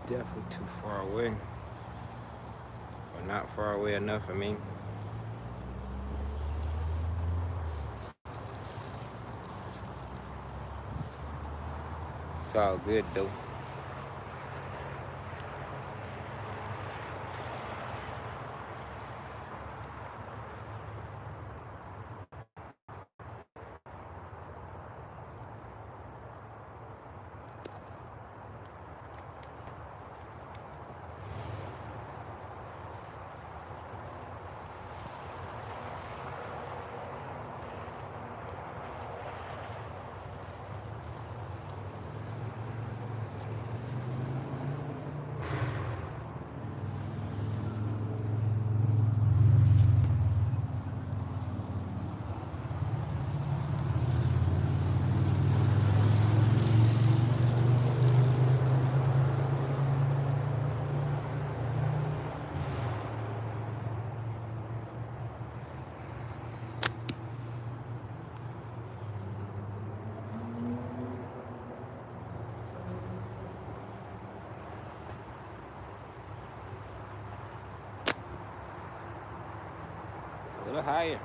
definitely too far away. Or not far away enough, I mean. It's all good though. A little higher.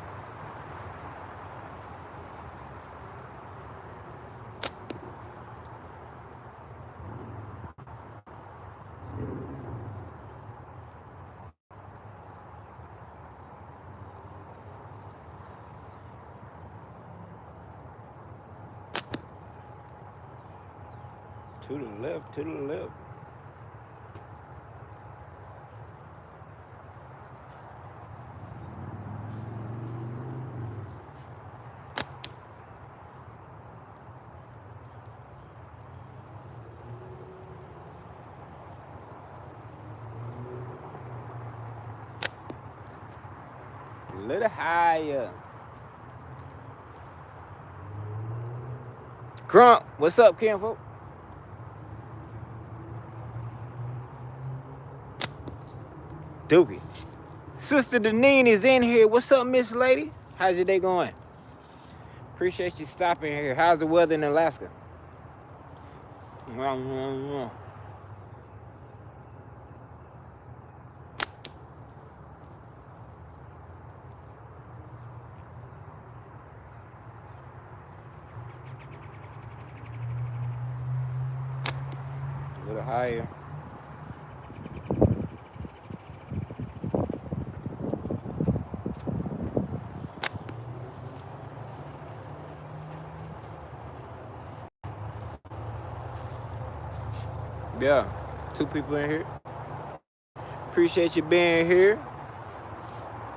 To the left, to the left. A little higher. Grump, what's up, kinfolk? Dookie. Sister Deneen is in here. What's up, Miss Lady? How's your day going? Appreciate you stopping here. How's the weather in Alaska? A little higher. Yeah, 2 people in here. Appreciate you being here.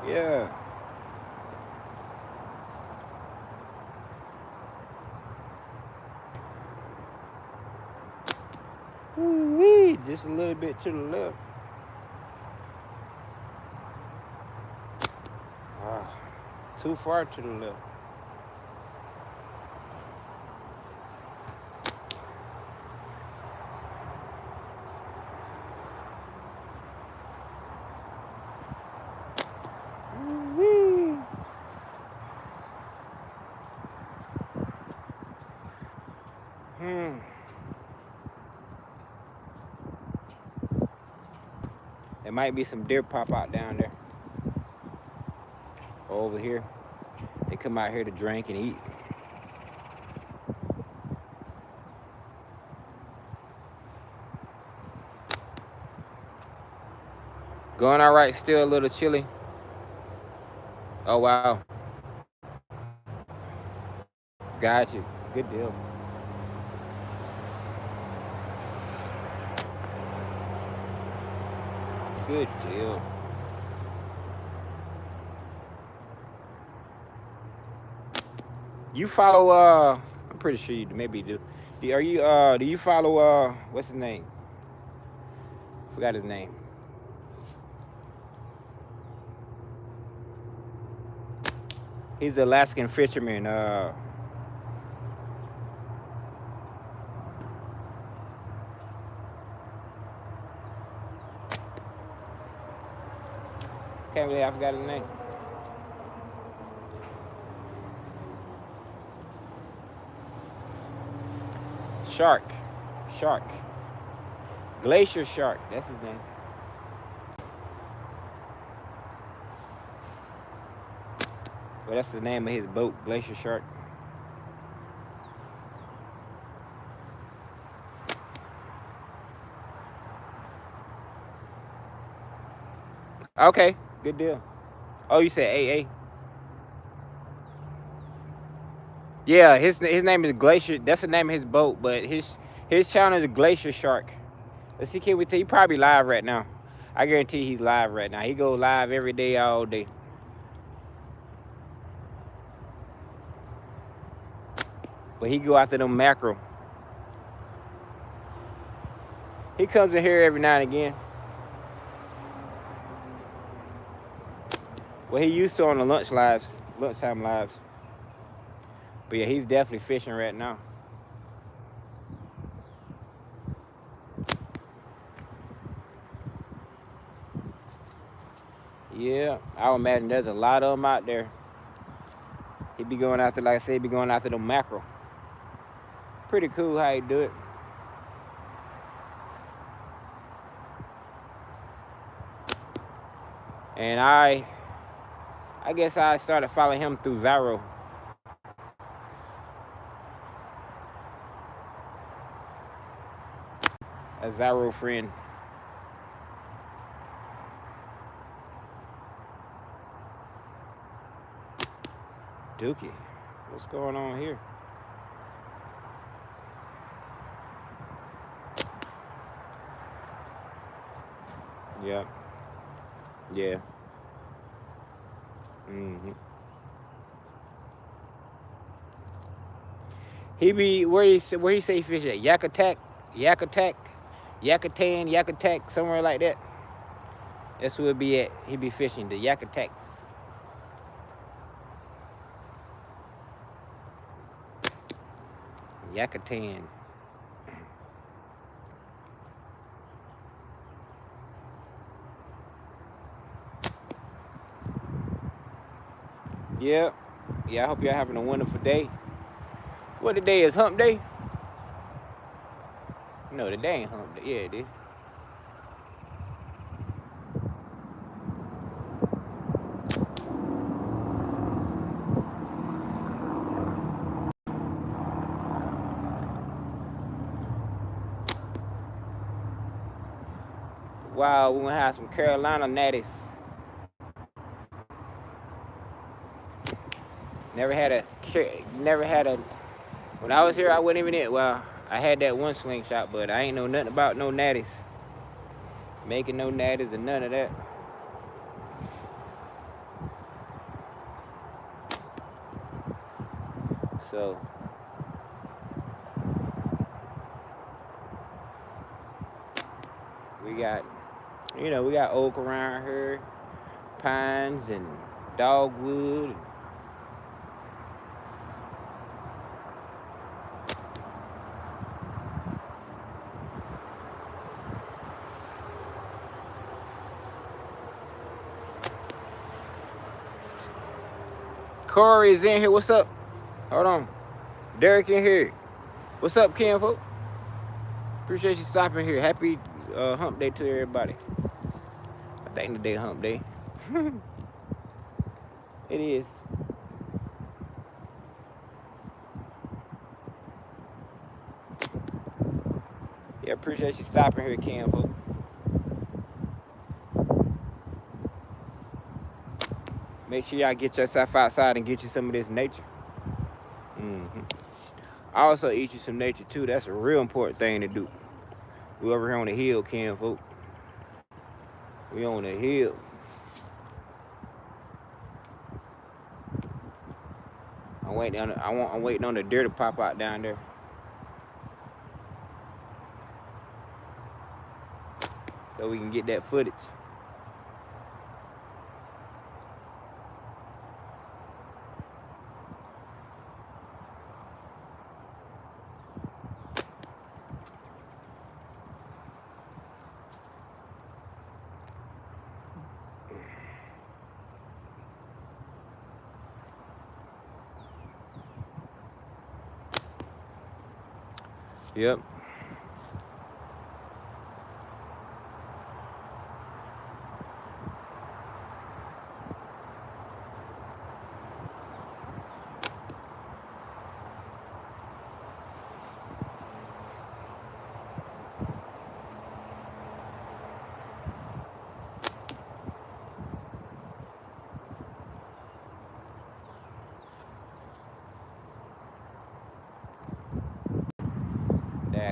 Yeah. Woo-wee. Just a little bit to the left. Too far to the left. Woo-wee. There might be some deer pop out down there. Or over here. They come out here to drink and eat. Going all right, still a little chilly. Oh, wow. Got you. Good deal. Good deal. You follow I'm pretty sure you maybe do. Are you do you follow what's his name? Forgot his name. He's an Alaskan fisherman. Can't believe I forgot his name. Shark. Glacier Shark, that's his name. Well, that's the name of his boat, Glacier Shark. Okay, good deal. Oh, you said AA? Yeah, his name is Glacier. That's the name of his boat, but his channel is Glacier Shark. Let's see, can we tell? He probably live right now. I guarantee he's live right now. He go live every day, all day. But he go after them mackerel. He comes in here every now and again. Well, he used to on the lunchtime lives. But yeah, he's definitely fishing right now. Yeah, I would imagine there's a lot of them out there. He be going after, like I said, be going after them mackerel. Pretty cool how he do it. And I guess I started following him through Zyro. A Zyro friend. Dookie, what's going on here? Yeah. Yeah. He be where he say fish at? Yakutat, Yakutat, somewhere like that. That's where it be at. He be fishing the Yakutat. Yakutan. Yeah. Yeah, I hope y'all having a wonderful day. What today is? Hump day? No, today ain't hump day. Yeah, it is. Wow, we're gonna have some Carolina natties. Never had a. When I was here, I wasn't even in. Well, I had that one slingshot, but I ain't know nothing about no natties. Making no natties and none of that. So we got oak around here, pines and dogwood. Corey is in here. What's up? Hold on. Derek in here. What's up, Ken, folks? Appreciate you stopping here. Happy hump day to everybody. I think today hump day. It is. Yeah, appreciate you stopping here, Ken, folks. Make sure y'all get yourself outside and get you some of this nature. I also eat you some nature too. That's a real important thing to do. We over here on the hill, Ken, folks. We on the hill. I'm waiting on the deer to pop out down there. So we can get that footage. Yep.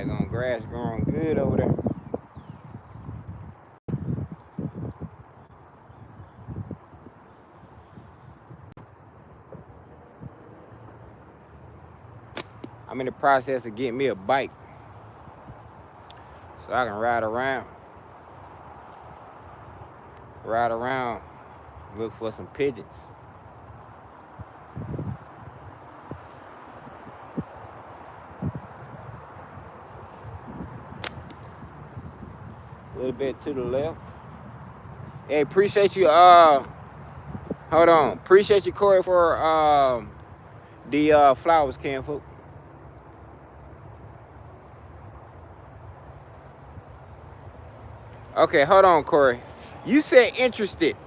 Daggone grass growing good over there. I'm in the process of getting me a bike so I can ride around, look for some pigeons. A little bit to the left. Hey, appreciate you. Hold on. Appreciate you, Corey, for the flowers, Cam, folk. Okay, hold on, Corey. You said interested.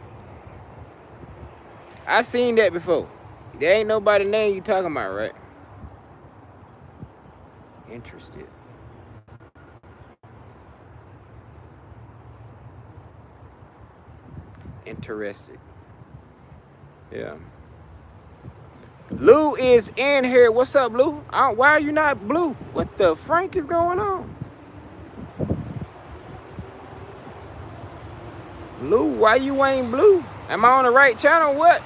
I seen that before. There ain't nobody name you talking about, right? Interested. Interested. Yeah. Lou is in here. What's up, Lou? Why are you not blue? What the frank is going on? Lou, why you ain't blue? Am I on the right channel? What?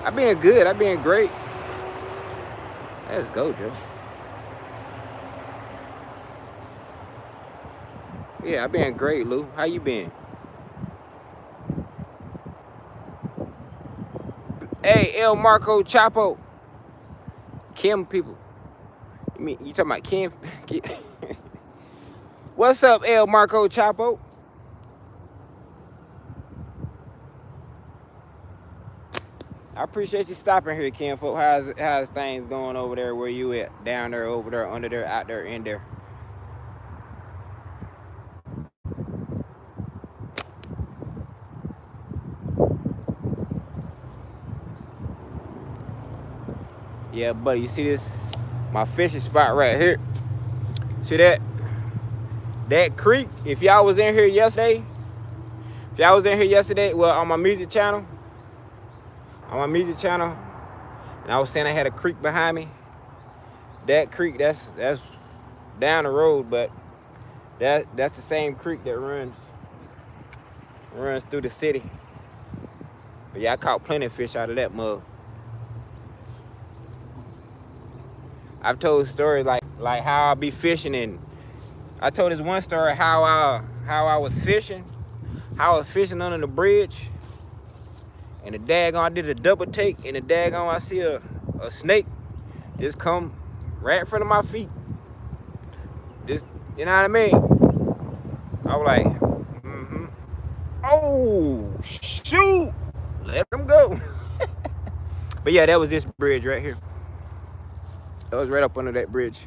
I been good. I been great. Let's go, Joe. Yeah, I been great, Lou. How you been? Hey, El Marco Chapo. Kim people. You talking about Kim? What's up, El Marco Chapo? I appreciate you stopping here, Kim folk. How's things going over there? Where you at? Down there, over there, under there, out there, in there. Yeah, buddy, you see this? My fishing spot right here. See that? That creek, if y'all was in here yesterday, well, on my music channel, and I was saying I had a creek behind me. That creek, that's down the road, but that's the same creek that runs through the city. But yeah, I caught plenty of fish out of that mug. I've told stories like how I be fishing, and I told this one story how I was fishing under the bridge, and the daggone I did a double take, and the daggone I see a snake just come right in front of my feet. Just, you know what I mean? I was like, oh shoot, let him go. But yeah, that was this bridge right here. That was right up under that bridge.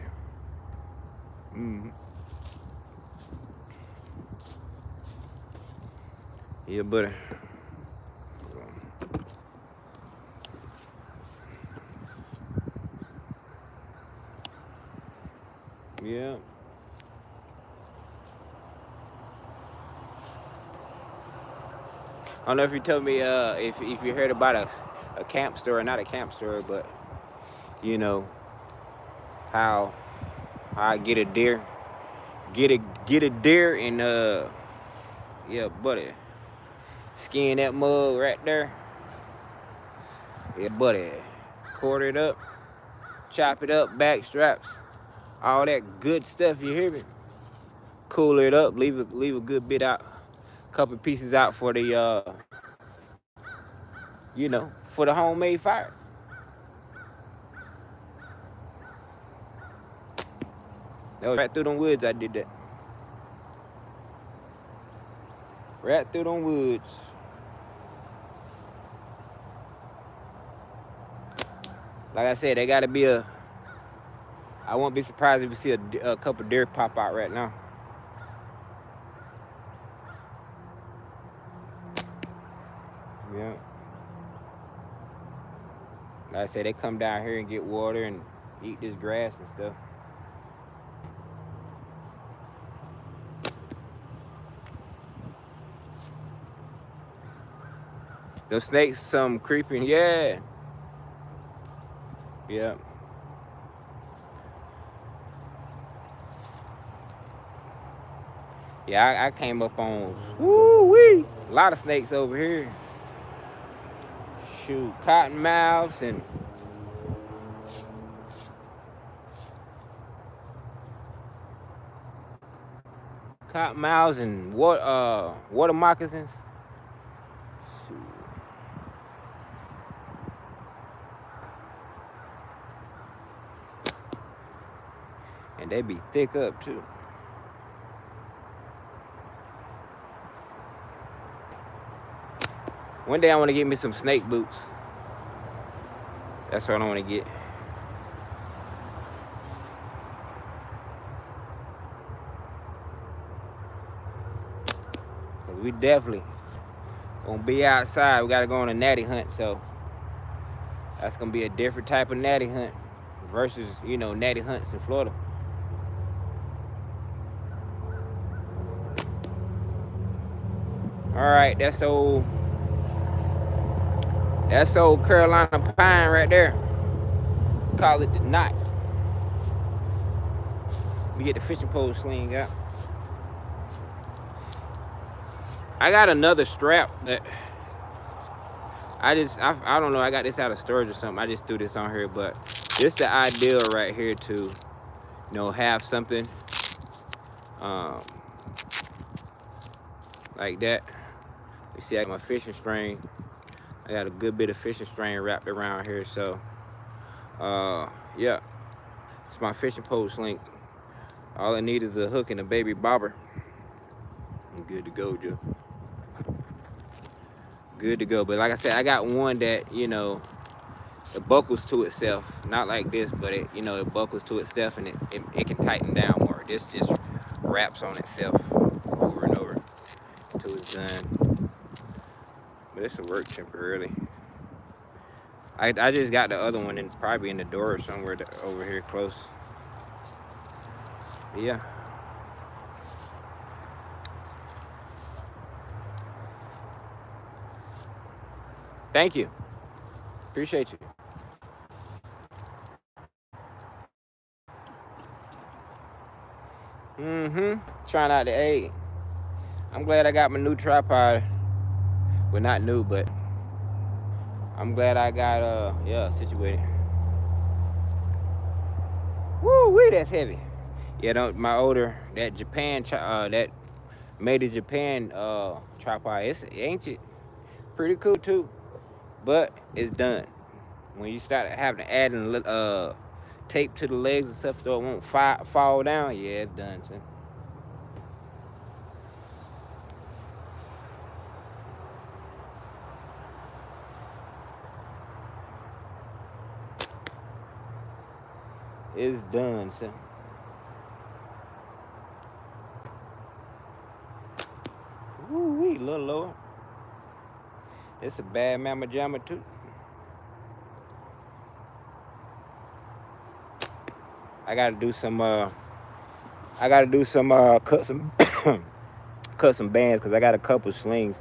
Yeah, buddy. Yeah. I don't know if you told me if you heard about a camp story, not a camp story, but you know how I get a deer, and yeah, buddy, skin that mug right there. Yeah, buddy, quarter it up, chop it up, back straps, all that good stuff. You hear me? Cool it up, leave a good bit out, couple pieces out for the for the homemade fire. That was right through them woods. I did that. Right through them woods. Like I said, they gotta be I won't be surprised if we see a couple deer pop out right now. Yeah. Like I said, they come down here and get water and eat this grass and stuff. Those snakes, some creeping, yeah. Yeah. Yeah, I came up on, woo-wee, a lot of snakes over here. Shoot, cottonmouths and water moccasins. Shoot. And they be thick up too. One day I want to get me some snake boots. That's what I want to get. We definitely gonna be outside. We gotta go on a natty hunt, so that's gonna be a different type of natty hunt versus, you know, natty hunts in Florida. All right, that's old Carolina pine right there. Call it the knot. We get the fishing pole sling out. I got another strap that I don't know, I got this out of storage or something. I just threw this on here, but this is the ideal right here to, you know, have something like that. You see, I got my fishing string. I got a good bit of fishing string wrapped around here, so yeah, it's my fishing pole sling. All I need is a hook and a baby bobber. I'm good to go, Joe. Good to go. But like I said, I got one that, you know, it buckles to itself. Not like this, but it, you know, it buckles to itself and it can tighten down more. This just wraps on itself over and over until it's done. But this will work temporarily. I just got the other one probably in the door or somewhere over here close. But yeah. Thank you. Appreciate you. Trying out the egg. I'm glad I got my new tripod. Well, not new, but I'm glad I got yeah, situated. Woo-wee, that's heavy. Yeah, my older, that Japan that made in Japan tripod, it's ancient, pretty cool too, but it's done. When you start having to add in tape to the legs and stuff so it won't fall down, yeah, it's done too. It's done, son. Woo-wee, a little lower. It's a bad mama jamma too. I gotta do some cut some cut some bands because I got a couple slings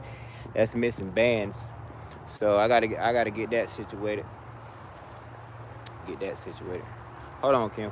that's missing bands. So I gotta get that situated. Hold on, Kim.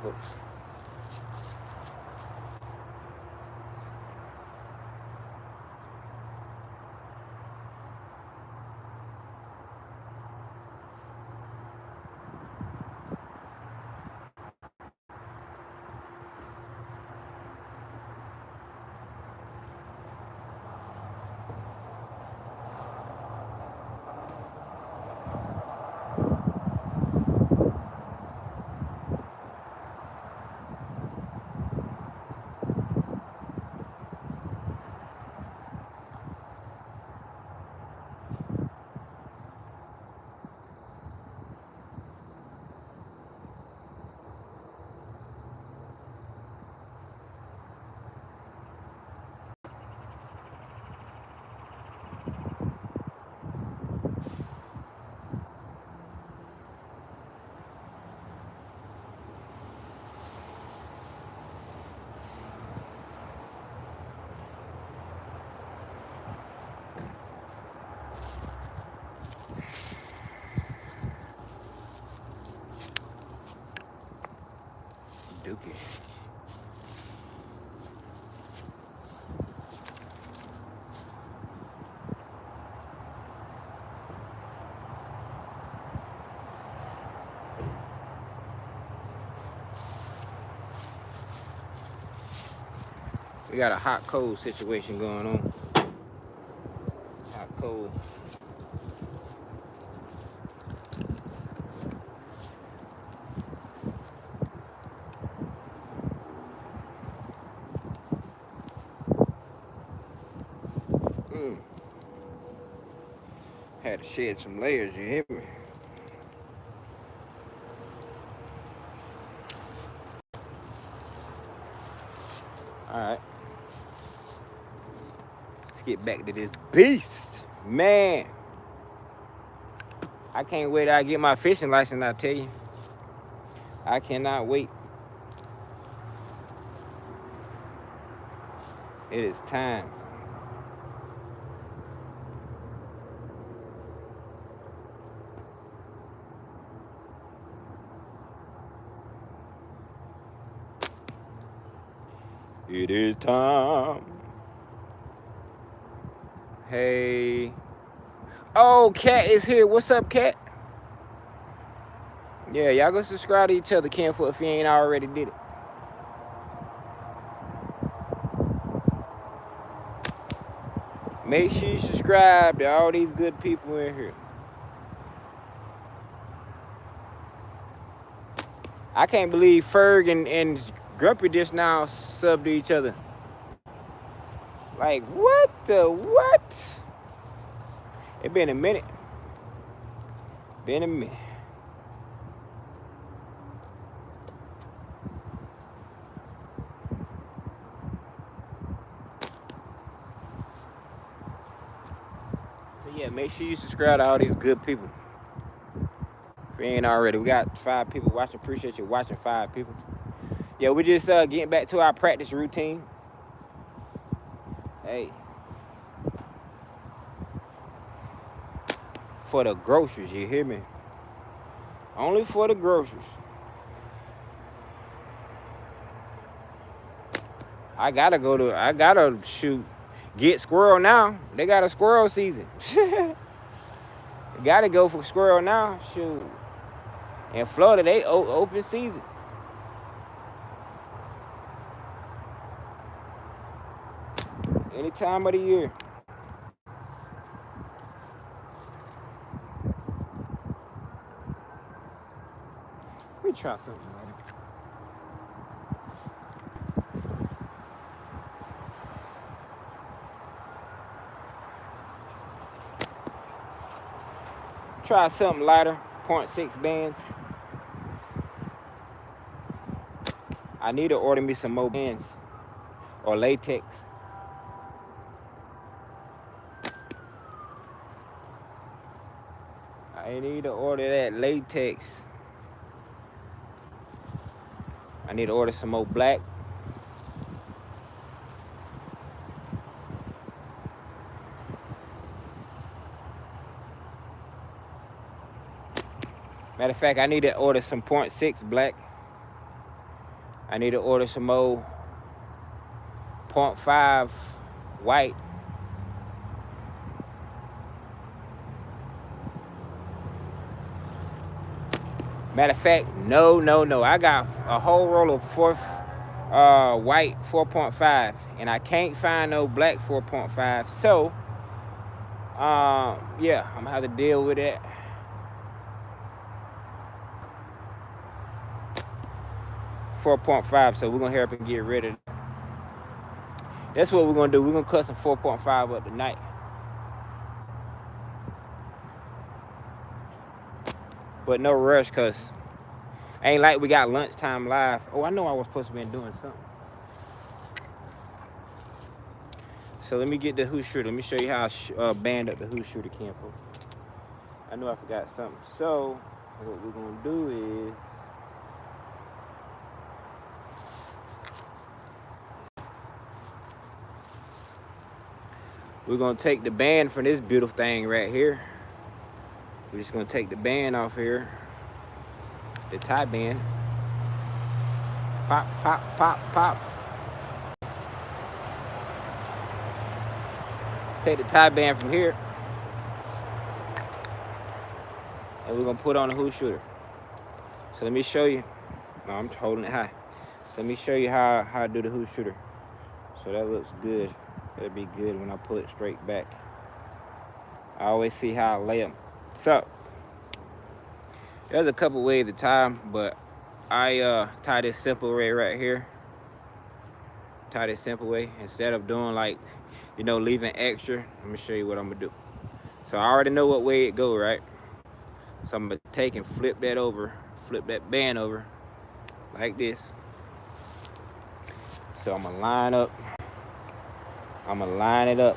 Dookie. We got a hot cold situation going on. Hot cold. Had to shed some layers, you hear me? Alright. Let's get back to this beast. Man. I can't wait till I get my fishing license, I tell you. I cannot wait. It is time. It is time. Hey. Oh, Cat is here. What's up, Cat? Yeah, y'all go subscribe to each other, Kenfoot, if you ain't already did it. Make sure you subscribe to all these good people in here. I can't believe Ferg and Grumpy just now sub to each other. Like, what the what? It been a minute. Been a minute. So yeah, make sure you subscribe to all these good people. If you ain't already, we got 5 people watching. Appreciate you watching 5 people. Yeah, we just getting back to our practice routine. Hey. For the groceries, you hear me? Only for the groceries. I gotta shoot. Get squirrel now. They got a squirrel season. Gotta go for squirrel now. Shoot. In Florida, they open season. Any time of the year. Let me try something later. Try something lighter, 0.6 bands. I need to order me some more bands or latex. I need to order that latex. I need to order some more black. Matter of fact, I need to order some 0.6 black. I need to order some more 0.5 white. Matter of fact, no. I got a whole roll of white 4.5, and I can't find no black 4.5. So, yeah, I'm gonna have to deal with it. .5, so we're gonna hurry up and get rid of it. That's what we're gonna do. We're gonna cut some 4.5 up tonight. But no rush, cause ain't like we got lunchtime live. Oh, I know I was supposed to be doing something. So let me get the hoop shooter. Let me show you how I band up the hoop shooter, Campo. I know I forgot something. So what we're gonna do is we're gonna take the band from this beautiful thing right here. We're just gonna take the band off here, the tie band. Pop, pop, pop, pop. Take the tie band from here, and we're gonna put on the hoop shooter. So let me show you. No, I'm holding it high. So let me show you how I do the hoop shooter. So that looks good. That'll be good when I pull it straight back. I always see how I lay them. So there's a couple ways to tie them, but I tie this simple way right here. Tie this simple way instead of doing like, you know, leaving extra. Let me show you what I'm gonna do. So I already know what way it go, right? So I'm gonna take and flip that over, flip that band over like this. So I'm gonna line up. I'm gonna line it up.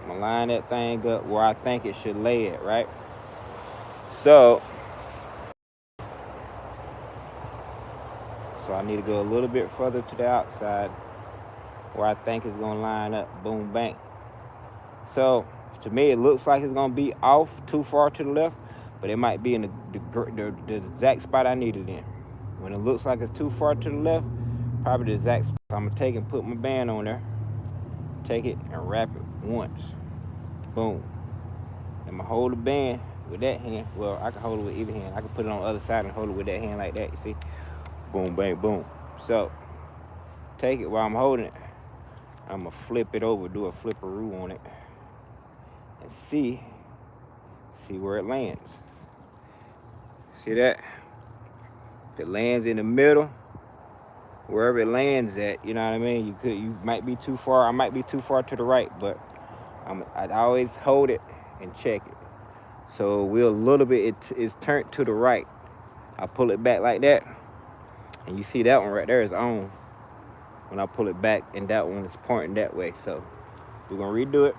I'm gonna line that thing up where I think it should lay it, right? So I need to go a little bit further to the outside where I think it's gonna line up. Boom, bang. So to me, it looks like it's gonna be off too far to the left, but it might be in the exact spot I need it in. When it looks like it's too far to the left, probably the exact spot. I'm gonna take and put my band on there, take it and wrap it once. Boom. I'm gonna hold the band with that hand. Well, I can hold it with either hand. I can put it on the other side and hold it with that hand like that, you see? Boom, bang, boom. So take it while I'm holding it. I'm gonna flip it over, do a flipperoo on it, and see where it lands. See that? If it lands in the middle, wherever it lands at, you know what I mean? You might be too far. I might be too far to the right, but I'd always hold it and check it. So we're a little bit, it's turned to the right. I pull it back like that, and you see that one right there is on when I pull it back, and that one is pointing that way. So we're gonna redo it.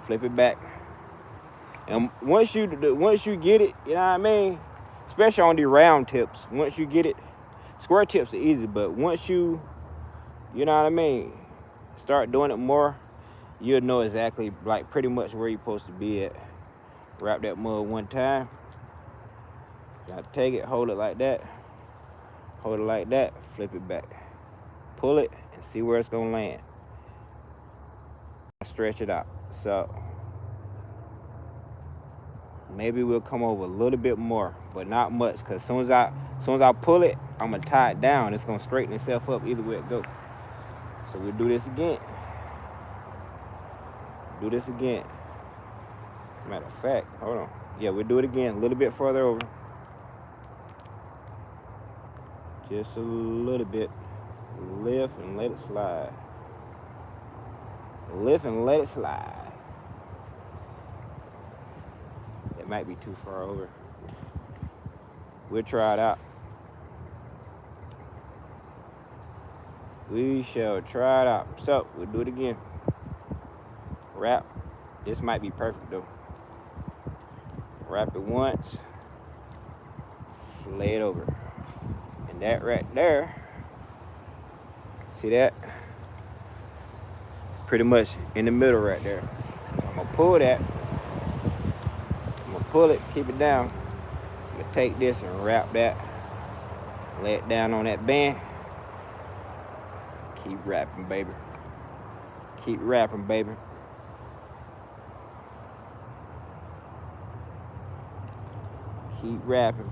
Flip it back. And once you get it, you know what I mean? Especially on the round tips, once you get it, square tips are easy, but once you know what I mean, start doing it more, you'll know exactly, like, pretty much where you're supposed to be at. Wrap that mud one time. Now take it, hold it like that, flip it back, pull it, and see where it's gonna land. Stretch it out. So maybe we'll come over a little bit more, but not much, because as soon as I pull it, I'm gonna tie it down. It's gonna straighten itself up either way it goes. So we'll do this again. Matter of fact, hold on. Yeah, we'll do it again, a little bit further over. Just a little bit. Lift and let it slide. It might be too far over. We'll try it out. We shall try it out. So we'll do it again. Wrap. This might be perfect though. Wrap it once. Lay it over. And that right there, see that? Pretty much in the middle right there. So I'm gonna pull that. I'm gonna pull it, keep it down. I'm gonna take this and wrap that. Lay it down on that band. Keep wrapping, baby. Keep wrapping, baby. Keep wrapping.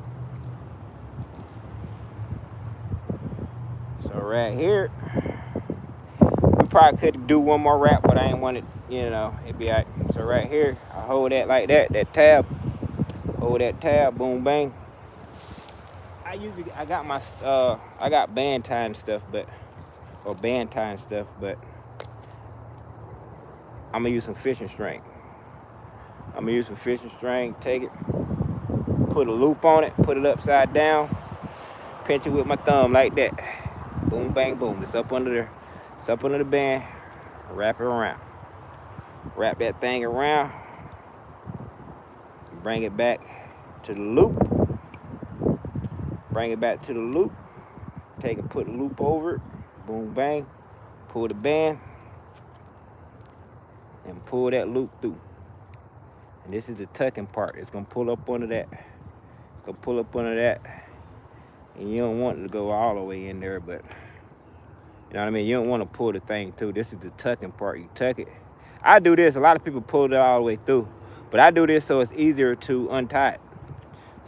So right here, we probably could do one more wrap, but I ain't want it, you know, it'd be all right. So right here, I hold that like that tab. Hold that tab, boom, bang. I got band tying stuff, but I'm gonna use some fishing string. Take it, put a loop on it, put it upside down, pinch it with my thumb like that. Boom, bang, boom. It's up under there. It's up under the band. Wrap it around. Wrap that thing around. Bring it back to the loop. Take and put the loop over it. Boom, bang. Pull the band. And pull that loop through. And this is the tucking part. It's going to pull up under that. And you don't want it to go all the way in there, but you know what I mean? You don't want to pull the thing through. This is the tucking part. You tuck it. I do this. A lot of people pull it all the way through, but I do this so it's easier to untie it.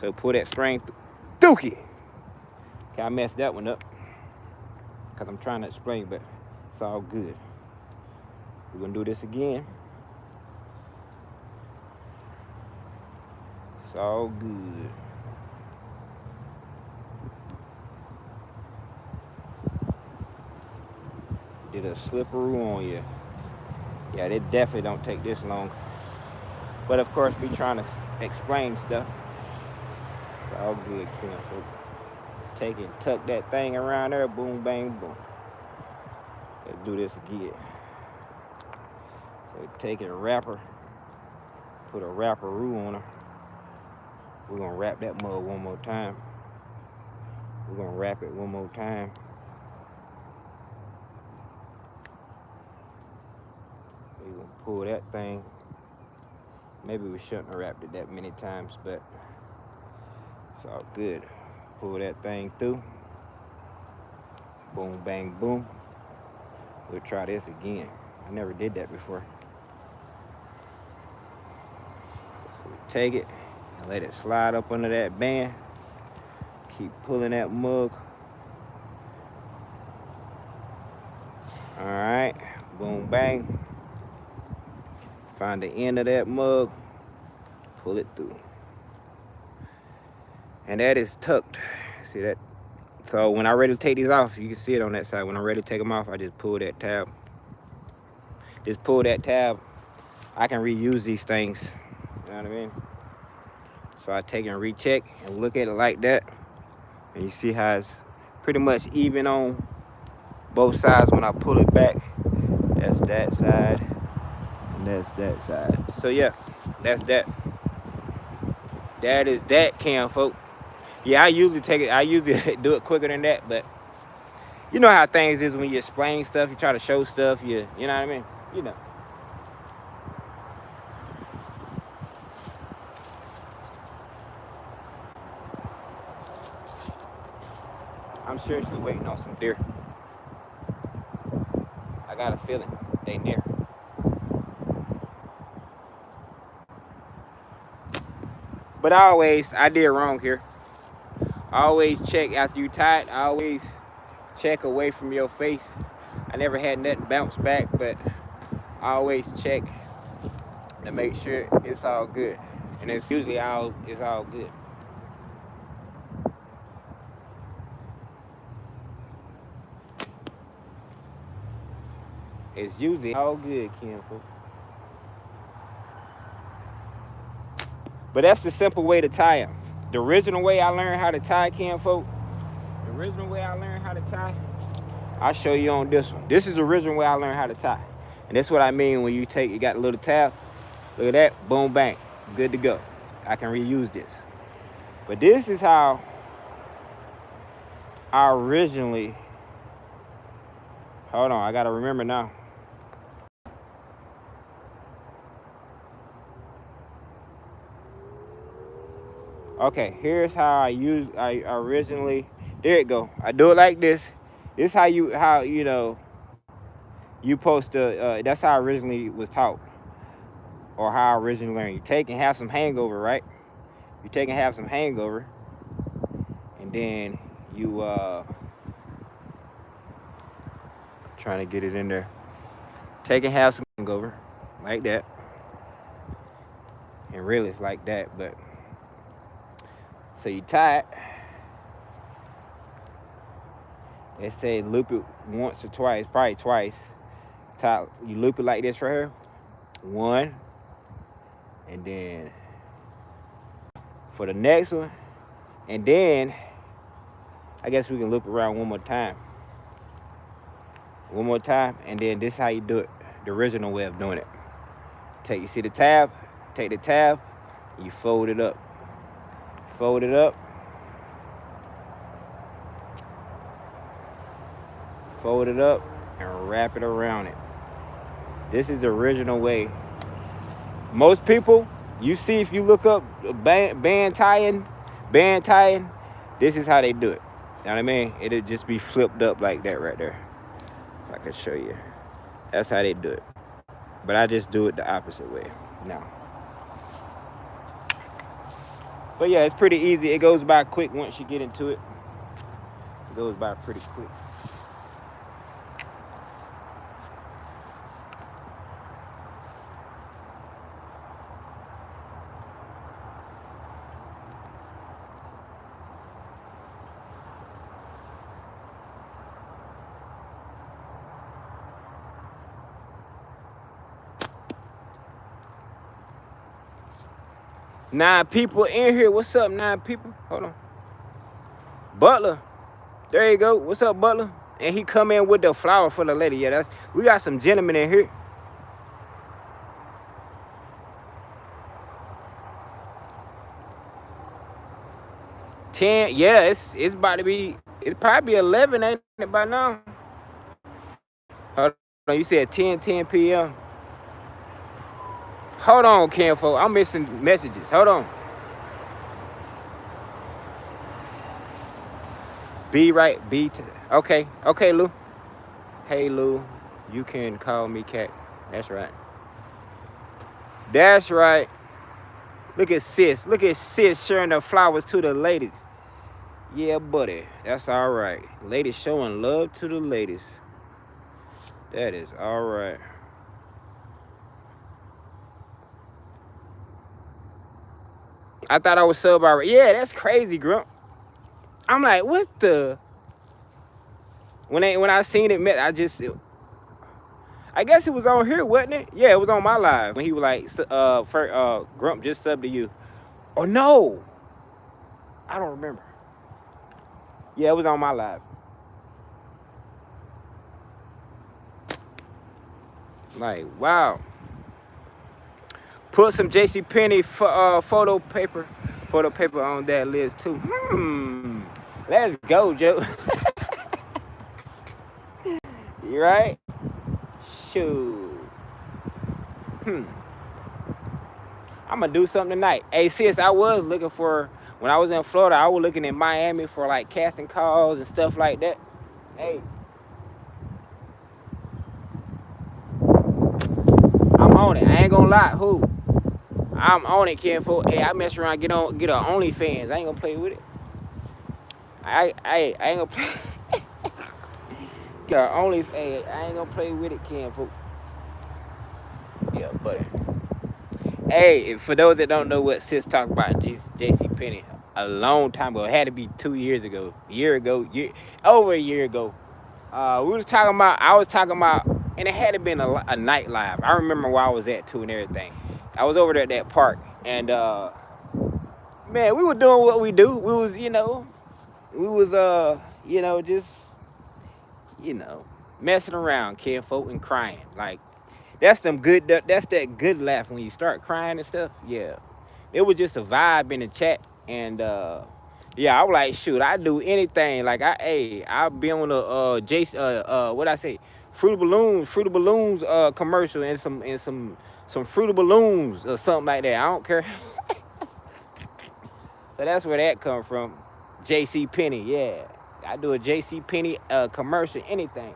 So pull that string through. Dookie. Okay, I messed that one up because I'm trying to explain, but it's all good. We're gonna do this again. It's all good. Did a slipperoo on you. Yeah, they definitely don't take this long. But of course, we trying to explain stuff. It's all good, Ken. So take it, tuck that thing around there, boom, bang, boom. Let's do this again. So take a wrapper, put a wrapperoo on her. We're gonna wrap that mug one more time. We're gonna wrap it one more time. We're gonna pull that thing. Maybe we shouldn't have wrapped it that many times, but it's all good. Pull that thing through. Boom, bang, boom. We'll try this again. I never did that before. So we take it and let it slide up under that band. Keep pulling that mug. All right, boom, bang. Find the end of that mug, pull it through. And that is tucked. See that? So when I'm ready to take these off, you can see it on that side. When I'm ready to take them off, I just pull that tab. Just pull that tab. I can reuse these things. You know what I mean? So I take and recheck and look at it like that. And you see how it's pretty much even on both sides when I pull it back. That's that side. And that's that side. So yeah, that's that. That is that, Cam, folk. Yeah, I usually do it quicker than that, but you know how things is when you explain stuff, you try to show stuff, you know what I mean? You know. I'm sure she's waiting on some deer. I got a feeling they near. But I did wrong here. Always check after you tie it. Always check away from your face. I never had nothing bounce back, but I always check to make sure it's all good. And it's usually all good. It's usually all good, Kim. But that's the simple way to tie them. The original way I learned how to tie, Kim, folk. The original way I learned how to tie, I'll show you on this one. This is the original way I learned how to tie. And that's what I mean when you got a little tab. Look at that, boom, bang, good to go. I can reuse this. But this is how I originally, hold on, I gotta remember now. Okay, here's how I originally, there it go. I do it like this. This is how you supposed to, that's how I originally was taught. Or how I originally learned. You take and have some hangover, right? You take and have some hangover. And then you, trying to get it in there. Take and have some hangover, like that. And really it's like that, but. So you tie it. They say loop it once or twice, probably twice. You loop it like this for her. One. And then for the next one. And then I guess we can loop around one more time. One more time. And then this is how you do it. The original way of doing it. You see the tab? Take the tab. You fold it up. Fold it up. Fold it up and wrap it around it. This is the original way. Most people, you see if you look up band tying, this is how they do it. You know what I mean? It'll just be flipped up like that right there. If I can show you. That's how they do it. But I just do it the opposite way now. But yeah, it's pretty easy. It goes by quick once you get into it. goes by pretty quick. Nine people in here. What's up, 9 people? Hold on. Butler. There you go. What's up, Butler? And he come in with the flower for the lady. Yeah, we got some gentlemen in here. Yeah, it's about to be, it's probably 11, ain't it, by now? Hold on, you said 10 p.m. Hold on, Kenfo. I'm missing messages. Hold on. Okay, Lou. Hey, Lou, you can call me Cat. That's right. That's right. Look at sis. Look at sis sharing the flowers to the ladies. Yeah, buddy. That's all right. Ladies showing love to the ladies. That is all right. I thought I was sub already. Yeah, that's crazy, Grump. I'm like, what the? When I seen it, I guess it was on here, wasn't it? Yeah, it was on my live when he was like, Grump just subbed to you. Oh no, I don't remember. Yeah, it was on my live. Like, wow. Put some JCPenney photo paper on that list too. Let's go, Joe. You right? Shoot. I'm gonna do something tonight. Hey, sis, I was looking for, when I was in Florida, I was looking in Miami for like casting calls and stuff like that. Hey. I'm on it. I ain't gonna lie. Who? I'm on it, Kenfo. Hey, I mess around, get a OnlyFans. I ain't gonna play with it. I ain't gonna play. Hey, I ain't gonna play with it, Kenfo. Yeah, buddy. Hey, for those that don't know what sis talked about JCPenney a long time ago, it had to be 2 years ago, over a year ago. I was talking about, and it had to been a night live. I remember where I was at too and everything. I was over there at that park, and man, we were doing what we do. We was, just, messing around, Kenfolk, and crying. Like, that's that good laugh when you start crying and stuff. Yeah, it was just a vibe in the chat, and yeah, I was like, shoot, I do anything. Like, I'll be on the Fruit of Balloons commercial and some Fruit of Balloons or something like that. I don't care. So that's where that come from. JCPenney, yeah. I do a JCPenney commercial, anything.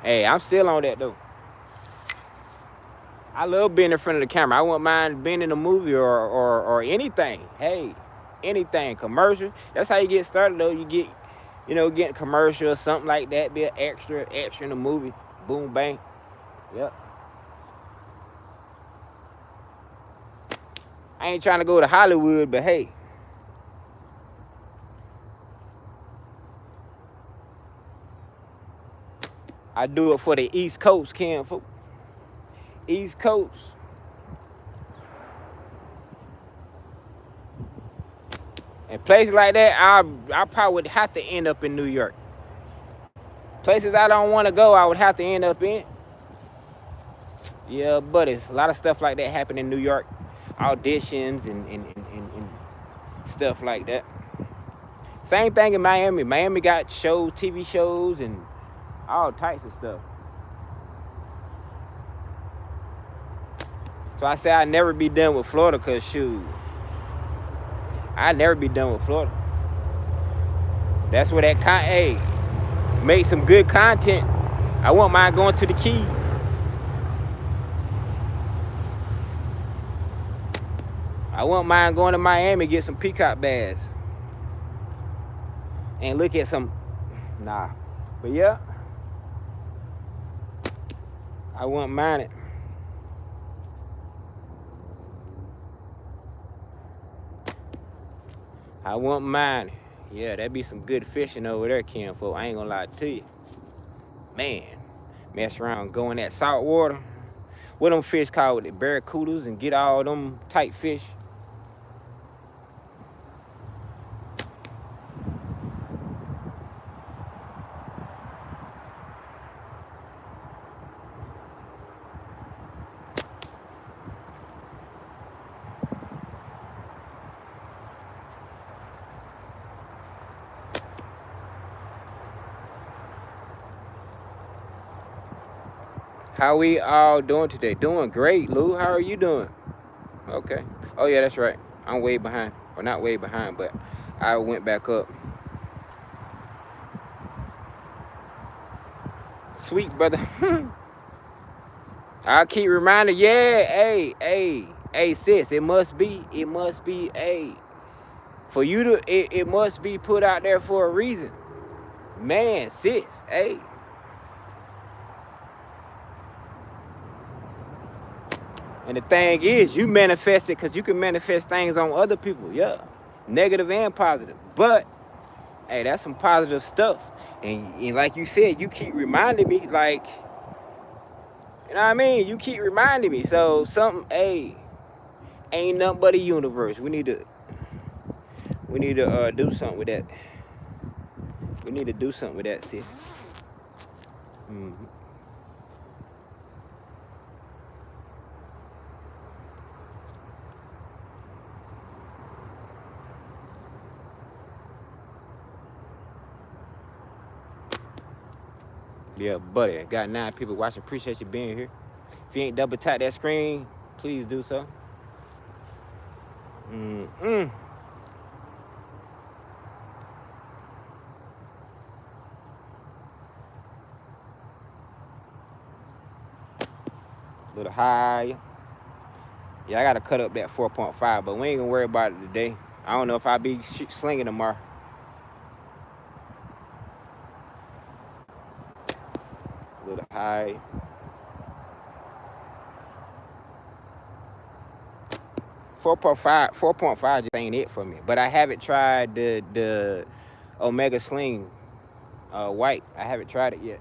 Hey, I'm still on that though. I love being in front of the camera. I wouldn't mind being in a movie or anything. Hey, anything, commercial. That's how you get started though. You get, getting commercial or something like that. Be an extra in a movie. Boom, bang. Yep. I ain't trying to go to Hollywood, but hey. I do it for the East Coast, Kenfolk. East Coast. And places like that, I probably would have to end up in New York. Places I don't want to go, I would have to end up in. Yeah, but it's a lot of stuff like that happen in New York. Auditions and stuff like that. Same thing in Miami. Miami got shows, TV shows, and all types of stuff. So I say I'd never be done with Florida, because shoot, I'd never be done with Florida. That's where that make some good content. I won't mind going to the Keys. I wouldn't mind going to Miami, get some peacock bass. And look at some, nah. But yeah, I wouldn't mind it. I wouldn't mind it. Yeah, that'd be some good fishing over there, Ken, folk. I ain't gonna lie to you. Man, mess around, go in that salt water. What them fish called, with the barracudas, and get all them tight fish. How we all doing today? Doing great, Lou. How are you doing? Okay. Oh yeah, that's right. I'm way behind. Or not way behind, but I went back up. Sweet brother. I'll keep reminding. Yeah, hey, sis. It must be, hey. For you to, it must be put out there for a reason. Man, sis, hey. And the thing is, you manifest it because you can manifest things on other people, yeah. Negative and positive. But, hey, that's some positive stuff. And like you said, you keep reminding me, like, you know what I mean? You keep reminding me. So, something, hey, ain't nothing but a universe. We need to do something with that. We need to do something with that, sis. Mm-hmm. Yeah, buddy. Got 9 people watching. Appreciate you being here. If you ain't double tap that screen, please do so. A little higher. Yeah, I gotta cut up that 4.5, but we ain't gonna worry about it today. I don't know if I'll be slinging tomorrow. A little high. 4.5 just ain't it for me. But I haven't tried the Omega Sling white. I haven't tried it yet.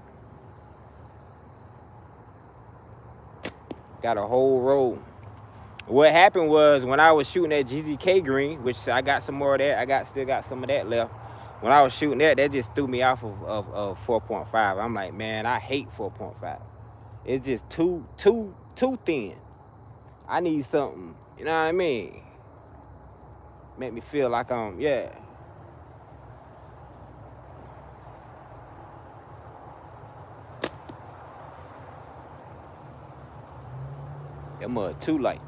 Got a whole roll. What happened was when I was shooting that GZK green, which I got some more of that. Still got some of that left. When I was shooting that just threw me off of 4.5. I'm like, man, I hate 4.5. It's just too thin. I need something, you know what I mean? Make me feel like yeah. That mud too light.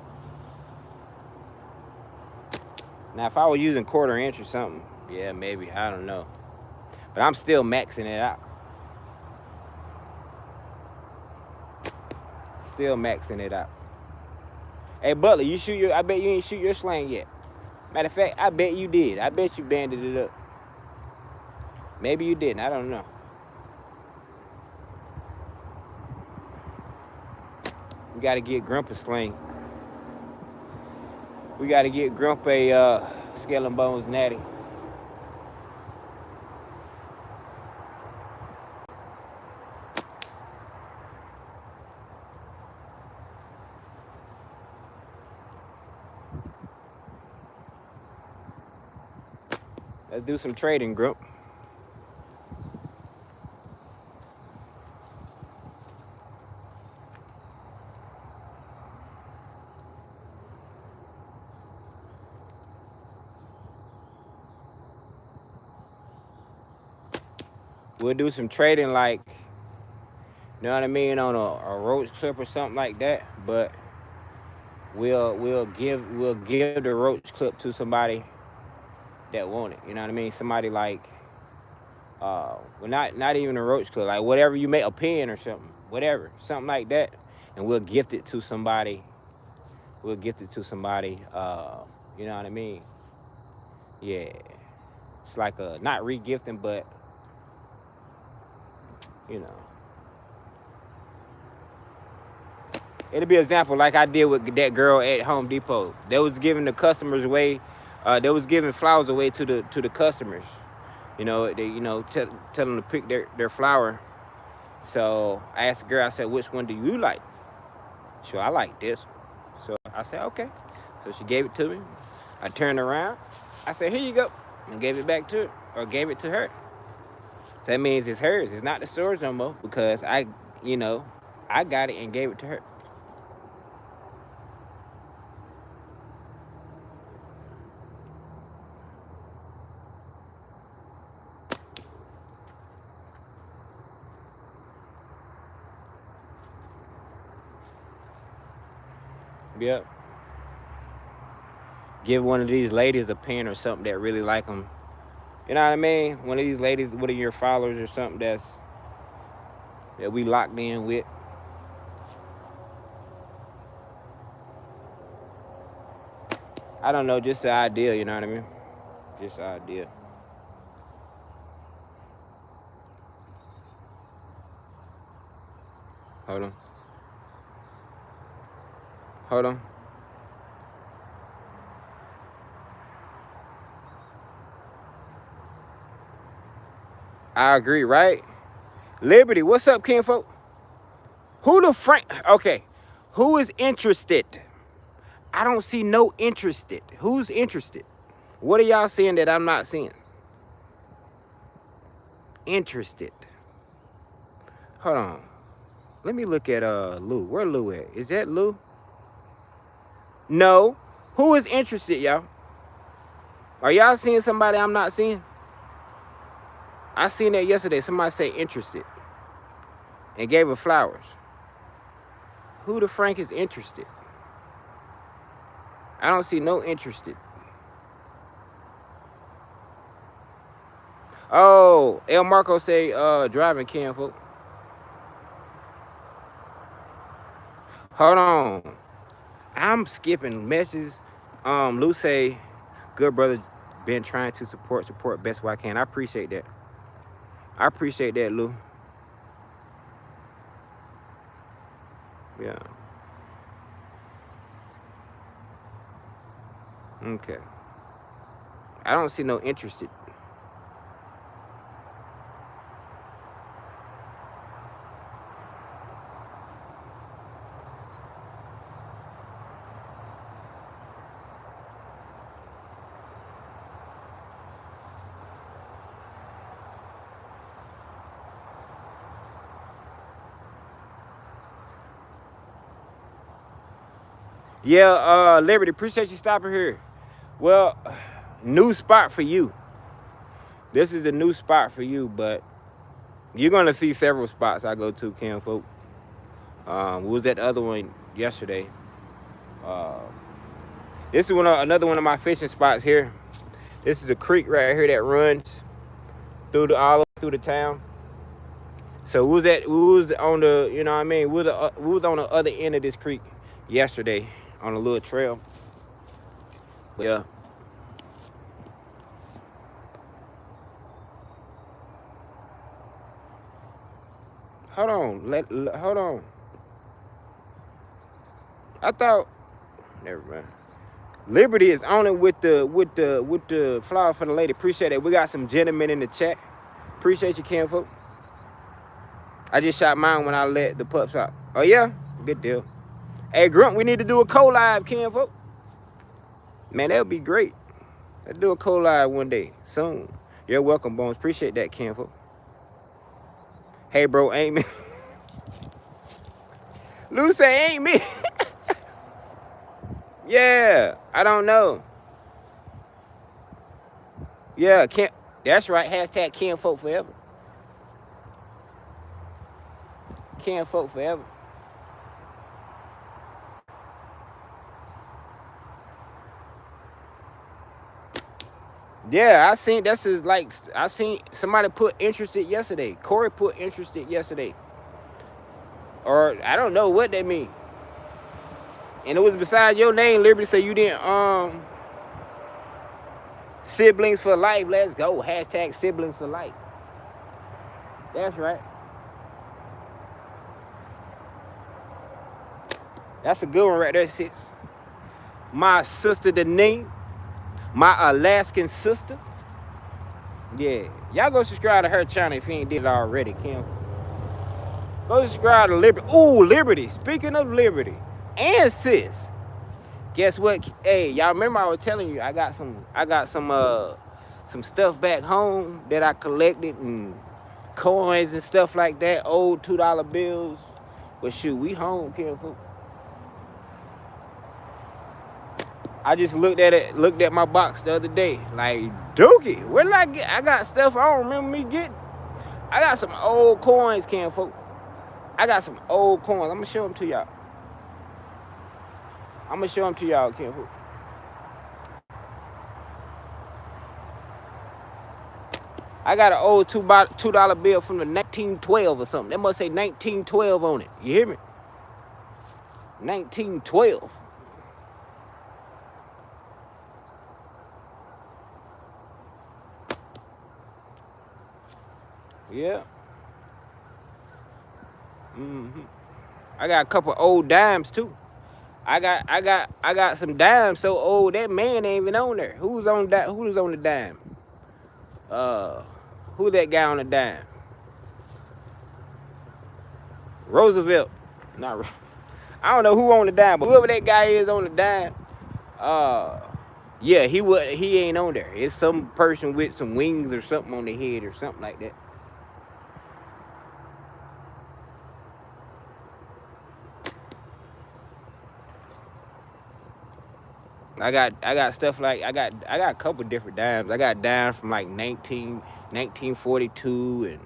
Now, if I was using 1/4 inch or something, yeah, maybe, I don't know. But I'm still maxing it out. Still maxing it out. Hey, Butler, I bet you ain't shoot your slang yet. Matter of fact, I bet you did. I bet you banded it up. Maybe you didn't, I don't know. We gotta get Grump a sling. We gotta get Grump a ScaleandBones natty. Let's do some trading, Grump. We'll do some trading, like, you know what I mean, on a roach clip or something like that. But we'll give the roach clip to somebody that want it. You know what I mean? Somebody like, well, not even a roach clip, like whatever you make, a pen or something, whatever, something like that, and we'll gift it to somebody. We'll gift it to somebody You know what I mean? Yeah. It's like a, not re-gifting, but, you know. It'll be an example like I did with that girl at Home Depot. They was giving the customers away, they was giving flowers away to the customers. You know, they tell them to pick their flower. So I asked the girl, I said, which one do you like? So I like this one. So I said, okay. So she gave it to me. I turned around. I said, here you go. And gave it back to her, or gave it to her. So that means it's hers. It's not the store's no more, because I got it and gave it to her. Yep. Give one of these ladies a pen or something that really like them. You know what I mean? One of these ladies, one of your followers or something that we locked in with. I don't know, just the idea, you know what I mean? Just the idea. Hold on. Hold on. I agree, right? Liberty, what's up, kinfolk? Who the Frank? Okay, who is interested? I don't see no interested. Who's interested? What are y'all seeing that I'm not seeing? Interested. Hold on. Let me look at Lou. Where Lou at? Is that Lou? No. Who is interested, y'all? Are y'all seeing somebody I'm not seeing? I seen that yesterday. Somebody say interested and gave her flowers. Who the Frank is interested? I don't see no interested. Oh, El Marco say driving cam, folks. Hold on. I'm skipping messages. Lou say, good brother, been trying to support best way I can. I appreciate that. I appreciate that, Lou. Yeah. Okay. I don't see no interested. Yeah, Liberty, appreciate you stopping here. Well, new spot for you. This is a new spot for you, but you're gonna see several spots I go to, Cam folk. We was at the other one yesterday. This is another one of my fishing spots here. This is a creek right here that runs through all through the town. So we was on the, you know what I mean? We was on the other end of this creek yesterday on a little trail. Yeah. Hold on. Hold on. I thought, never mind. Liberty is on it with the flower for the lady. Appreciate it. We got some gentlemen in the chat. Appreciate you, Cam folk. I just shot mine when I let the pups out. Oh yeah? Good deal. Hey Grunt, we need to do a co-live, Cam folk. Man, that would be great. Let's do a co-live one day, soon. You're welcome, Bones. Appreciate that, Cam folk. Hey bro, ain't me. Lou say ain't me. Yeah, I don't know. Yeah, can't. That's right. Hashtag Ken Folk Forever. Ken Folk Forever. Yeah, I seen I seen somebody put interested yesterday. Corey put interested yesterday. Or I don't know what they mean. And it was beside your name, Liberty, so you didn't Siblings for life. Let's go. Hashtag siblings for life. That's right. That's a good one right there, sis. My sister Denise. My Alaskan sister. Yeah. Y'all go subscribe to her channel if you ain't did it already, Kim. Go subscribe to Liberty. Ooh, Liberty. Speaking of Liberty. And sis. Guess what? Hey, y'all remember I was telling you I got some stuff back home that I collected and coins and stuff like that, old $2 bills. But shoot, we home, Kim. I just looked at my box the other day. Like, Dookie, where did I get? I got stuff I don't remember me getting. I got some old coins, Kim, folks. I got some old coins. I'm gonna show them to y'all. Kim, folks. I got an old $2 bill from the 1912 or something. That must say 1912 on it. You hear me? 1912. Yeah. I got a couple old dimes too. I got some dimes so old that man ain't even on there. Who's on the dime? Who that guy on the dime? Roosevelt. Not. I don't know who on the dime, but whoever that guy is on the dime. Yeah, he ain't on there. It's some person with some wings or something on their head or something like that. I got stuff like I got a couple different dimes. I got dimes from like 1942 and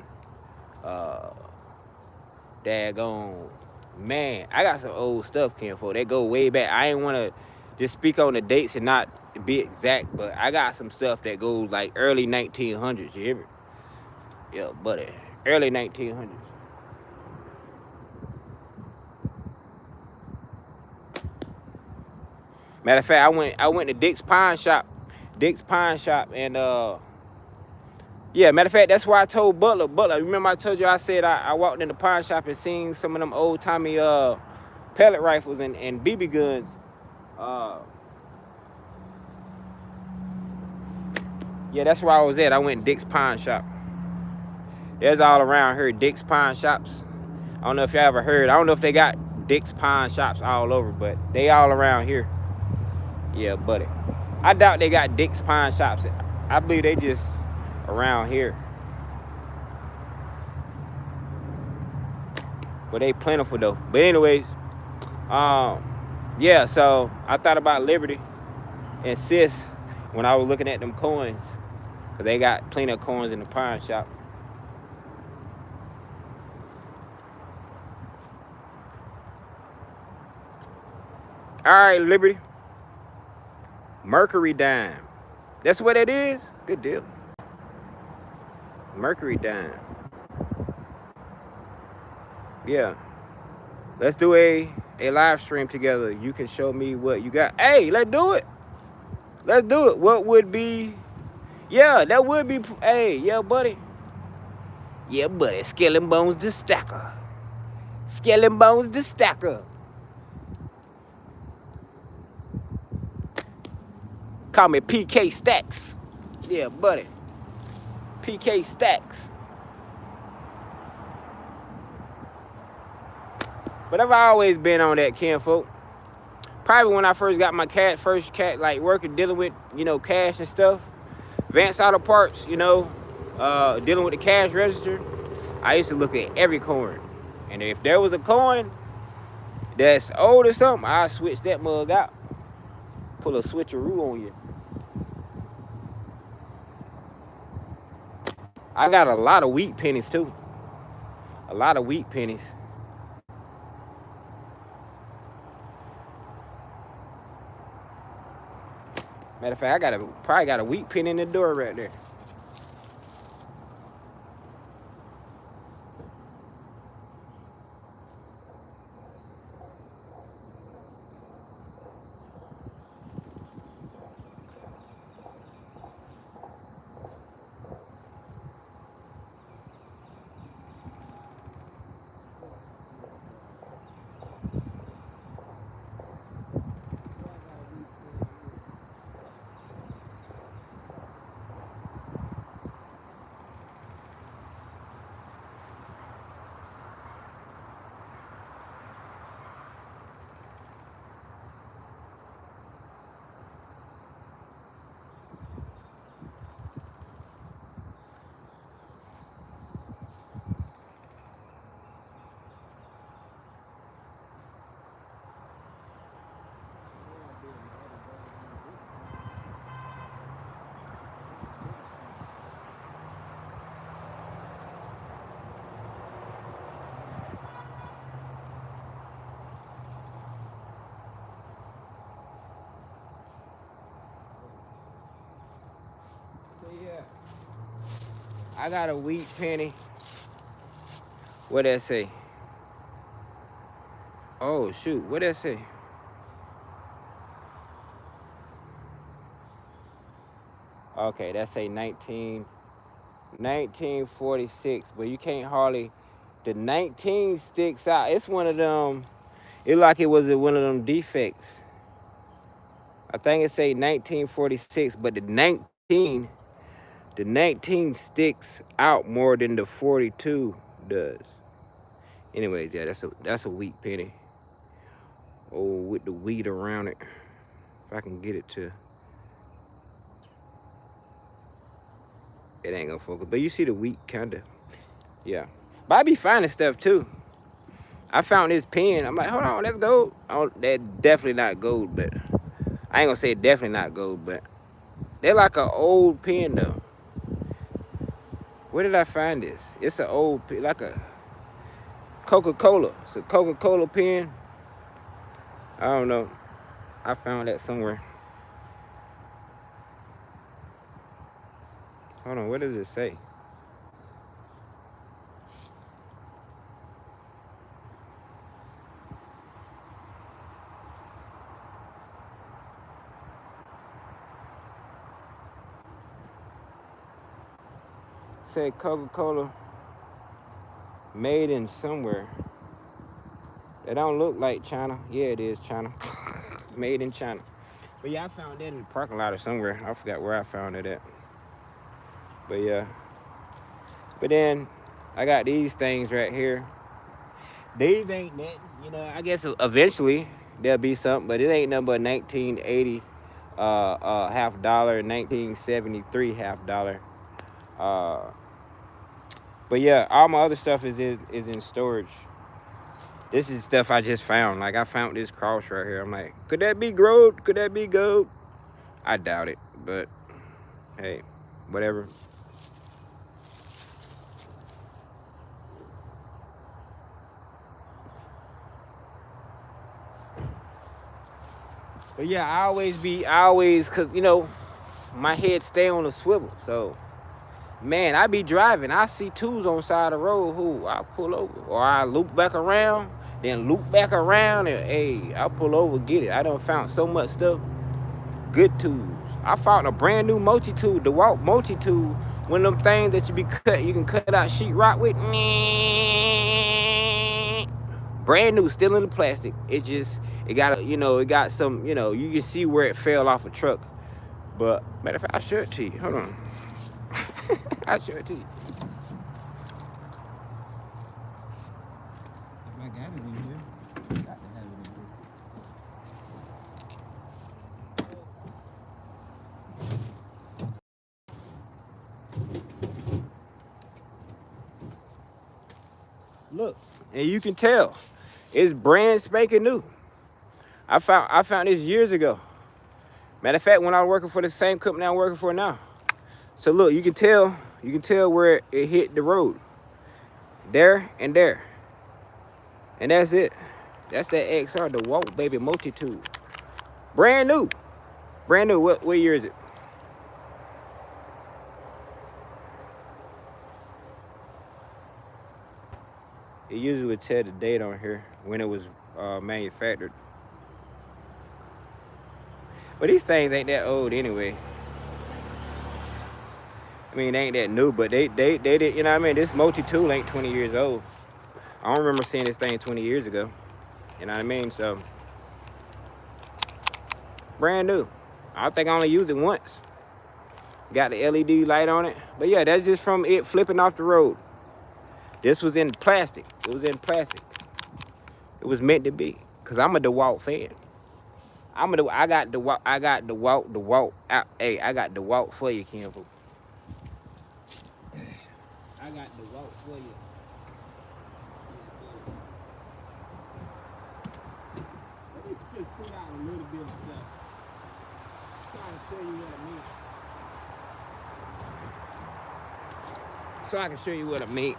daggone, man, I got some old stuff, Kenfo. They go way back. I ain't want to just speak on the dates and not be exact, but I got some stuff that goes like early 1900s. You hear me? Yeah, buddy. Early 1900s. Matter of fact, I went to Dick's Pawn Shop. And yeah, matter of fact, that's why I told Butler, remember I told you I said I walked in the pawn shop and seen some of them old timey pellet rifles and BB guns. Yeah, that's where I was at. I went to Dick's Pawn Shop. There's all around here, Dick's Pawn Shops. I don't know if y'all ever heard. I don't know if they got Dick's Pawn Shops all over, but they all around here. Yeah, buddy. I doubt they got Dick's Pawn Shops. I believe they just around here. But they plentiful though. But anyways, yeah, so I thought about Liberty and Sis when I was looking at them coins. Cause they got plenty of coins in the pawn shop. All right, Liberty. Mercury dime. That's what it is? Good deal. Mercury dime. Yeah. Let's do a live stream together. You can show me what you got. Hey, let's do it. Let's do it. What would be... Yeah, that would be... Hey, yeah, buddy. Yeah, buddy. ScaleandBones the stacker. ScaleandBones the stacker. Call me PK Stacks. Yeah, buddy. PK Stacks. But I've always been on that, kinfolk. Probably when I first got my first cat, like working, dealing with, you know, cash and stuff. Vance Auto Parts, you know, dealing with the cash register. I used to look at every coin. And if there was a coin that's old or something, I'd switch that mug out. Pull a switcheroo on you. I got a lot of wheat pennies too. A lot of wheat pennies. Matter of fact, I probably got a wheat penny in the door right there. I got a wheat penny. What that say? Oh shoot, what that say? Okay, that say 1946, but you can't hardly, the 19 sticks out. It's one of them, it like it was one of them defects. I think it say 1946, but the 19 sticks out more than the 42 does. Anyways, yeah, that's a wheat penny. Oh, with the wheat around it. If I can get it to, it ain't gonna focus. But you see the wheat kinda. Yeah. But I be finding stuff too. I found this pen. I'm like, hold on, that's gold. Oh, that's definitely not gold, but I ain't gonna say definitely not gold, but they're like an old pen though. Where did I find this? It's an old, like a Coca-Cola. It's a Coca-Cola pen. I don't know. I found that somewhere. Hold on, what does it say? It said Coca-Cola made in somewhere. It don't look like China. Yeah, it is China. Made in China. But yeah, I found that in the parking lot or somewhere. I forgot where I found it at. But yeah. But then I got these things right here. These ain't that, you know, I guess eventually there'll be something, but it ain't nothing but 1980 half dollar, 1973 half dollar. But yeah, all my other stuff is in storage. This is stuff I just found. Like I found this cross right here. I'm like, could that be gold? Could that be gold? I doubt it, but hey, whatever. But yeah, I always, cause you know, my head stay on the swivel. So, man, I be driving. I see twos on the side of the road. Who I pull over, or I loop back around, then loop back around, and hey, I pull over, get it. I done found so much stuff. Good tools. I found a brand new multi-tool, the DeWalt multi-tool. One of them things that you can cut out sheetrock with. Brand new, still in the plastic. It got, you know, it got some, you know, you can see where it fell off a truck. But matter of fact, I'll show it to you. Hold on. I'll show it to you. If I got it in here, I got to have it in here. Look, and you can tell it's brand spanking new. I found this years ago. Matter of fact, when I was working for the same company I'm working for now. So look, you can tell where it hit the road. There and there. And that's it. That's that XR, the DeWalt baby multi-tool. Brand new. Brand new. What year is it? It usually would tell the date on here when it was manufactured. But these things ain't that old anyway. I mean, they ain't that new, but they did, you know what I mean? This multi-tool ain't 20 years old. I don't remember seeing this thing 20 years ago. You know what I mean? So, brand new. I think I only used it once. Got the LED light on it. But yeah, that's just from it flipping off the road. This was in plastic. It was in plastic. It was meant to be. Because I'm a DeWalt fan. I got DeWalt. Hey, I got DeWalt for you, Campbell. I got DeWalt for you. Let me just put out a little bit of stuff. Trying to show you what I mean. So I can show you what I mean.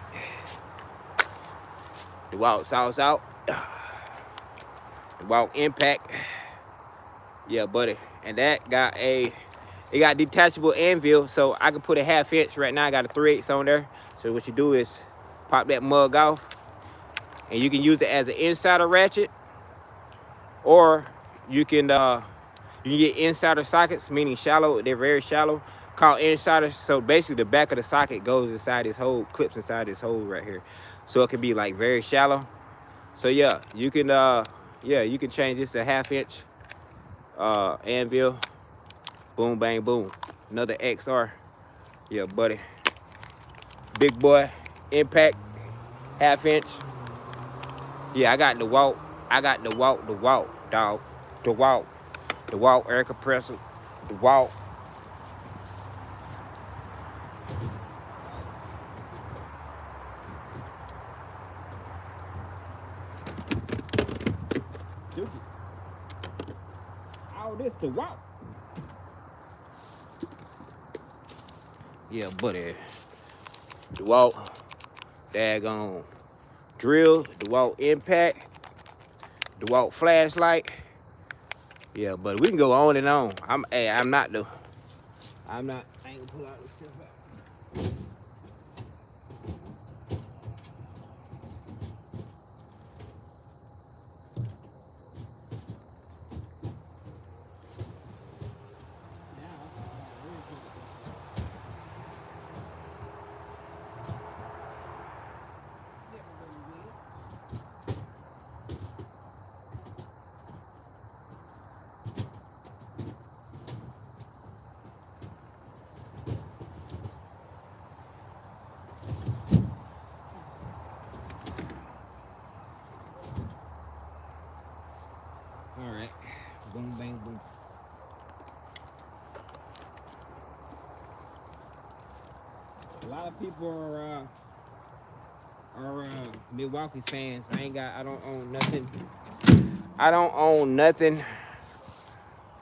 DeWalt sauce out. DeWalt impact. Yeah, buddy. And that got a It got detachable anvil, so I can put a 1/2 inch. Right now I got a 3/8 on there. So what you do is pop that mug off, and you can use it as an insider ratchet, or you can get insider sockets, meaning shallow. They're very shallow, called insiders. So basically the back of the socket goes inside this hole, clips inside this hole right here. So it can be like very shallow. So yeah, you can you can change this to 1/2 inch anvil. Boom, bang, boom. Another XR. Yeah, buddy. Big boy. Impact. 1/2 inch. Yeah, I got the walk. I got the walk, dog. The walk air compressor. The walk. All this the walk. Yeah, buddy. The walk. Daggone drill. The walk impact. The walk flashlight. Yeah, but we can go on and on. I ain't gonna pull out this stuff out. All right, boom, bang, boom. A lot of people are Milwaukee fans. I don't own nothing. I don't own nothing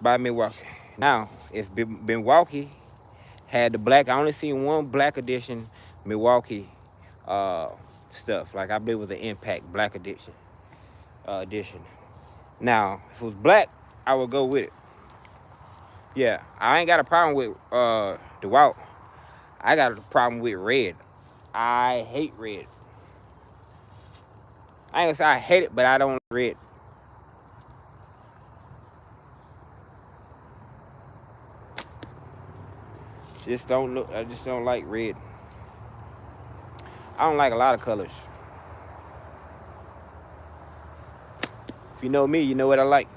by Milwaukee. Now, if Milwaukee had the black, I only seen one black edition Milwaukee stuff. Like I believe it was the Impact Black edition. Now, if it was black, I would go with it. Yeah, I ain't got a problem with the walk. I got a problem with red. I hate red. I ain't gonna say I hate it, but I don't like red. I just don't like red. I don't like a lot of colors. If you know me, you know what I like.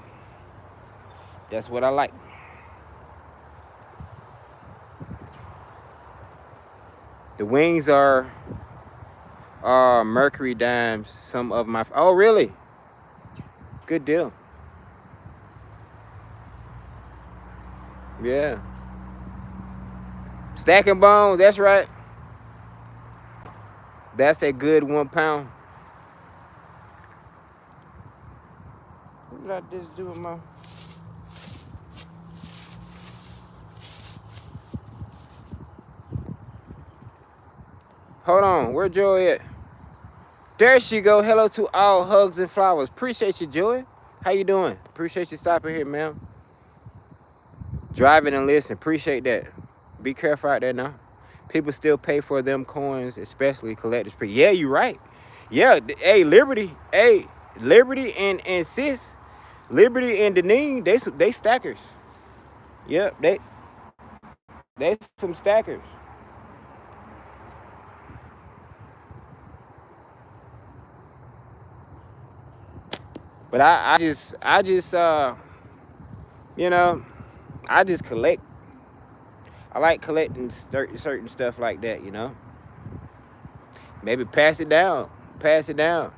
That's what I like. The wings are Mercury dimes. Some of my, oh really? Good deal. Yeah. ScaleandBones, that's right. That's a good 1 pound. What did I just do with my... Hold on, where Joy at? There she go. Hello to all hugs and flowers. Appreciate you, Joy. How you doing? Appreciate you stopping here, ma'am. Driving and listen. Appreciate that. Be careful out there now. People still pay for them coins, especially collector's pre. Yeah, you right. Yeah, hey, Liberty. Hey, Liberty and Sis. Liberty and Deneen, they stackers. Yep, they some stackers. But I just you know, I just collect. I like collecting certain stuff like that, you know. Maybe pass it down. Pass it down.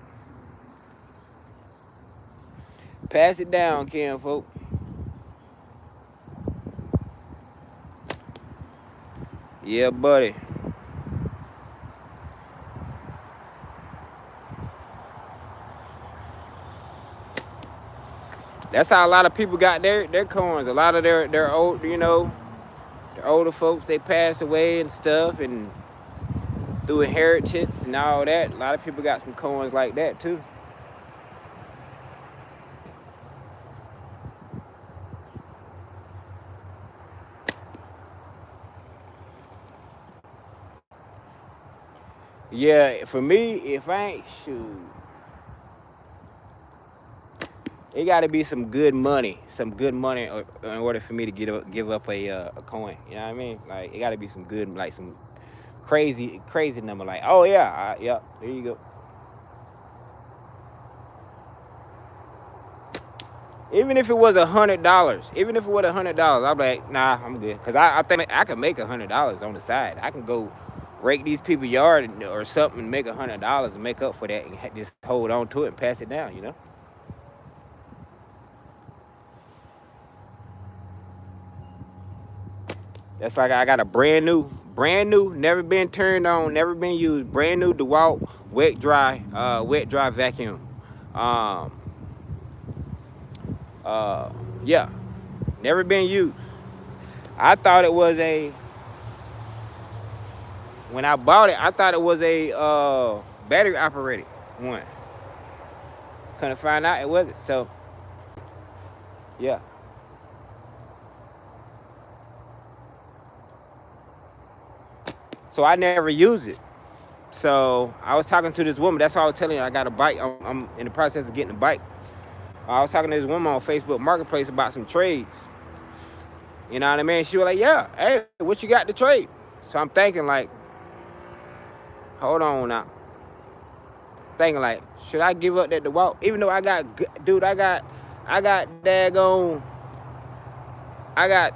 Pass it down, Ken, folk. Yeah, buddy. That's how a lot of people got their coins. A lot of their old, you know, the older folks, they pass away and stuff, and through inheritance and all that. A lot of people got some coins like that too. Yeah, for me, if I ain't shoot, it got to be some good money, in order for me to give up a coin. You know what I mean? Like it got to be some good, like some crazy number. Like, oh yeah, yep, there you go. Even if it was $100, I'm like, nah, I'm good. Cause I think I can make $100 on the side. I can go rake these people yard or something and make $100 and make up for that and just hold on to it and pass it down. You know. That's like I got a brand new, never been turned on, never been used, brand new DeWalt wet dry vacuum. Um, yeah, never been used. I thought it was when I bought it, I thought it was a battery operated one. Couldn't find out it wasn't. So yeah. So I never use it. So I was talking to this woman. That's why I was telling you I got a bike. I'm in the process of getting a bike. I was talking to this woman on Facebook Marketplace about some trades. You know what I mean? She was like, yeah, hey, what you got to trade? So I'm thinking like, hold on now. Thinking like, should I give up that DeWalt? Even though I got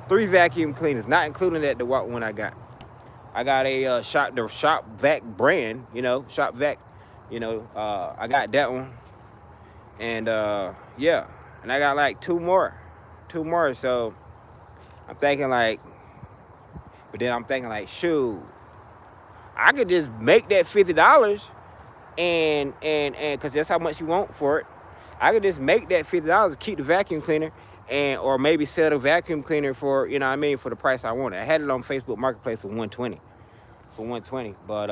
3 vacuum cleaners, not including that DeWalt one I got. I got a Shop Vac brand, Shop Vac, I got that one. And yeah, and I got like two more. So I'm thinking like, but then I'm thinking like, shoot, I could just make that $50 and because that's how much you want for it. I could just make that $50, keep the vacuum cleaner, or maybe sell the vacuum cleaner for, for the price I wanted. I had it on Facebook Marketplace for $120. But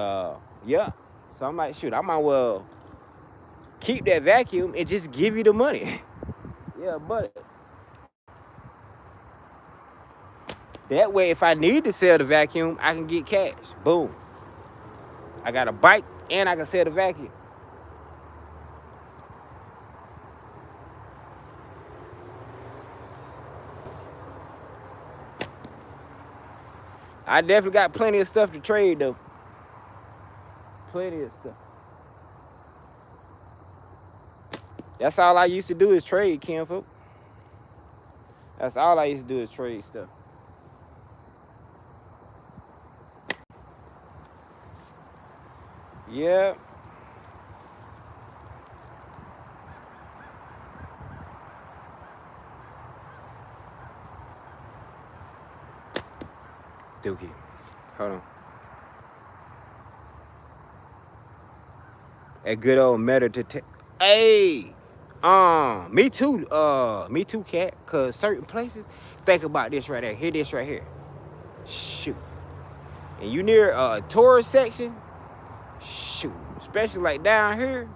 yeah. So I'm like, shoot, I might well keep that vacuum and just give you the money. Yeah, but that way, if I need to sell the vacuum, I can get cash. Boom. I got a bike and I can sell the vacuum. I definitely got plenty of stuff to trade though. Plenty of stuff. That's all I used to do is trade, kinfolk. That's all I used to do is trade stuff. Yeah. Dookie. Hold on. A good old meditate. Hey, me too, cat. Cause certain places, think about this right there. Hear this right here. Shoot. And you near a tourist section, shoot. Especially like down here,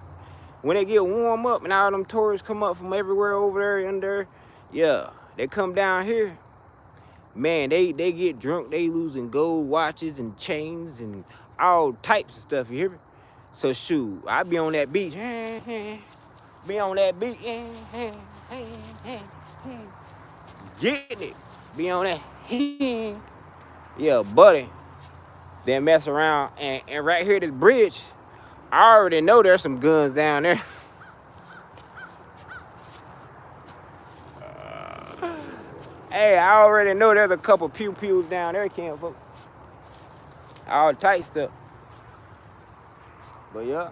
when they get warm up and all them tourists come up from everywhere over there and there, yeah, they come down here. Man, they get drunk. They losing gold watches and chains and all types of stuff. You hear me? So shoot, I be on that beach. Be on that beach. Getting it. Be on that. Yeah, buddy. Then mess around. And right here, this bridge, I already know there's some guns down there. Hey, I already know there's a couple pew-pews down there, kinfolk. All tight stuff. But yeah.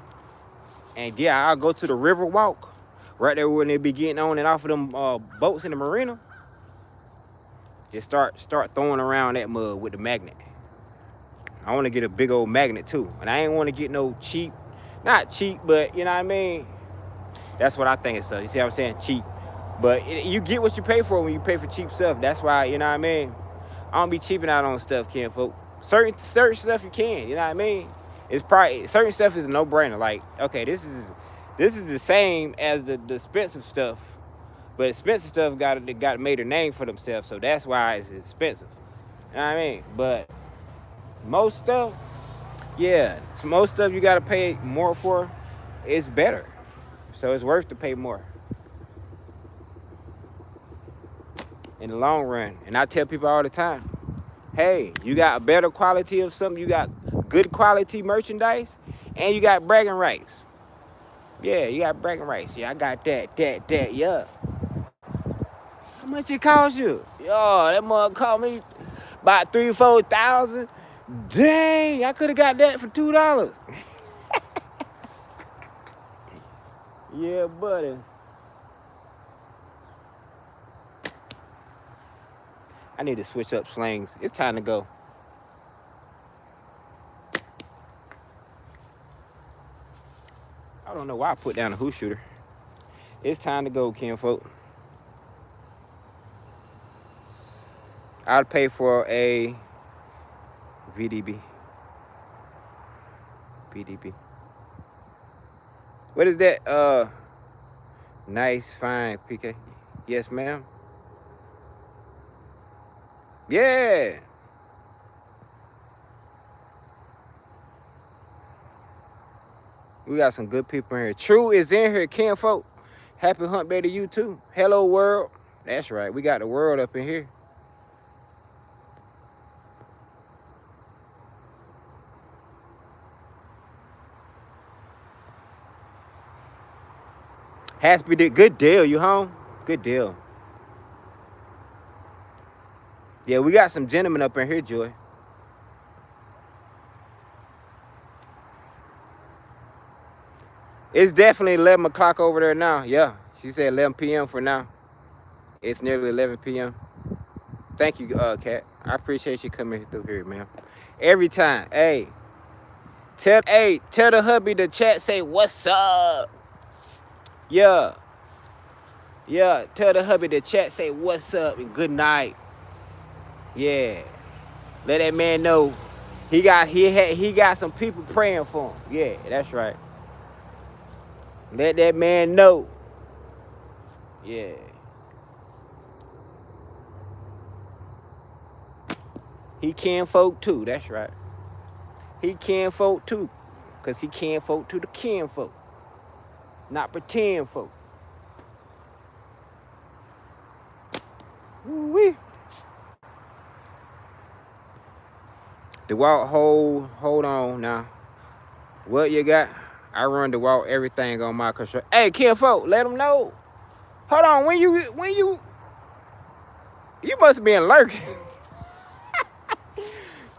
And yeah, I'll go to the river walk. Right there when they be getting on and off of them boats in the marina. Just start throwing around that mud with the magnet. I want to get a big old magnet too. And I ain't want to get no cheap, not cheap, but you know what I mean? That's what I think it's. You see what I'm saying? Cheap. But you get what you pay for when you pay for cheap stuff. That's why, you know what I mean? I don't be cheaping out on stuff, kinfolk. Certain stuff you can, you know what I mean? It's probably, certain stuff is a no-brainer. Like, okay, this is the same as the expensive stuff. But expensive stuff got made a name for themselves, so that's why it's expensive. You know what I mean? But most stuff, Yeah, most stuff you gotta pay more for, it's better. So it's worth to pay more in the long run. And I tell people all the time, hey, you got a better quality of something, you got good quality merchandise, and you got bragging rights. Yeah, you got bragging rights. Yeah, I got that, yeah. How much it cost you? Yo, that mug cost me about 3,000-4,000. Dang, I could have got that for $2. Yeah, buddy. I need to switch up slings. It's time to go. I don't know why I put down a hoop shooter. It's time to go, kinfolk. I'll pay for a VDB. VDB. What is that? Nice, fine, PK. Yes, ma'am. Yeah. We got some good people in here. True is in here, kinfolk. Happy hump day to you too. Hello, world. That's right. We got the world up in here. Happy day. Good deal. You home? Good deal. Yeah, we got some gentlemen up in here, Joy. It's definitely 11 o'clock over there now. Yeah, she said 11 p.m. for now. It's nearly 11 p.m. Thank you, Kat. I appreciate you coming through here, man. Every time. Hey, tell the hubby to chat, say what's up. Yeah. Yeah, tell the hubby to chat, say what's up and good night. Yeah. Let that man know he got some people praying for him. Yeah, that's right. Let that man know. Yeah. He kinfolk too, that's right. He kinfolk too. Cause he kinfolk to the kinfolk. Not pretend folk. Woo-wee. DeWalt, hold on now. What you got? I run DeWalt everything on my control. Hey, kinfolk, let them know. Hold on, when you must have been lurking.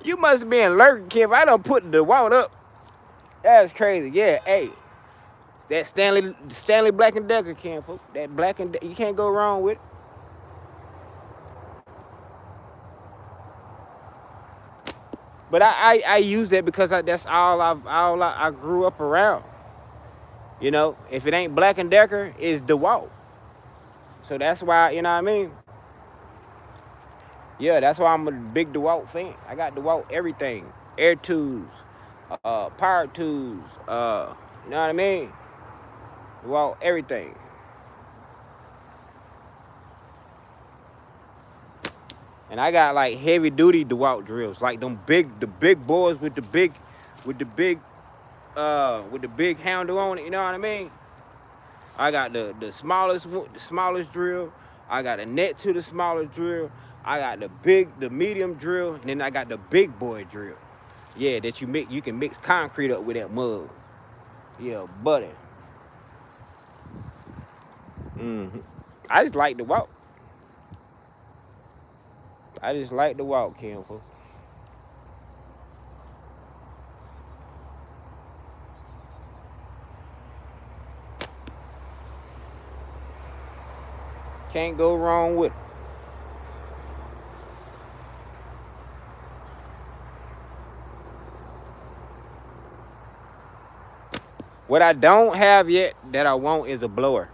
You must have been lurking, Kim. I done put the DeWalt up. That's crazy. Yeah, hey. That Stanley Black and Decker, kinfolk. That Black and you can't go wrong with it. But I use that because that's all I grew up around. You know, if it ain't Black and Decker, it's DeWalt. So that's why, you know what I mean? Yeah, that's why I'm a big DeWalt fan. I got DeWalt everything. Air tools, power tools, you know what I mean? DeWalt everything. And I got like heavy duty DeWalt drills, like the big boys with the big handle on it, you know what I mean? I got the smallest drill. I got a net to the smallest drill. I got the medium drill, and then I got the big boy drill. Yeah, that you can mix concrete up with that mug. Yeah, buddy. I just like DeWalt. I just like DeWalt, kinfolk. Can't go wrong with it. What I don't have yet that I want is a blower.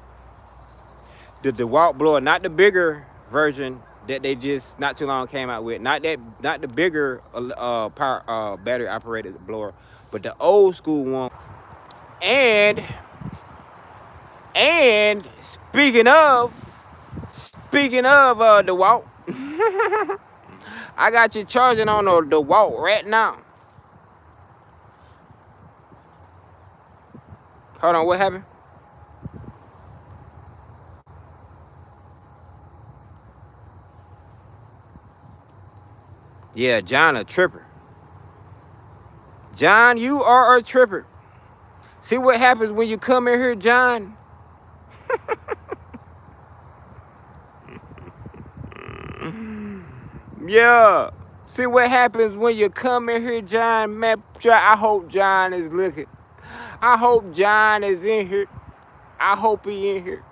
The DeWalt blower, not the bigger version that they just not too long came out with. Not the bigger power battery operated blower, but the old school one. And speaking of DeWalt, I got you charging on the DeWalt right now. Hold on, what happened? Yeah, John a tripper. John, you are a tripper. See what happens when you come in here, John? Yeah. See what happens when you come in here, John? Man, I hope John is looking. I hope John is in here. I hope he in here.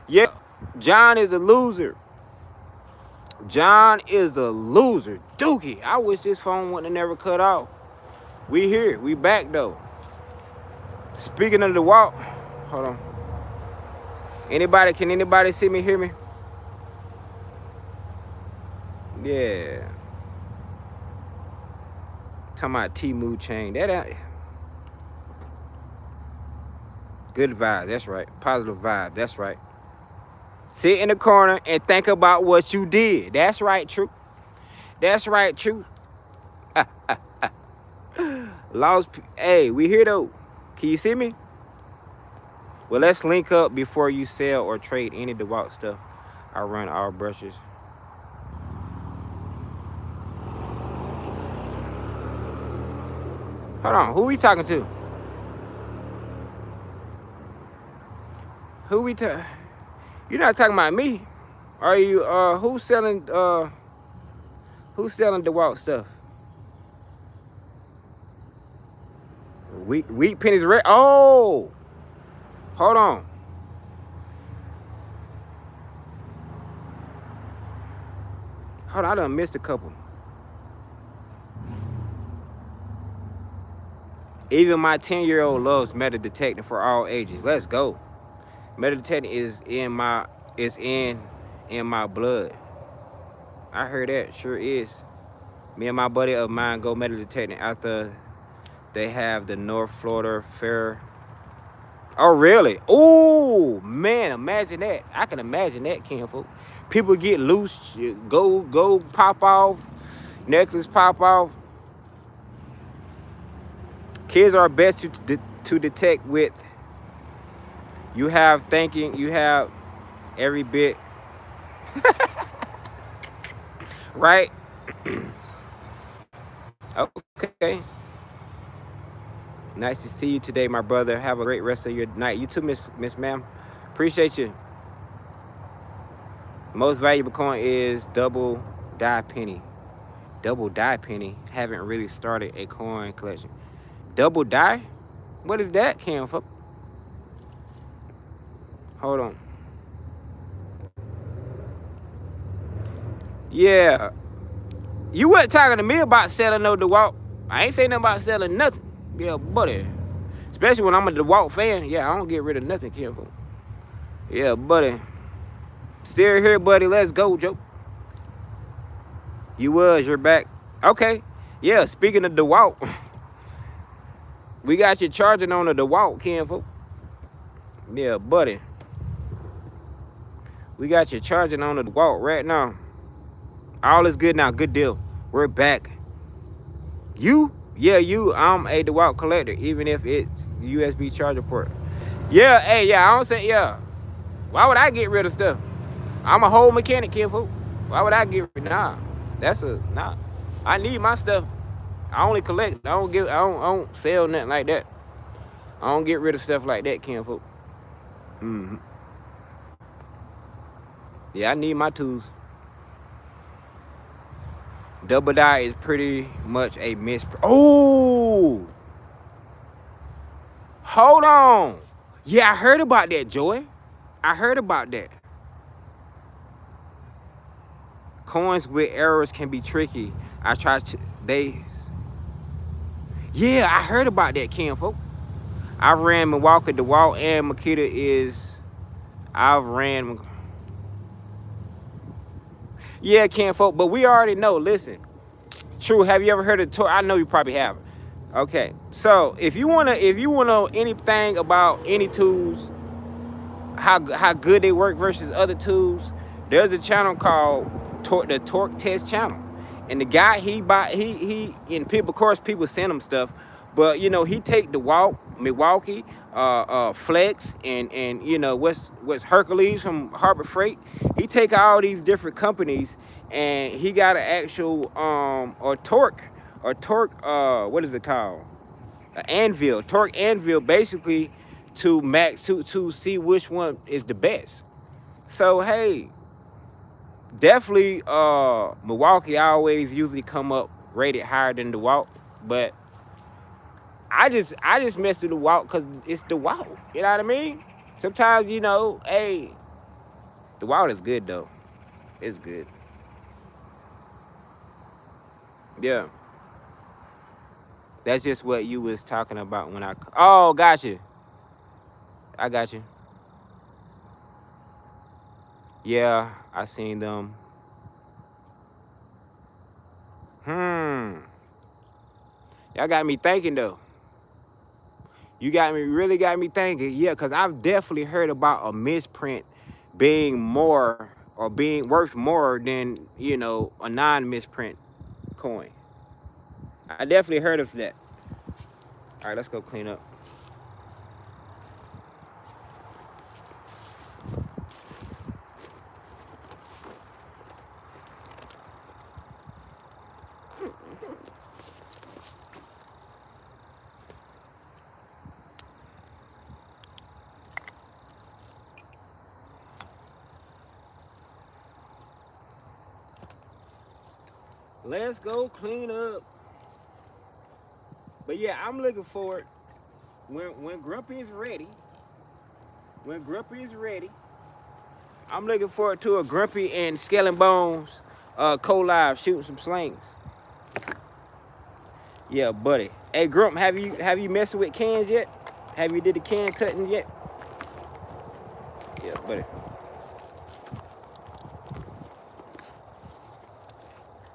Yeah, John is a loser. John is a loser. Dookie, I wish this phone wouldn't have never cut off. We here. We back, though. Speaking of the walk. Hold on. Can anybody see me, hear me? Yeah. Talking about T-Mood chain. That good vibe. That's right. Positive vibe. That's right. Sit in the corner and think about what you did. That's right, true. That's right, true. Lost. Hey, we here though. Can you see me? Well, let's link up before you sell or trade any DeWalt stuff. I run all brushes. Hold on. Who we talking to? Who we talking? You're not talking about me. Are you who's selling DeWalt stuff? Wheat pennies red. Oh, hold on. Hold on, I done missed a couple. Even my 10-year-old loves metal detecting for all ages. Let's go. Metal detecting is in my blood. I heard that. Sure is. Me and my buddy of mine go metal detecting after they have the North Florida Fair. Oh, really? Oh, man, imagine that. I can imagine that, kinfolk. People get loose, go pop off, necklace pop off. Kids are best to detect with. You have thinking, you have every bit. Right? Okay. Nice to see you today, my brother. Have a great rest of your night. You too, Miss Ma'am. Appreciate you. Most valuable coin is double die penny. Double die penny. Haven't really started a coin collection. Double die? What is that, kinfolk? Hold on. Yeah. You weren't talking to me about selling no DeWalt. I ain't saying nothing about selling nothing. Yeah, buddy. Especially when I'm a DeWalt fan. Yeah, I don't get rid of nothing, kinfolk. Yeah, buddy. Still here, buddy. Let's go, Joe. You're back. Okay. Yeah, speaking of DeWalt. We got you charging on the DeWalt, kinfolk. Yeah, buddy. We got you charging on the DeWalt right now. All is good now. Good deal. We're back. You? Yeah, you. I'm a DeWalt collector, even if it's USB charger port. Yeah, hey, yeah, I don't say, yeah. Why would I get rid of stuff? I'm a whole mechanic, kinfolk. Why would I get rid of? Nah. I need my stuff. I only collect. I don't sell nothing like that. I don't get rid of stuff like that, kinfolk. Mm-hmm. Yeah, I need my tools. Double die is pretty much a Oh! Hold on. Yeah, I heard about that, Joy. I heard about that. Coins with errors can be tricky. Yeah, I heard about that, kinfolk. I ran Milwaukee, DeWalt, and Makita Yeah, kinfolk, but we already know. Listen, true. Have you ever heard of torque? I know you probably haven't. Okay, so if you wanna know anything about any tools, how good they work versus other tools, there's a channel called the Torque Test channel, and the guy he and people, of course, people send him stuff, But you know, he take the Milwaukee, Flex, and you know what's Hercules from Harbor Freight. He take all these different companies, and he got an actual or torque what is it called? An anvil, torque anvil, basically to to see which one is the best. So hey, definitely Milwaukee always usually come up rated higher than the DeWalt, but I just mess with the DeWalt because it's the DeWalt. You know what I mean? Sometimes, you know, hey, the DeWalt is good though. It's good. Yeah. That's just what you was talking about when I. Oh, gotcha. I got you. Yeah, I seen them. Y'all got me thinking though. You really got me thinking. Yeah, because I've definitely heard about a misprint being more or being worth more than, you know, a non-misprint coin. I definitely heard of that. All right, let's go clean up. Let's go clean up. But yeah, I'm looking forward when Grumpy is ready. When Grumpy is ready, I'm looking forward to a Grumpy and ScaleandBones co-live shooting some slings. Yeah, buddy. Hey, Grump, have you messed with cans yet? Have you did the can cutting yet? Yeah, buddy.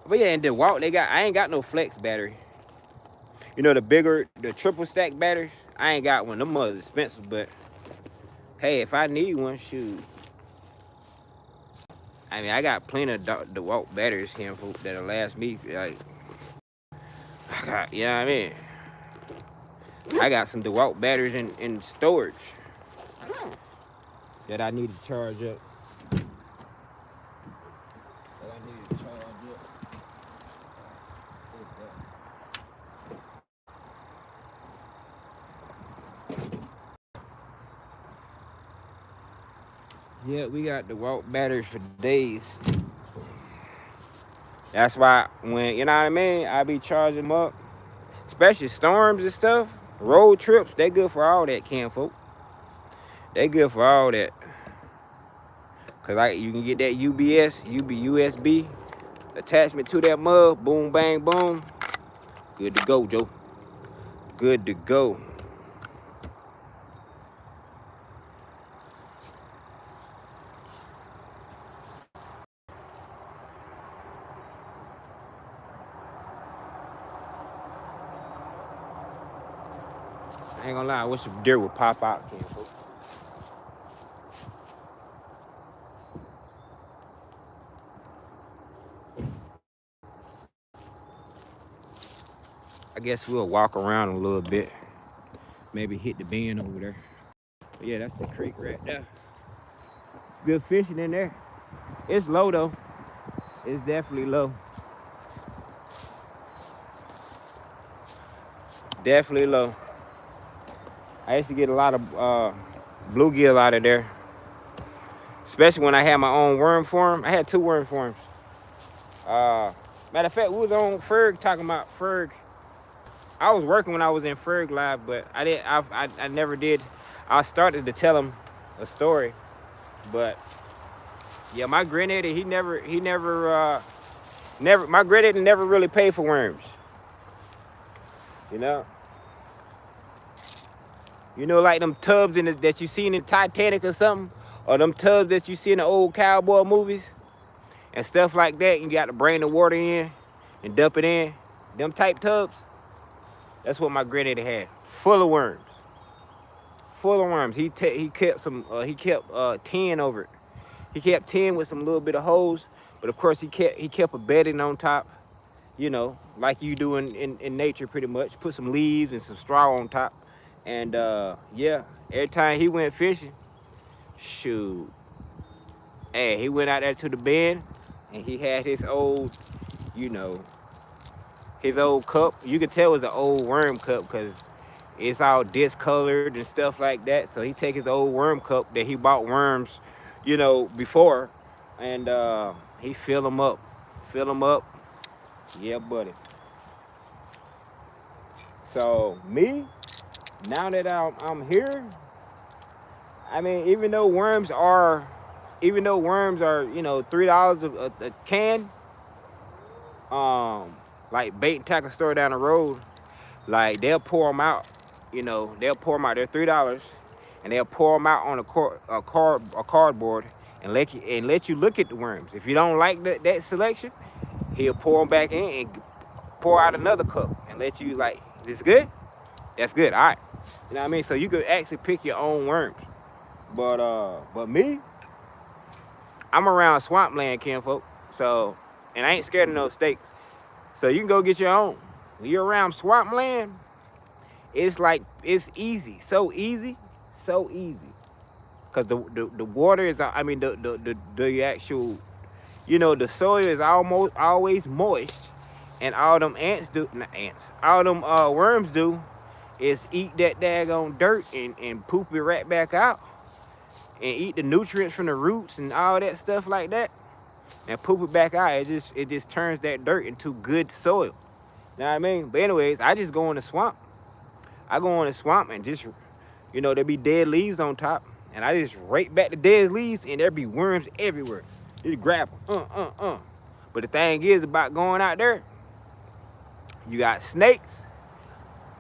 But yeah, and the DeWalt, I ain't got no flex battery. You know, the triple stack batteries? I ain't got one. Them mother's expensive, but hey, if I need one, shoot. I mean, I got plenty of DeWalt batteries here that'll last me. Like, you know what I mean? I got some DeWalt batteries in storage that I need to charge up. Yeah, we got DeWalt batteries for days. That's why when, you know what I mean, I be charging them up. Especially storms and stuff. Road trips, they good for all that, folk. They good for all that. Cause you can get that USB attachment to that mug. Boom, bang, boom. Good to go, Joe. Good to go. I ain't gonna lie, I wish a deer would pop out, folk. I guess we'll walk around a little bit. Maybe hit the bend over there. But yeah, that's the creek right there. It's good fishing in there. It's low though. It's definitely low. Definitely low. I used to get a lot of bluegill out of there. Especially when I had my own worm farm. I had 2 worm farms. Matter of fact, we was on Ferg talking about Ferg. I was working when I was in Ferg Live, but I never did. I started to tell him a story, but yeah, my granddaddy, my granddaddy never really paid for worms. You know? You know, like them tubs that you seen in Titanic or something, or them tubs that you see in the old cowboy movies and stuff like that. You got to bring the water in and dump it in. Them type tubs. That's what my granddaddy had, full of worms. Full of worms. He kept 10 over it. He kept 10 with some little bit of holes, but of course he kept a bedding on top, you know, like you do in nature pretty much. Put some leaves and some straw on top. And yeah, every time he went fishing, shoot, hey, he went out there to the bend and he had his old, you know, his old cup. You could tell it was an old worm cup because it's all discolored and stuff like that. So he take his old worm cup that he bought worms, you know, before, and he fill them up. Fill them up. Yeah, buddy. So me, now that I'm here, I mean, even though worms are, you know, $3 a can, like bait and tackle store down the road, like they'll pour them out, you know, they'll pour them out. They're $3, and they'll pour them out on a cardboard and let you look at the worms. If you don't like that selection, he'll pour them back in and pour out another cup and let you like, this good? That's good. All right. You know what I mean? So you could actually pick your own worms. But me, I'm around swampland, kinfolk. So, and I ain't scared of no snakes. So you can go get your own. When you're around swampland, it's like, it's easy. So easy. So easy. Because the water is, I mean, the actual, you know, the soil is almost always moist. And all them all them worms do is eat that daggone dirt and poop it right back out. And eat the nutrients from the roots and all that stuff like that. And poop it back out. It just turns that dirt into good soil. You know what I mean? But anyways, I just go in the swamp. I go in the swamp and just, you know, there be dead leaves on top. And I just rake back the dead leaves and there be worms everywhere. You grab them. But the thing is about going out there, you got snakes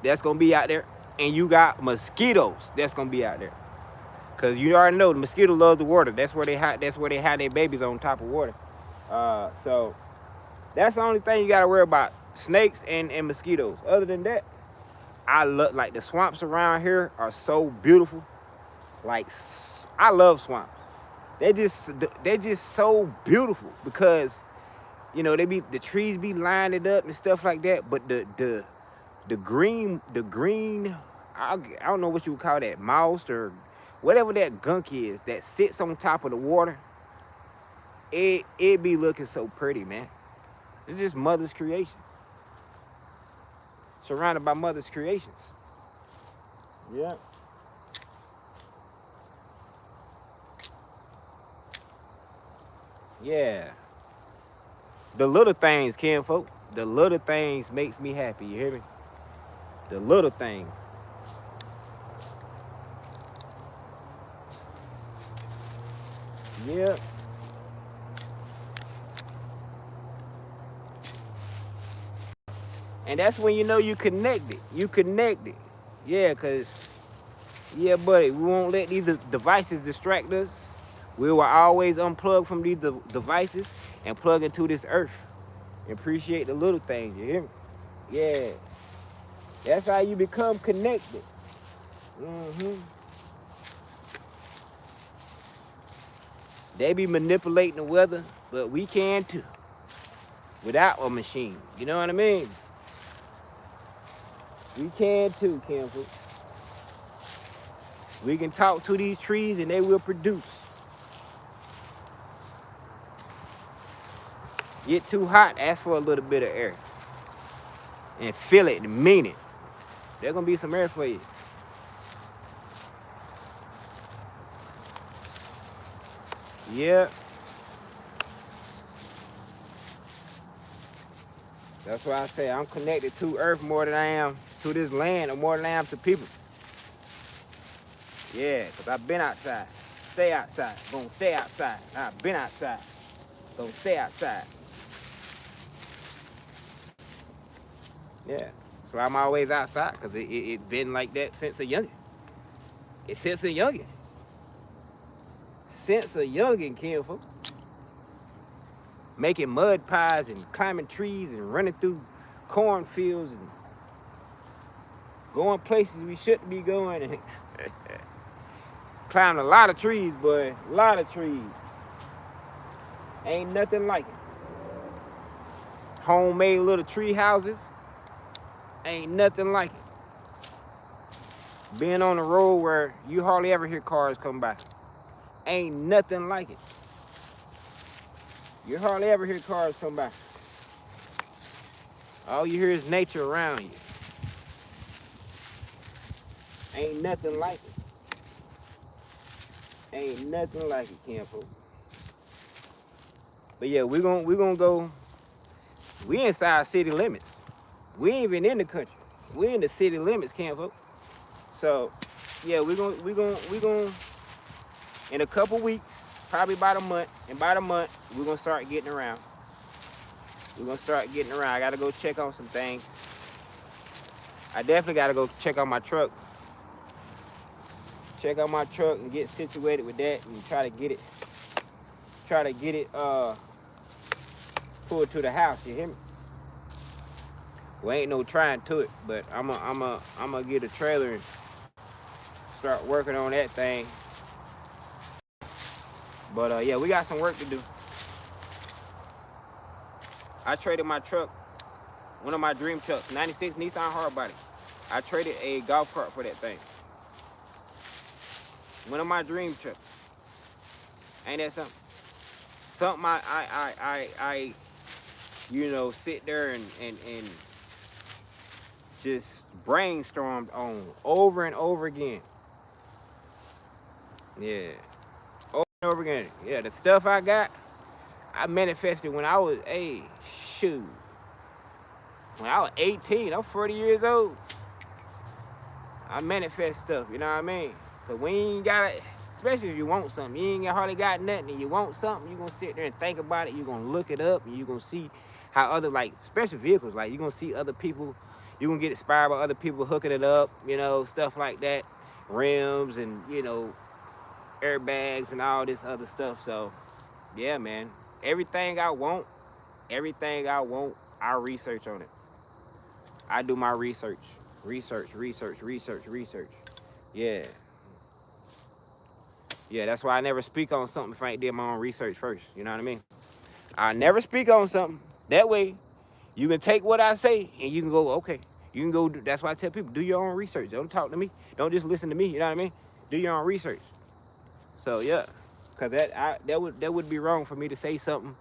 that's gonna be out there, and you got mosquitoes that's gonna be out there. Cause you already know the mosquito loves the water. That's where they hide their babies, on top of water. So that's the only thing you gotta worry about: snakes and mosquitoes. Other than that, I love, like, the swamps around here are so beautiful. Like, I love swamps. They're just so beautiful because, you know, the trees be lined up and stuff like that. But the green, I don't know what you would call that, moss or whatever that gunk is that sits on top of the water. It be looking so pretty, man. It's just mother's creation. Surrounded by mother's creations. Yeah. Yeah. The little things, kinfolk. The little things makes me happy, you hear me? The little things. Yeah. And that's when you know you connected. You connected. Yeah, because, yeah, buddy, we won't let these devices distract us. We will always unplug from these devices and plug into this earth. And appreciate the little things, you hear me? Yeah. That's how you become connected. They be manipulating the weather, but we can too. Without a machine. You know what I mean? We can too, Campbell. We can talk to these trees and they will produce. Get too hot, ask for a little bit of air. And feel it and mean it. There's gonna be some air for you. Yeah. That's why I say I'm connected to earth more than I am to this land, or more than I am to people. Yeah, because I've been outside. Stay outside. Gonna stay outside. I've been outside. Gonna stay outside. Yeah. So I'm always outside because it been like that since a youngin'. It's since a youngin'. Since a youngin', kinfolk. Making mud pies and climbing trees and running through cornfields and going places we shouldn't be going. And climbing a lot of trees, boy. A lot of trees. Ain't nothing like it. homemade little tree houses. Ain't nothing like it. Being on the road where you hardly ever hear cars come by. Ain't nothing like it. You hardly ever hear cars come by. All you hear is nature around you. Ain't nothing like it. Ain't nothing like it, Campo. But yeah, we gonna go. We inside city limits. We ain't even in the country. We in the city limits, Campo. So yeah, we gonna in a couple weeks, probably about a month. In about a month, we're gonna start getting around. We're gonna start getting around. I gotta go check on some things. I definitely gotta go check on my truck. Check out my truck and get situated with that and try to get it pulled to the house, you hear me? Well, ain't no trying to it, but I'm gonna get a trailer and start working on that thing. But yeah, we got some work to do. I traded my truck, one of my dream trucks, 96 Nissan Hardbody. I traded a golf cart for that thing. One of my dream trucks. Ain't that something? Something I you know, sit there and just brainstormed on over and over again. Yeah. Over and over again. Yeah, the stuff I got, I manifested when I was, shoot. When I was 18, I'm 40 years old. I manifest stuff, you know what I mean? Cause when you ain't got it, especially if you want something, you ain't hardly got nothing and you want something, you're gonna sit there and think about it, you're gonna look it up, and you're gonna see how other, like, special vehicles, like, you're gonna see other people, you're gonna get inspired by other people hooking it up, you know, stuff like that, rims and, you know, airbags and all this other stuff. So, yeah, man, everything I want, I research on it. I do my research. Yeah. Yeah, that's why I never speak on something if I ain't did my own research first. You know what I mean? I never speak on something. That way, you can take what I say and you can go, okay. You can go, that's why I tell people, do your own research. Don't talk to me. Don't just listen to me. You know what I mean? Do your own research. So, yeah. Because that would be wrong for me to say something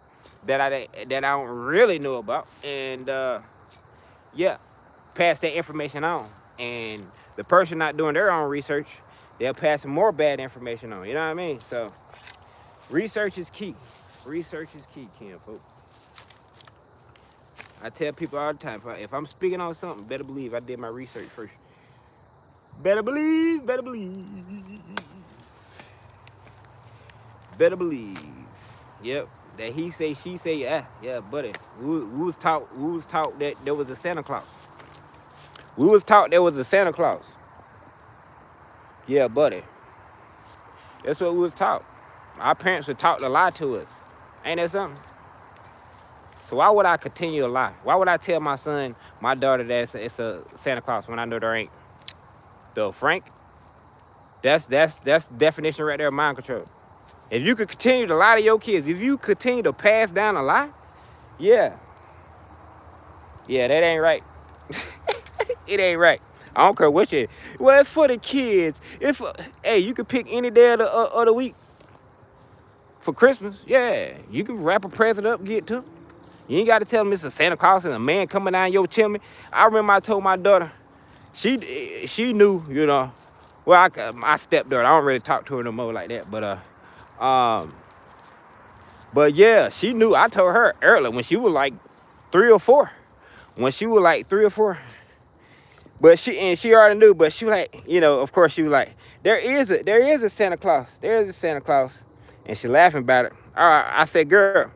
that I don't really know about. And, yeah, pass that information on. And the person not doing their own research, they'll pass more bad information on. You know what I mean? So, research is key. Research is key, Ken, folks. I tell people all the time, if I'm speaking on something, better believe I did my research first. Better believe. Better believe. Yep. That he say, she say, yeah, buddy. We was taught that there was a Santa Claus. We was taught there was a Santa Claus. Yeah, buddy. That's what we was taught. Our parents were taught to lie to us. Ain't that something? So why would I continue to lie? Why would I tell my son, my daughter that it's a Santa Claus when I know there ain't? Though, Frank, that's definition right there of mind control. If you could continue to lie to your kids, if you continue to pass down a lie, yeah, that ain't right. It ain't right. I don't care what you. Well, it's for the kids. Hey, you can pick any day of the week for Christmas. Yeah, you can wrap a present up and get to them. You ain't got to tell them it's a Santa Claus and a man coming down your chimney. I remember I told my daughter, she knew, you know. Well, my stepdaughter, I don't really talk to her no more like that, but yeah, she knew. I told her early when she was like 3 or 4. But she already knew. But she was like, you know, of course she was like, there is a Santa Claus. There is a Santa Claus, and she laughing about it. All right, I said, girl,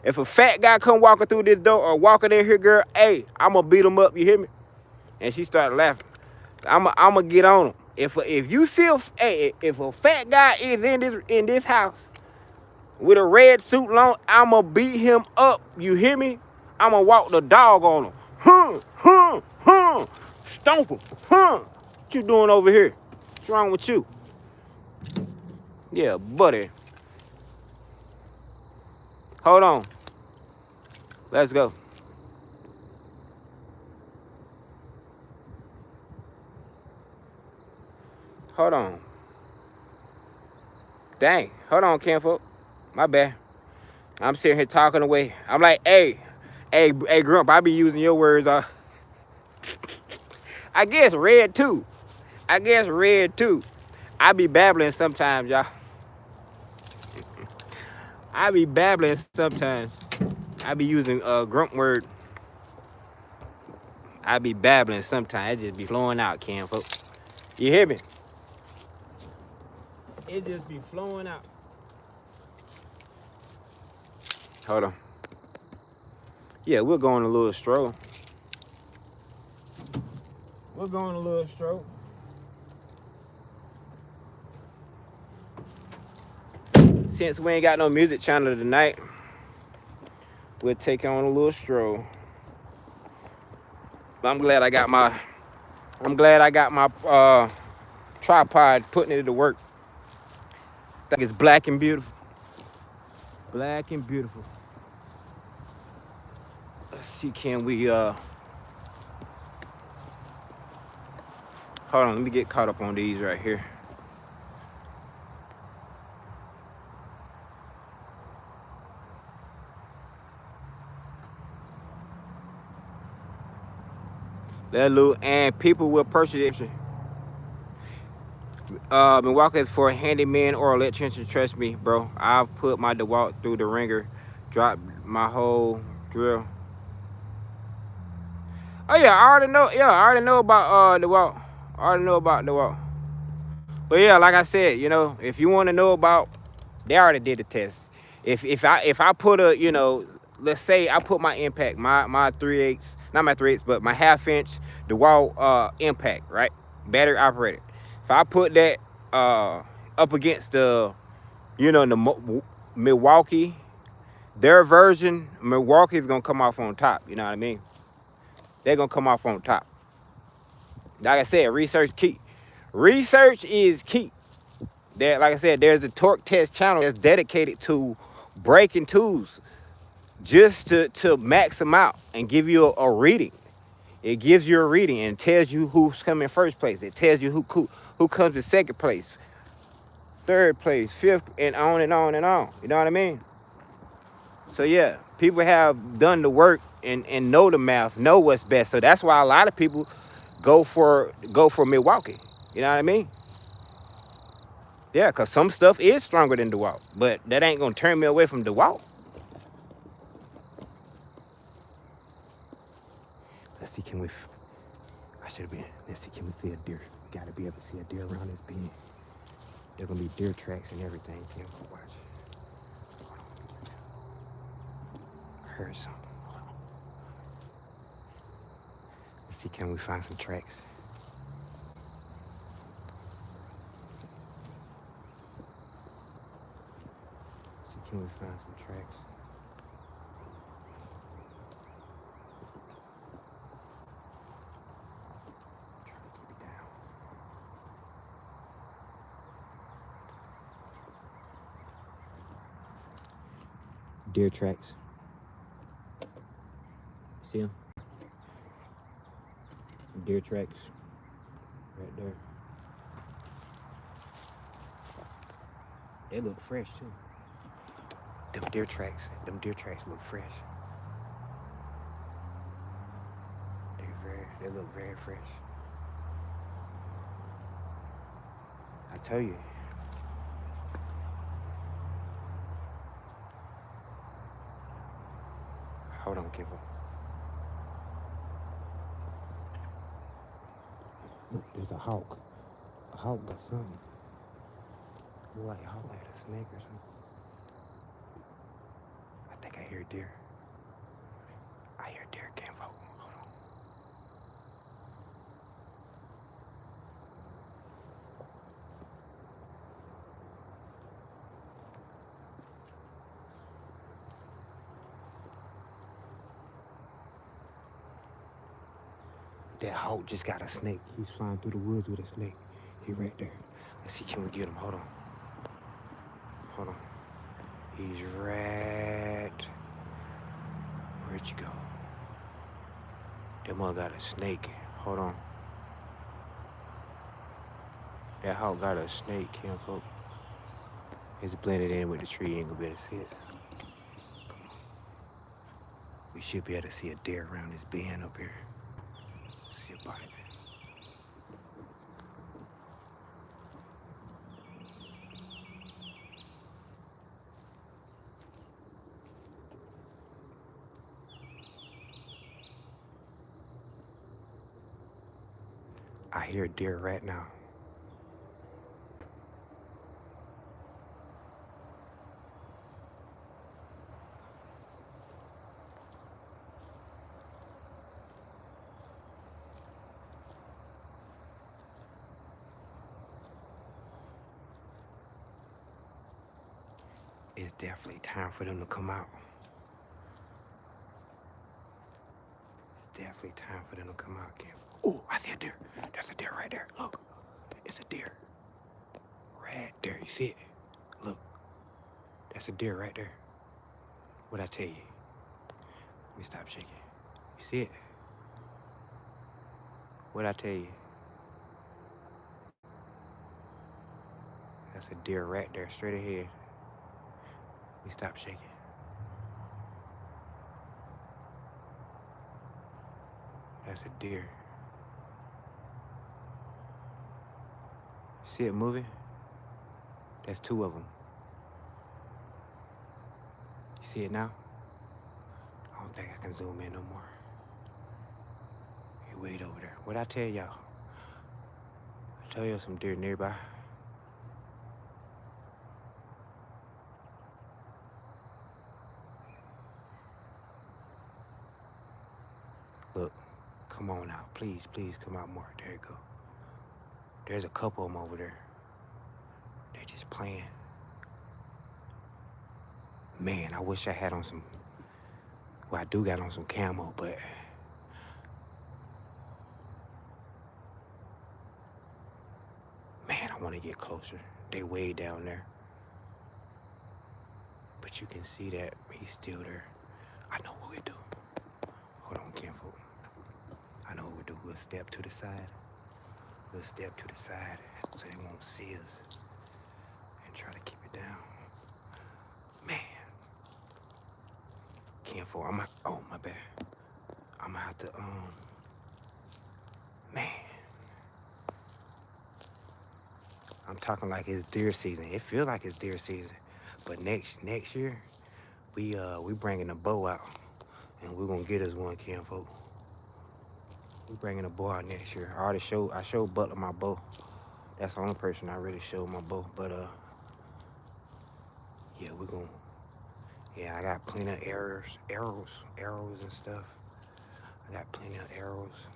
if a fat guy come walking through this door or walking in here, girl, hey, I'm gonna beat him up. You hear me? And she started laughing. I'm gonna get on him. If you see if a fat guy is in this house with a red suit on, I'm gonna beat him up. You hear me? I'm gonna walk the dog on him. Stomp him. What you doing over here? What's wrong with you? Yeah, buddy. Hold on. Let's go. Hold on. Dang. Hold on, Kinfolk. My bad. I'm sitting here talking away. I'm like, hey, Grump, I be using your words. I guess red too. I be babbling sometimes, y'all. I be babbling sometimes. I be using Grump word. I be babbling sometimes. It just be flowing out, Kinfolk. You hear me? It just be flowing out. Hold on. Yeah, we'll go on a little stroll. Since we ain't got no music channel tonight, we'll take on a little stroll. I'm glad I got my tripod, putting it to work. I think it's black and beautiful. Black and beautiful. Let's see, can we hold on, let me get caught up on these right here. That little, and people will purchase it. Milwaukee is for handyman or electrician. Trust me, bro. I've put my DeWalt through the ringer, dropped my whole drill. Oh yeah, I already know. Yeah, I already know about DeWalt. But yeah, like I said, you know, if you want to know about, they already did the test. If I put a, you know, let's say I put my impact, my 3/8, not my 3/8, but my 1/2 inch DeWalt impact, right? Battery operated. If I put that up against the, you know, the Milwaukee, their version, Milwaukee is gonna come off on top. You know what I mean? They're gonna come off on top. Like I said, research key. Research is key. There, like I said, there's a torque test channel that's dedicated to breaking tools, just to max them out and give you a reading. It gives you a reading and tells you who's coming first place. It tells you who comes in second place, third place, fifth, and on and on and on. You know what I mean? So yeah, people have done the work and know the math, know what's best. So that's why a lot of people go for Milwaukee. You know what I mean? Yeah, because some stuff is stronger than DeWalt, but that ain't gonna turn me away from DeWalt. Let's see, can we? I should have been. Let's see, can we see a deer? We gotta be able to see a deer around this bend. There's gonna be deer tracks and everything. Can we watch? I heard something. Hold on. Let's see, can we find some tracks? Can we find some tracks? I'm trying to keep it down. Deer tracks. See them? Deer tracks. Right there. They look fresh too. Them deer tracks look fresh. They look very fresh. I tell you. Hold on, Kibble. Look, there's a hawk. A hawk got something. Look like a hawk, like a snake or something. I think I hear deer. I hear deer, Kinfolk. Hold on. That hawk just got a snake. He's flying through the woods with a snake. He right there. Let's see, can we get him? Hold on. Hold on. He's right. Where'd you go? That mother got a snake. Hold on. That hawk got a snake, kinfolk. It's blended in with the tree. You ain't gonna be able to see it. We should be able to see a deer around this bend up here. See a body. I hear a deer right now. It's definitely time for them to come out. It's definitely time for them to come out again. Oh, I see a deer. There's a deer right there. Look, it's a deer. Right there, you see it? Look, that's a deer right there. What'd I tell you? Let me stop shaking. You see it? What'd I tell you? That's a deer right there, straight ahead. Let me stop shaking. That's a deer. See it moving? That's two of them. You see it now? I don't think I can zoom in no more. He wait over there. What'd I tell y'all? I tell y'all some deer nearby. Look, come on out. Please, please come out more. There you go. There's a couple of them over there. They're just playing. Man, I wish I had on some, well, I do got on some camo, but man, I want to get closer. They way down there. But you can see that he's still there. I know what we do. Hold on, kinfolk. I know what we do. We'll step to the side. We'll step to the side so they won't see us. And try to keep it down. Man. Kinfolk, oh, my bad. I'm gonna have to, man. I'm talking like it's deer season. It feels like it's deer season. But next year, we bringing a bow out. And we're gonna get us one, kinfolk. We bringing a bow out next year. I showed Butler my bow. That's the only person I really showed my bow. But yeah, I got plenty of arrows and stuff. I got plenty of arrows.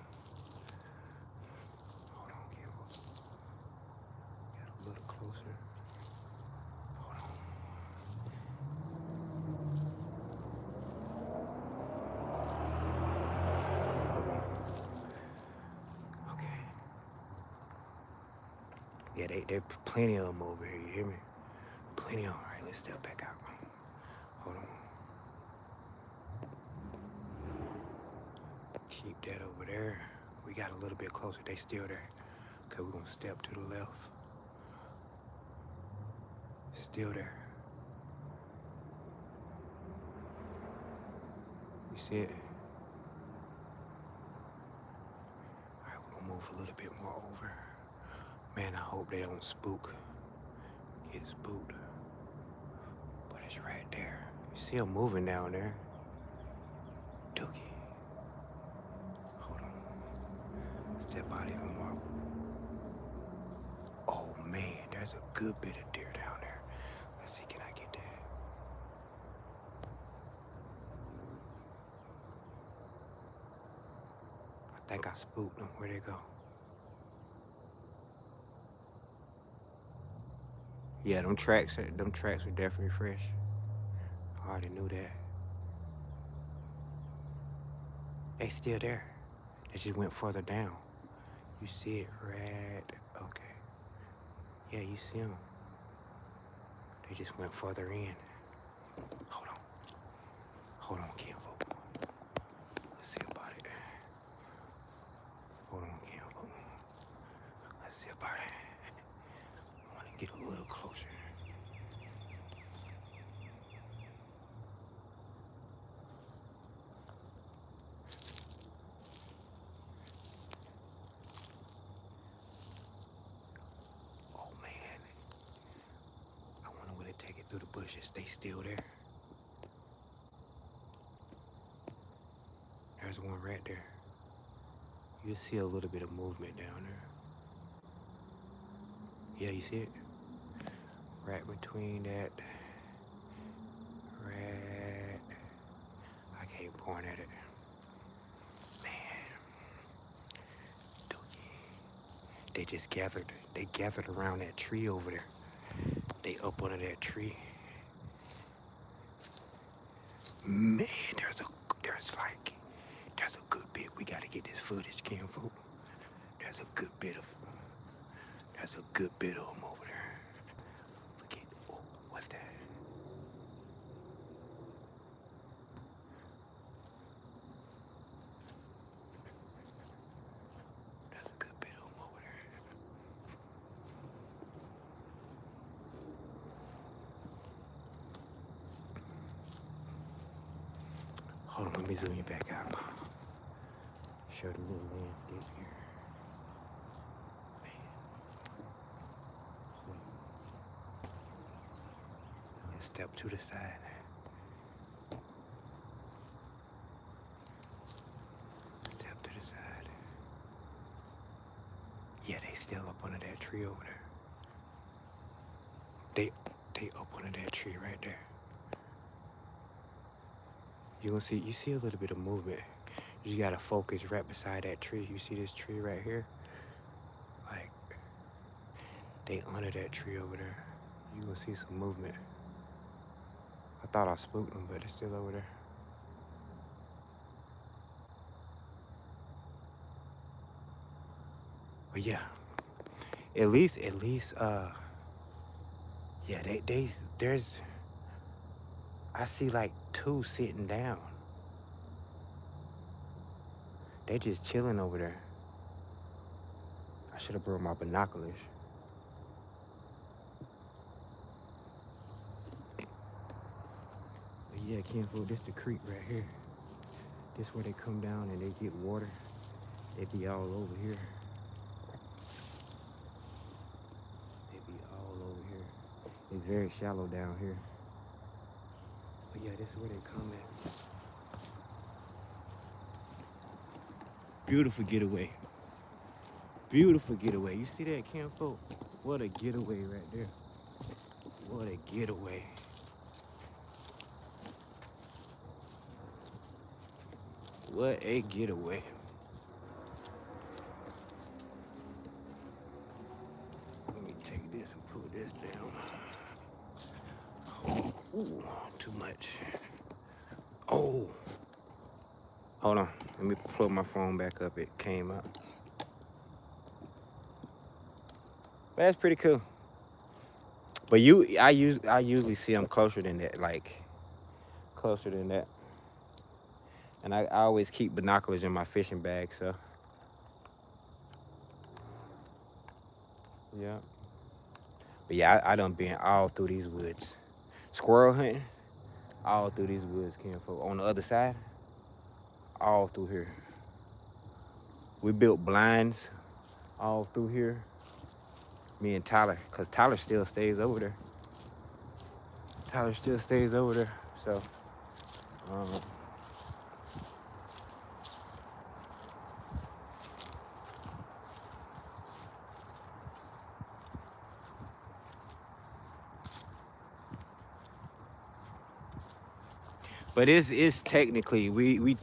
Hold on, kinfolk. Get a little closer. Hold on. Okay. Yeah, there plenty of them over here, you hear me? Plenty of them. All right, let's step back out. Hold on. Keep that over there. We got a little bit closer. They still there. Okay, we're gonna step to the left. Still there. You see it? All right, we're gonna move a little bit more over. Man, I hope they don't get spooked. But it's right there. You see them moving down there. Dookie. Hold on. Step out even more. Oh man, there's a good bit of deer down there. Let's see, can I get that? I think I spooked them. Where'd they go? Yeah, them tracks are definitely fresh. I already knew that. They still there. They just went further down. You see it right, okay. Yeah, you see them. They just went further in. Hold on, kinfolk. Let's see about it. Hold on, kinfolk. Let's see about it. bushes, they still there. There's one right there. You see a little bit of movement down there. Yeah, you see it? Right between that. Right. I can't point at it. Man. They just gathered. They gathered around that tree over there. They up under that tree. Man, there's a good bit. We gotta get this footage, kinfolk. There's a good bit of them over there. Forget, oh, what's that? There's a good bit of them over there. Hold on, let me zoom you back out. Show the little landscape here. Let's step to the side. Step to the side. Yeah, they still up under that tree over there. They up under that tree right there. You see a little bit of movement. You gotta focus right beside that tree. You see this tree right here? Like, they under that tree over there. You gonna see some movement. I thought I spooked them, but it's still over there. But yeah, at least, yeah, there's, I see like 2 sitting down. They just chilling over there. I should have brought my binoculars. But yeah, kinfolk, this the creek right here. This where they come down and they get water. They be all over here. It's very shallow down here. But yeah, this is where they come at. Beautiful getaway. Beautiful getaway. You see that, kinfolk? What a getaway right there. What a getaway. What a getaway. Let me take this and put this down. Ooh, too much. Oh. Hold on. Let me plug my phone back up. It came up. But that's pretty cool. But I usually see them closer than that, like closer than that. And I always keep binoculars in my fishing bag, so. Yeah. But yeah, I done been all through these woods. Squirrel hunting, all through these woods, kinfolk. On the other side, all through here. We built blinds all through here. Me and Tyler, because Tyler still stays over there. So, but it's technically, we're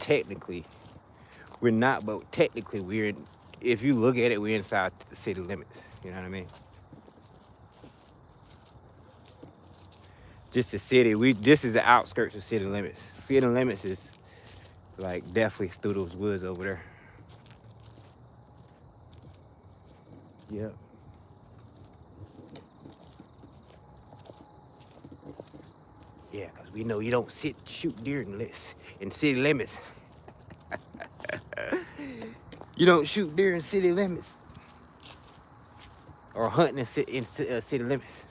not, but technically we're, if you look at it, we're inside the city limits. You know what I mean? Just the city, this is the outskirts of city limits. City limits is like definitely through those woods over there. Yep. Yeah, because we know you don't shoot deer in city limits. You don't shoot deer in city limits. Or hunting in city limits.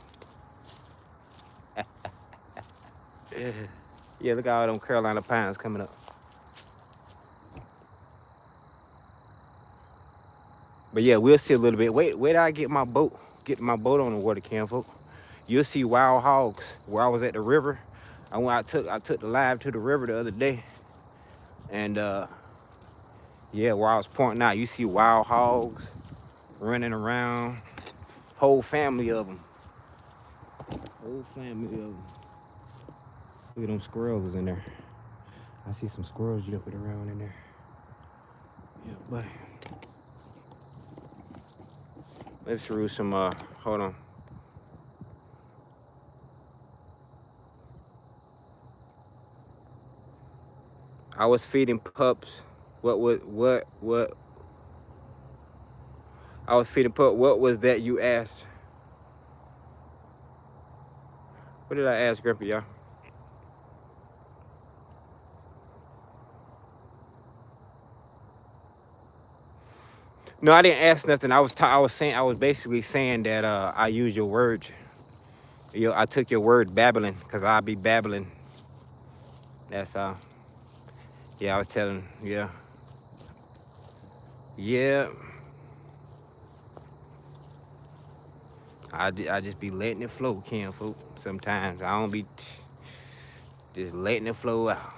Yeah, look at all them Carolina pines coming up. But yeah, we'll see a little bit. Wait till I get my boat on the water, kinfolk. you'll see wild hogs. Where I was at the river, I took the live to the river the other day, and yeah, where I was pointing out, you see wild hogs running around, whole family of them, whole family of them. Look at them squirrels is in there. I see some squirrels jumping around in there. Yeah, buddy. Let's through some, hold on. I was feeding pups. What? I was feeding pup. What was that you asked? What did I ask, Grandpa, y'all? No, I didn't ask nothing. I was basically saying that I use your words. I took your word babbling, because I'll be babbling. That's yeah, I was telling, yeah. Yeah. I just be letting it flow, Ken, folk. Sometimes I don't be just letting it flow out.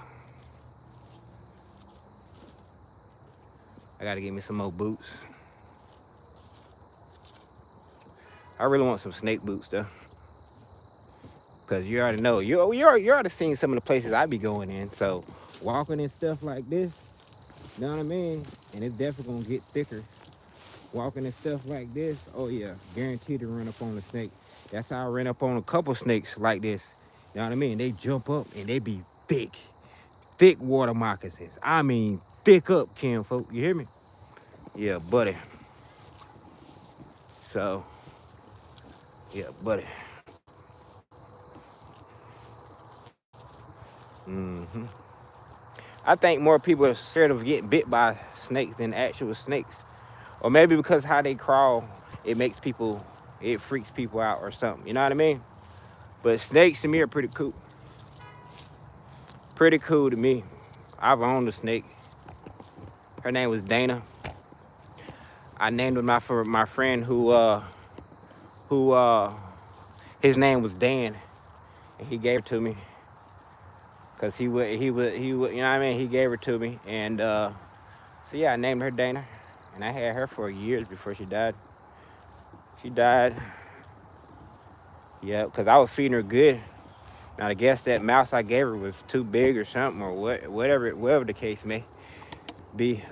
I gotta get me some more boots. I really want some snake boots though. Cause you already know, you already seen some of the places I be going in. So walking and stuff like this, you know what I mean? And it's definitely gonna get thicker. Walking and stuff like this, oh yeah, guaranteed to run up on a snake. That's how I ran up on a couple snakes like this. You know what I mean? They jump up and they be thick water moccasins. I mean, thick up, Kim, folk. You hear me? Yeah, buddy. So, yeah, buddy. I think more people are scared of getting bit by snakes than actual snakes. Or maybe because how they crawl, it freaks people out or something. You know what I mean? But snakes to me are pretty cool. Pretty cool to me. I've owned a snake. Her name was Dana. I named her for my friend who his name was Dan, and he gave it to me. Cause he would, you know what I mean? He gave her to me, and so yeah, I named her Dana, and I had her for years before she died. She died, yeah, cause I was feeding her good. Now I guess that mouse I gave her was too big or something, or whatever the case may be.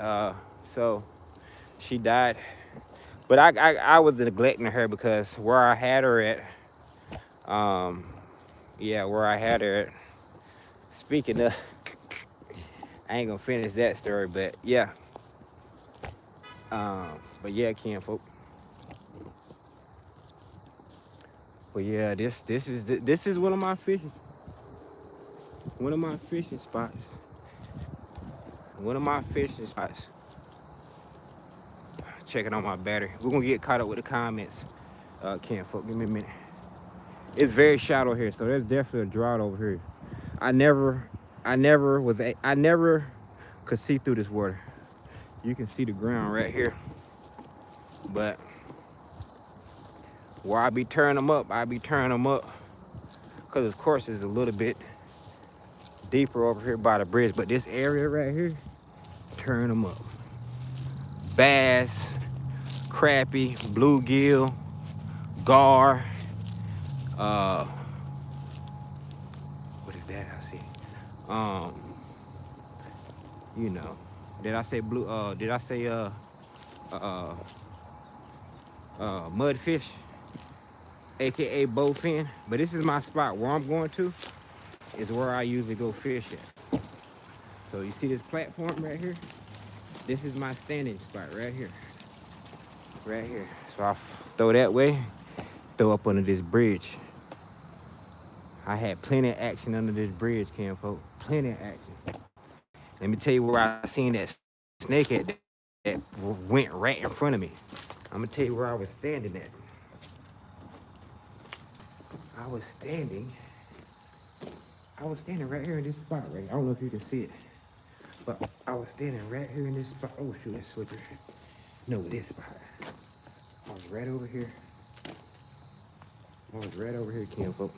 So she died, but I was neglecting her because where I had her at, yeah, where I had her at. Speaking of, I ain't gonna finish that story, but yeah. But yeah, Ken, folk. But yeah, this is one of my fishing spots. One of my fishing spots. Checking on my battery. We're gonna get caught up with the comments. Ken, folk, give me a minute. It's very shallow here, so there's definitely a drought over here. I never could see through this water. You can see the ground right here. But where I be turning them up, because of course it's a little bit deeper over here by the bridge, but this area right here, turn them up. Bass, crappie, bluegill, gar, what is that I see? You know, did I say mudfish, aka bowfin? But this is my spot. Where I'm going to is where I usually go fish at. So you see this platform right here? This is my standing spot right here. Right here. So I throw that way, throw up under this bridge. I had plenty of action under this bridge, Ken, folk. Plenty of action. Let me tell you where I seen that snake at that went right in front of me. I'm gonna tell you where I was standing at. I was standing right here in this spot, right? I don't know if you can see it, but I was standing right here in this spot. Oh shoot, that's slippery. No, this spot. I was right over here. Oh, it's right over here, kinfolk.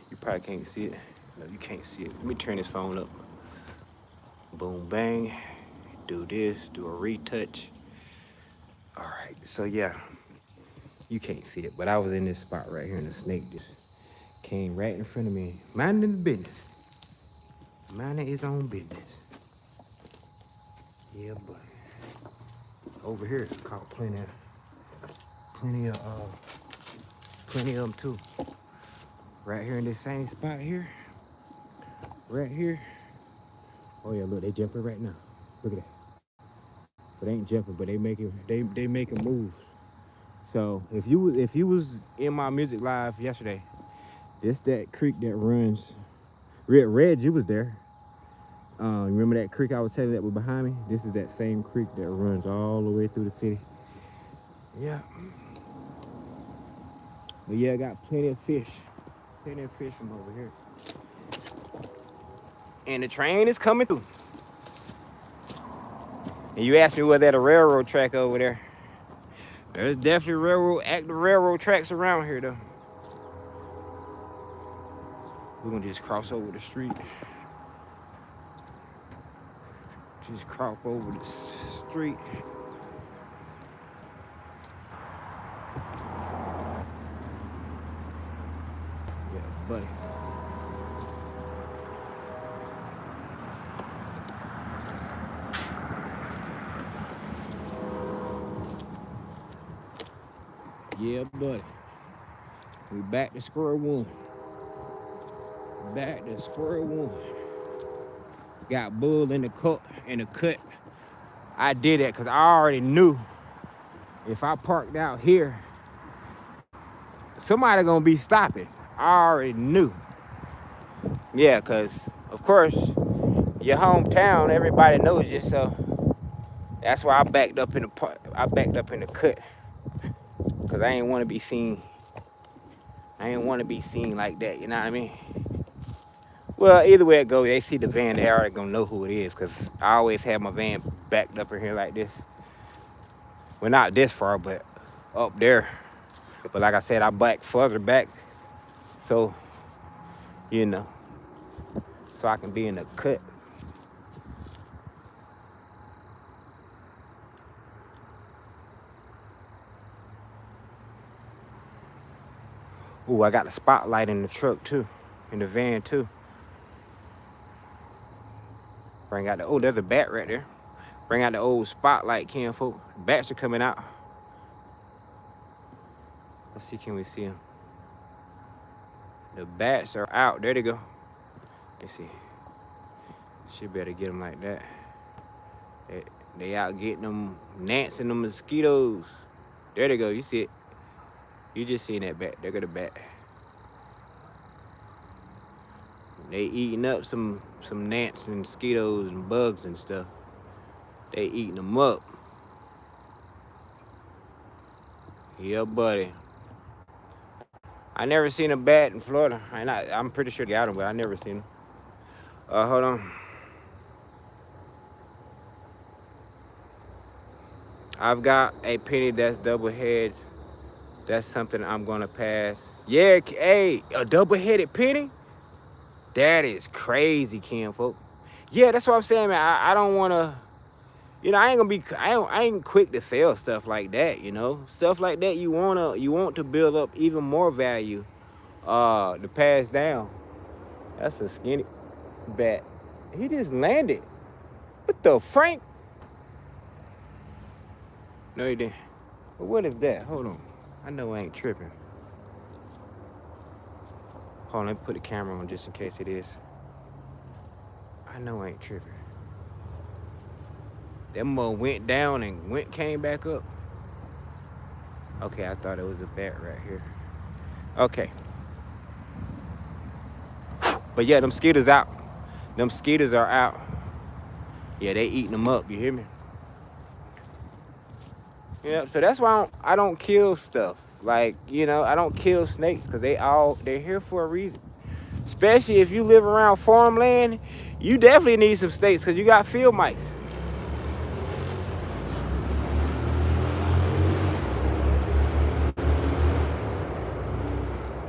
You probably can't see it. No, you can't see it. Let me turn this phone up. Boom, bang. Do this, do a retouch. All right, so yeah, you can't see it, but I was in this spot right here and the snake just came right in front of me, minding the business. Minding his own business. Yeah, but over here it's caught plenty of them too. Right here in this same spot here. Right here. Oh yeah, look, they jumping right now. Look at that. But they ain't jumping, but they making moves. So if you was in my music live yesterday, this that creek that runs. Red, you was there. Remember that creek I was telling you that was behind me? This is that same creek that runs all the way through the city. Yeah. But yeah, I got plenty of fish. Plenty of fish from over here. And the train is coming through. And you asked me whether there's a railroad track over there. There's definitely active railroad tracks around here though. We're gonna just cross over the street. Just cross over the street. Yeah, buddy. Yeah, buddy. We back to square one. Back to square one. Got bull in the cut. I did that because I already knew if I parked out here, somebody gonna be stopping. I already knew. Yeah, because of course, your hometown, everybody knows you, so that's why I backed up in the cut. Cause I ain't want to be seen. I ain't want to be seen like that. You know what I mean? Well, either way it goes, they see the van, they already gonna know who it is. Cause I always have my van backed up in here like this. Well, not this far, but up there. But like I said, I back further back, so you know, so I can be in the cut. Ooh, I got the spotlight in the truck too, in the van too. Bring out the, oh, there's a bat right there. Bring out the old spotlight, kinfolk. Bats are coming out. Let's see, can we see them? The bats are out. There they go. Let's see. Should better get them like that. They out getting them gnats and them mosquitoes. There they go. You see it. You just seen that bat. There go the bat. They eating up some gnats and mosquitoes and bugs and stuff. They eating them up. Yeah, buddy. I never seen a bat in Florida. I'm pretty sure they got them, but I never seen them. Hold on. I've got a penny that's double-heads. That's something I'm gonna pass. Yeah, hey, a double-headed penny? That is crazy, kinfolk. Yeah, that's what I'm saying, man. I don't wanna, you know, I ain't quick to sell stuff like that, you know. Stuff like that you want to build up even more value, to pass down. That's a skinny bat. He just landed. What the Frank? No, he didn't. But what is that? Hold on. I know I ain't tripping. Hold on, let me put the camera on just in case it is. I know I ain't tripping. That mother went down and came back up. Okay, I thought it was a bat right here. Okay. But yeah, them mosquitoes out. Them mosquitoes are out. Yeah, they eating them up, you hear me? Yeah, so that's why I don't kill stuff. Like, you know, I don't kill snakes because they're here for a reason. Especially if you live around farmland, you definitely need some snakes because you got field mice.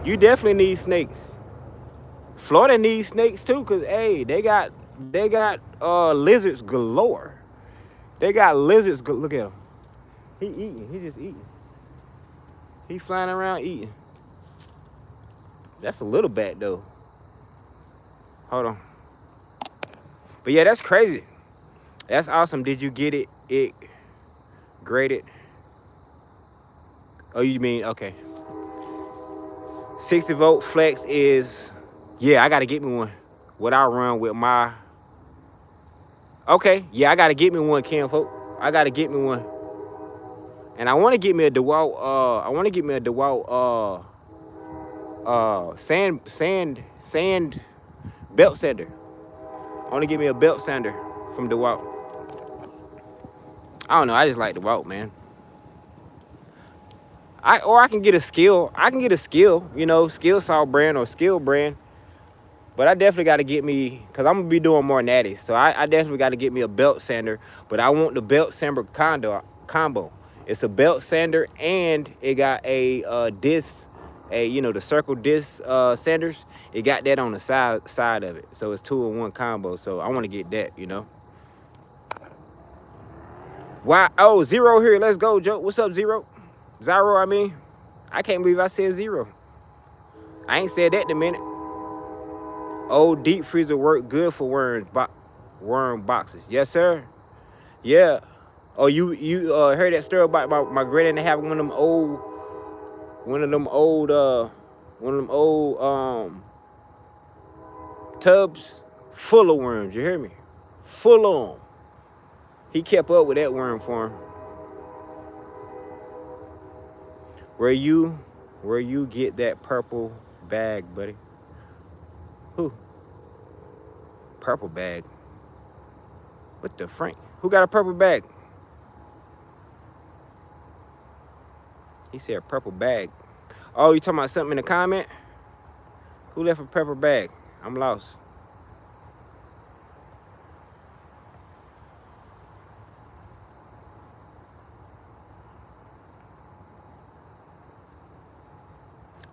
You definitely need snakes. Florida needs snakes too, cause hey, they got lizards galore. They got lizards. Look at him. He eating. He just eating. He flying around eating. That's a little bat though. Hold on. But yeah, that's crazy. That's awesome. Did you get it graded? Oh, you mean, okay. 60-volt flex is, yeah, I got to get me one. What I run with my, okay, yeah, I got to get me one, Ken folk. I got to get me one. And I want to get me a DeWalt, sand belt sander. I want to get me a belt sander from DeWalt. I don't know, I just like DeWalt, man. Or I can get a skill. You know, skill saw brand or skill brand. But I definitely got to get me, because I'm going to be doing more natties. So I definitely got to get me a belt sander. But I want the belt sander combo. It's a belt sander and it got a disc, you know, the circle disc sanders. It got that on the side of it. So it's 2-in-1 combo. So I want to get that, you know. Wow. Oh, Zero here. Let's go, Joe. What's up, Zero? Zyro, I mean. I can't believe I said Zero. I ain't said that in a minute. Old deep freezer work good for worm boxes. Yes, sir. Yeah. Oh, you heard that story about my granny having one of them old tubs full of worms. You hear me? Full of them. He kept up with that worm for him. Where you get that purple bag, buddy? Who? Purple bag? What the Frank? Who got a purple bag? He said purple bag. Oh, you talking about something in the comment? Who left a purple bag? I'm lost.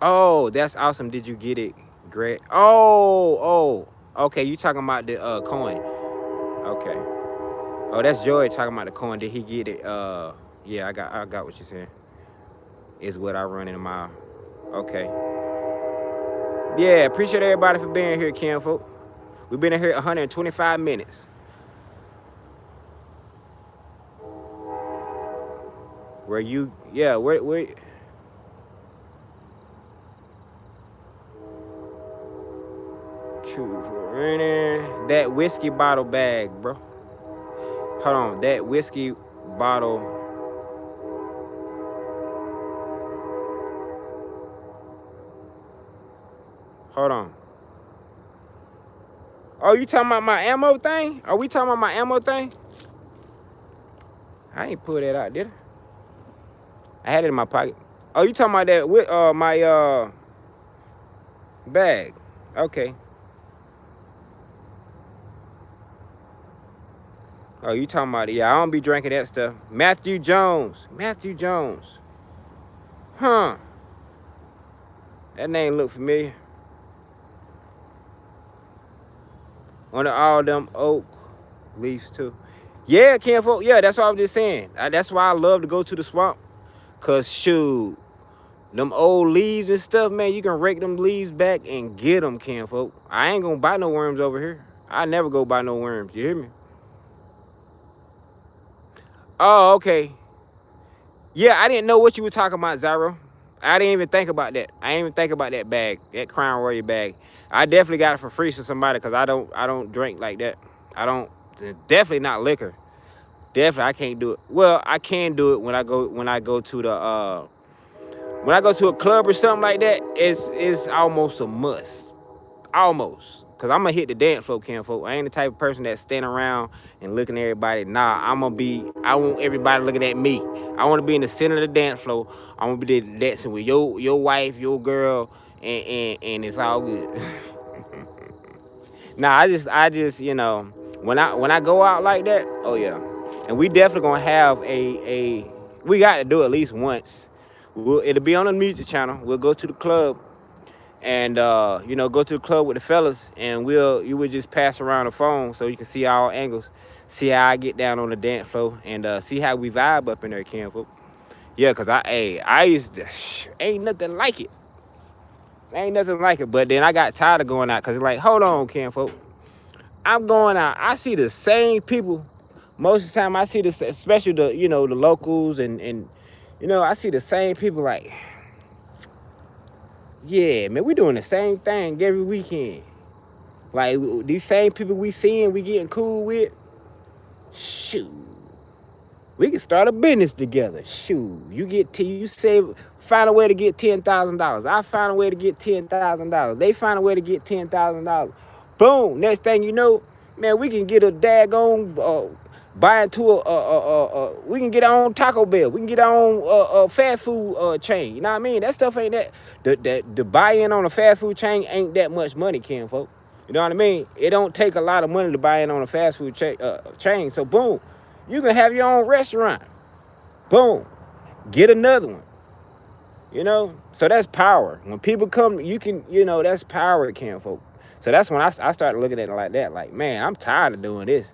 Oh, that's awesome. Did you get it, Greg? Oh, okay. You talking about the coin? Okay. Oh, that's Joy talking about the coin. Did he get it? Yeah, I got what you're saying. Is what I run in my. Okay. Yeah, appreciate everybody for being here, Ken folk. We've been in here 125 minutes. Where you? Yeah, where? That whiskey bottle bag, bro. Hold on, that whiskey bottle. Hold on. Oh, you talking about my ammo thing? Are we talking about my ammo thing? I ain't pull that out, did I? I had it in my pocket. Oh, you talking about that with my bag? Okay. Oh, you talking about it? Yeah, I don't be drinking that stuff. Matthew Jones. Huh. That name look familiar. One of all them oak leaves too. Yeah, Ken folk. Yeah, that's what I was just saying. That's why I love to go to the swamp. Cause shoot, them old leaves and stuff, man, you can rake them leaves back and get them, Ken folk. I ain't gonna buy no worms over here. I never go buy no worms. You hear me? Oh, okay. Yeah, I didn't know what you were talking about, Zyro. I didn't even think about that. I didn't even think about that bag, that Crown Royal bag. I definitely got it for free to somebody because I don't drink like that. I don't. Definitely not liquor. Definitely, I can't do it. Well, I can do it when I go to the when I go to a club or something like that. It's almost a must. Almost. Cause I'm gonna hit the dance floor, Ken folk. I ain't the type of person that stand around and looking at everybody. Nah, I want everybody looking at me. I want to be in the center of the dance floor. I want to be dancing with your wife, your girl, and it's all good. Nah, I just you know, when I go out like that, oh yeah. And we definitely gonna have we got to do it at least once. It'll be on the music channel. We'll go to the club. and you know, go to the club with the fellas, and you would just pass around the phone so you can see all angles, see how I get down on the dance floor, and see how we vibe up in there, kinfolk. Yeah, cause I used to, ain't nothing like it. Ain't nothing like it. But then I got tired of going out, cause it's like, hold on, kinfolk. I'm going out. I see the same people. Most of the time I see this, especially the, you know, the locals and you know, I see the same people like, yeah, man, we doing the same thing every weekend. Like these same people we seeing, we getting cool with. Shoot, we can start a business together. Shoot, you save, find a way to get $10,000. I find a way to get $10,000. They find a way to get $10,000. Boom. Next thing you know, man, we can get a daggone buy into we can get our own Taco Bell. We can get our own fast food chain. You know what I mein? That stuff ain't that. The buy-in on a fast food chain ain't that much money, kinfolk. You know what I mean? It don't take a lot of money to buy in on a fast food chain. So boom, you can have your own restaurant. Boom, get another one. You know, so that's power. When people come, you can, you know, that's power, kinfolk. So that's when I started looking at it like that. Like, man, I'm tired of doing this.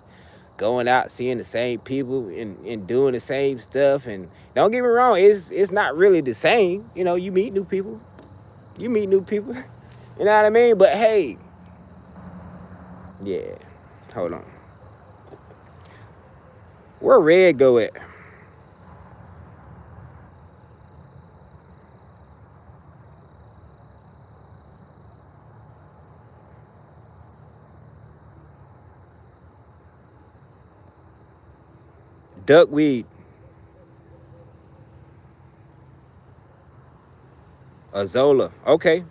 Going out, seeing the same people and doing the same stuff. And don't get me wrong, it's not really the same. You know, you meet new people. You meet new people. You know what I mean? But hey, yeah, hold on. Where Red go at? Duckweed. Azola. Okay.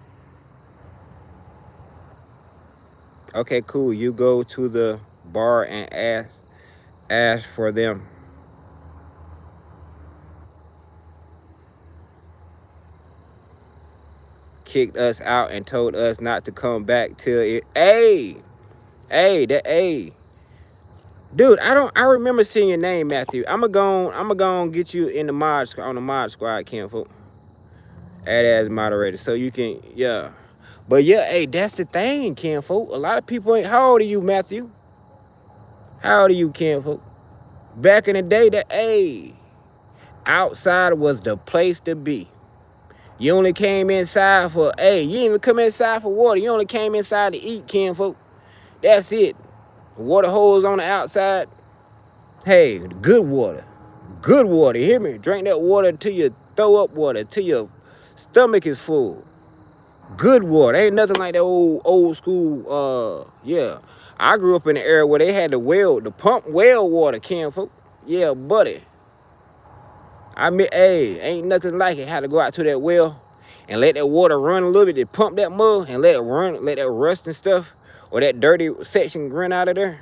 Okay, cool. You go to the bar and ask for them. Kicked us out and told us not to come back till it. Hey, dude, I remember seeing your name, Matthew. I'm gonna go get you in the mod squad, kinfolk. Add as moderator, so you can, yeah. But yeah, hey, that's the thing, kinfolk. A lot of people ain't. How old are you, Matthew? How old are you, kinfolk? Back in the day, outside was the place to be. You only came inside for, you didn't even come inside for water. You only came inside to eat, kinfolk. That's it. Water holes on the outside. Hey, good water. Good water, you hear me? Drink that water till you throw up water, till your stomach is full. Good water. Ain't nothing like that old school, yeah. I grew up in the area where they had the pump well water, kinfolk. Yeah, buddy. I mean, hey, ain't nothing like it. Had to go out to that well and let that water run a little bit. They pump that mud and let it run, let that rust and stuff or that dirty section run out of there.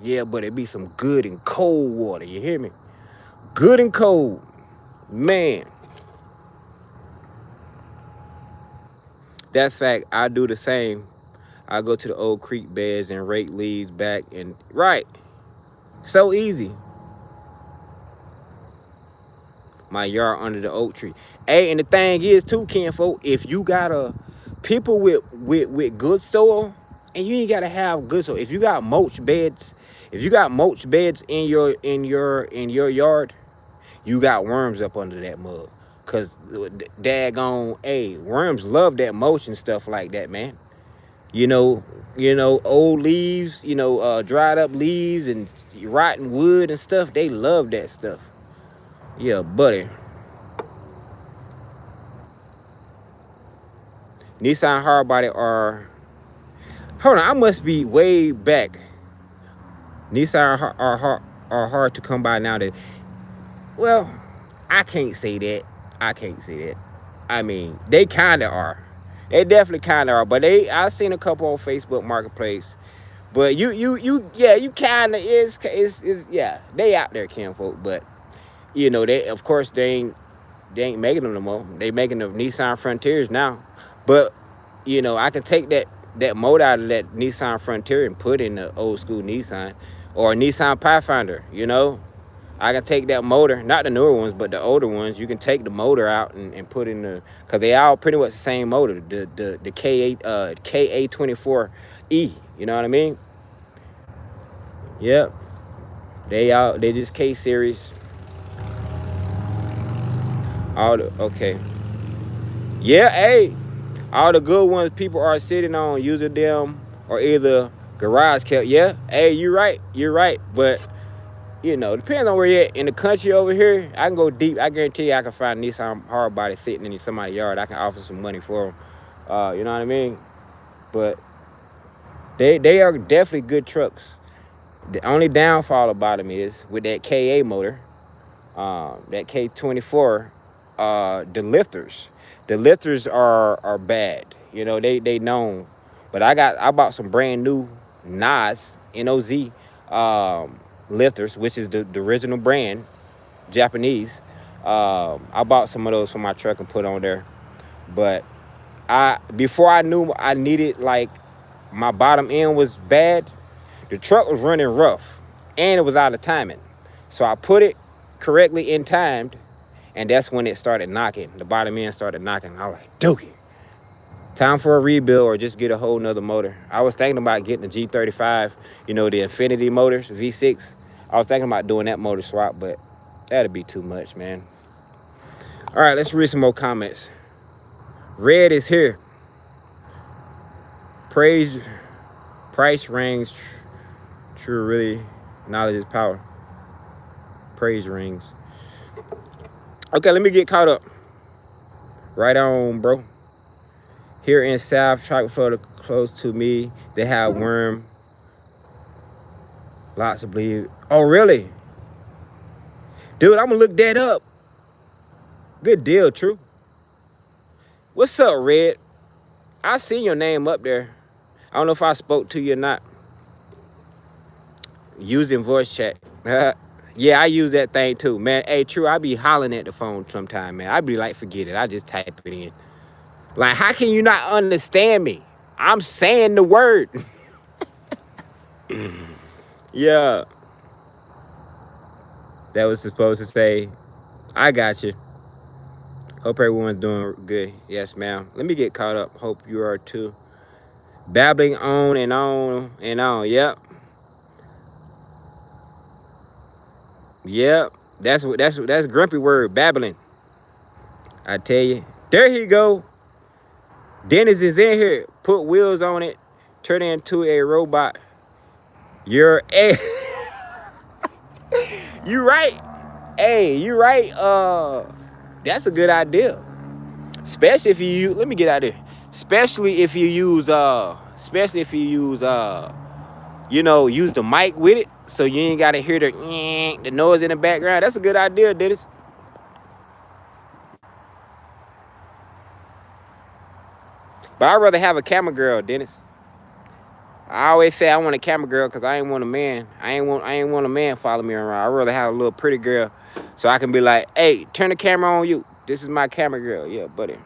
Yeah, but it be some good and cold water. You hear me? Good and cold. Man. That's fact. I do the same. I go to the old creek beds and rake leaves back and right. So easy. My yard under the oak tree. Hey, and the thing is too, kinfolk, if you got people with good soil, and you ain't gotta have good soil. If you got mulch beds, in your yard, you got worms up under that mud. Cause daggone, worms love that mulch and stuff like that, man. You know, old leaves, dried up leaves and rotten wood and stuff, they love that stuff. Yeah, buddy. Nissan hardbody are... Hold on, I must be way back. Nissan are hard to come by nowadays. Well, I can't say that. I mean, they kind of are. They definitely kind of are. But I've seen a couple on Facebook Marketplace. But you kind of is yeah. They out there, kinfolk. But of course they ain't making them no more. They making the Nissan Frontiers now. But I can take that motor out of that Nissan Frontier and put in the old school Nissan or a Nissan Pathfinder. I can take that motor, not the newer ones, but the older ones. You can take the motor out and put in the, cause they all pretty much the same motor, the KA24E. You know what I mean? Yep. They just K series. Okay. Yeah, hey. All the good ones people are sitting on using them or either garage kept. Yeah, hey, you're right. You're right. But depends on where you're at. In the country over here, I can go deep. I guarantee you I can find a Nissan hardbody sitting in somebody's yard. I can offer some money for them. You know what I mean? But they are definitely good trucks. The only downfall about them is with that KA motor, that K24, the lifters. The lifters are bad. They known. But I bought some brand new NOZ lifters, which is the original brand, Japanese. I bought some of those for my truck and put on there. But before I knew I needed, like, my bottom end was bad, the truck was running rough and it was out of timing. So I put it correctly in timed, and that's when it started knocking. The bottom end started knocking. I was like, dookie. Time for a rebuild or just get a whole nother motor. I was thinking about getting the G35, the Infinity motors, V6. I was thinking about doing that motor swap, but that'd be too much, man. All right, let's read some more comments. Red is here. Price rings. True, really. Knowledge is power. Praise rings. Okay, let me get caught up. Right on, bro. Here in South, Tropical Florida, close to me, they have worm. Lots of bleed. Oh, really? Dude, I'm gonna look that up. Good deal, True. What's up, Red? I seen your name up there. I don't know if I spoke to you or not. Using voice chat. Yeah, I use that thing too, man. Hey, True, I be hollering at the phone sometime, man. I be like, forget it. I just type it in. Like, how can you not understand me? I'm saying the word. Yeah. That was supposed to say, I got you. Hope everyone's doing good. Yes, ma'am. Let me get caught up. Hope you are too. Babbling on and on and on. Yep. Yep. That's grumpy word, babbling. I tell you. There he go. Dennis is in here. Put wheels on it. Turn it into a robot. You're a You right. Hey, you right. That's a good idea. Especially if you let me get out there. Especially if you use use the mic with it, so you ain't gotta hear the noise in the background. That's a good idea, Dennis. But I'd rather have a camera girl, Dennis. I always say I want a camera girl because I ain't want a man. I ain't want a man follow me around. I'd rather have a little pretty girl so I can be like, hey, turn the camera on you. This is my camera girl. Yeah, buddy.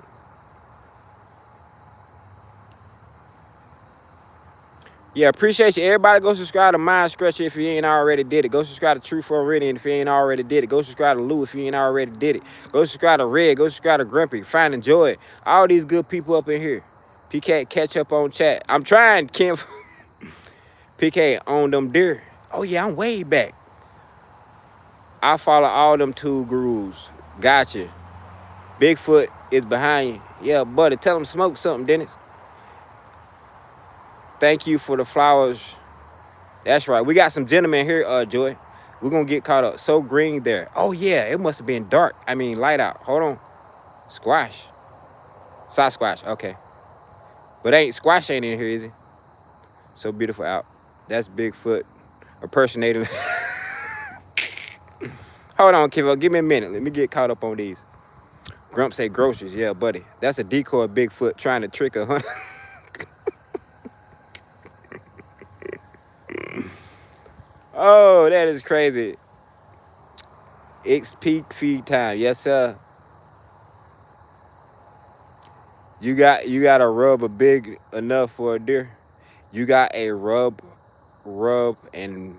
Yeah, appreciate you. Everybody go subscribe to Mind Scratcher if you ain't already did it. Go subscribe to True for Meridian if you ain't already did it. Go subscribe to Lou if you ain't already did it. Go subscribe to Red. Go subscribe to Grumpy. Find and Joy. All these good people up in here. PK, catch up on chat. I'm trying, Kim. PK on them deer. Oh, yeah, I'm way back. I follow all them two gurus. Gotcha. Bigfoot is behind you. Yeah, buddy. Tell them smoke something, Dennis. Thank you for the flowers. That's right. We got some gentlemen here, Joy. We're going to get caught up. So green there. Oh, yeah. It must have been dark. I mean, light out. Hold on. Squash. Sasquatch. Okay. But Squash ain't in here, is he? So beautiful out. That's Bigfoot impersonating. Hold on, Kivo. Give me a minute. Let me get caught up on these. Grump say groceries. Yeah, buddy. That's a decoy Bigfoot trying to trick a hunter. Oh, that is crazy. It's peak feed time. Yes, sir. You got a rub big enough for a deer. You got a rub and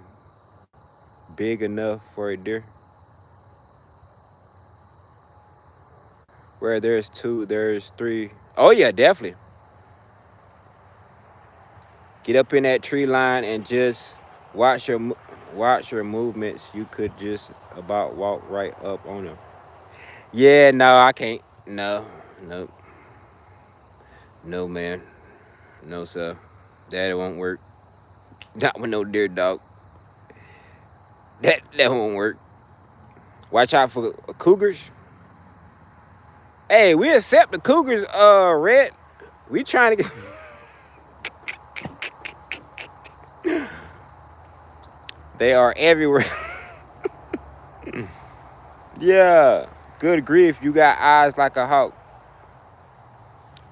big enough for a deer. Where there's 2, there's 3. Oh yeah, definitely. Get up in that tree line and just watch your movements. You could just about walk right up on them. Yeah, no, I can't. No, no, no, man. No, sir. That won't work. Not with no deer dog. That won't work. Watch out for cougars. Hey, we accept the cougars, Red. We trying to get... They are everywhere. Yeah. Good grief, you got eyes like a hawk.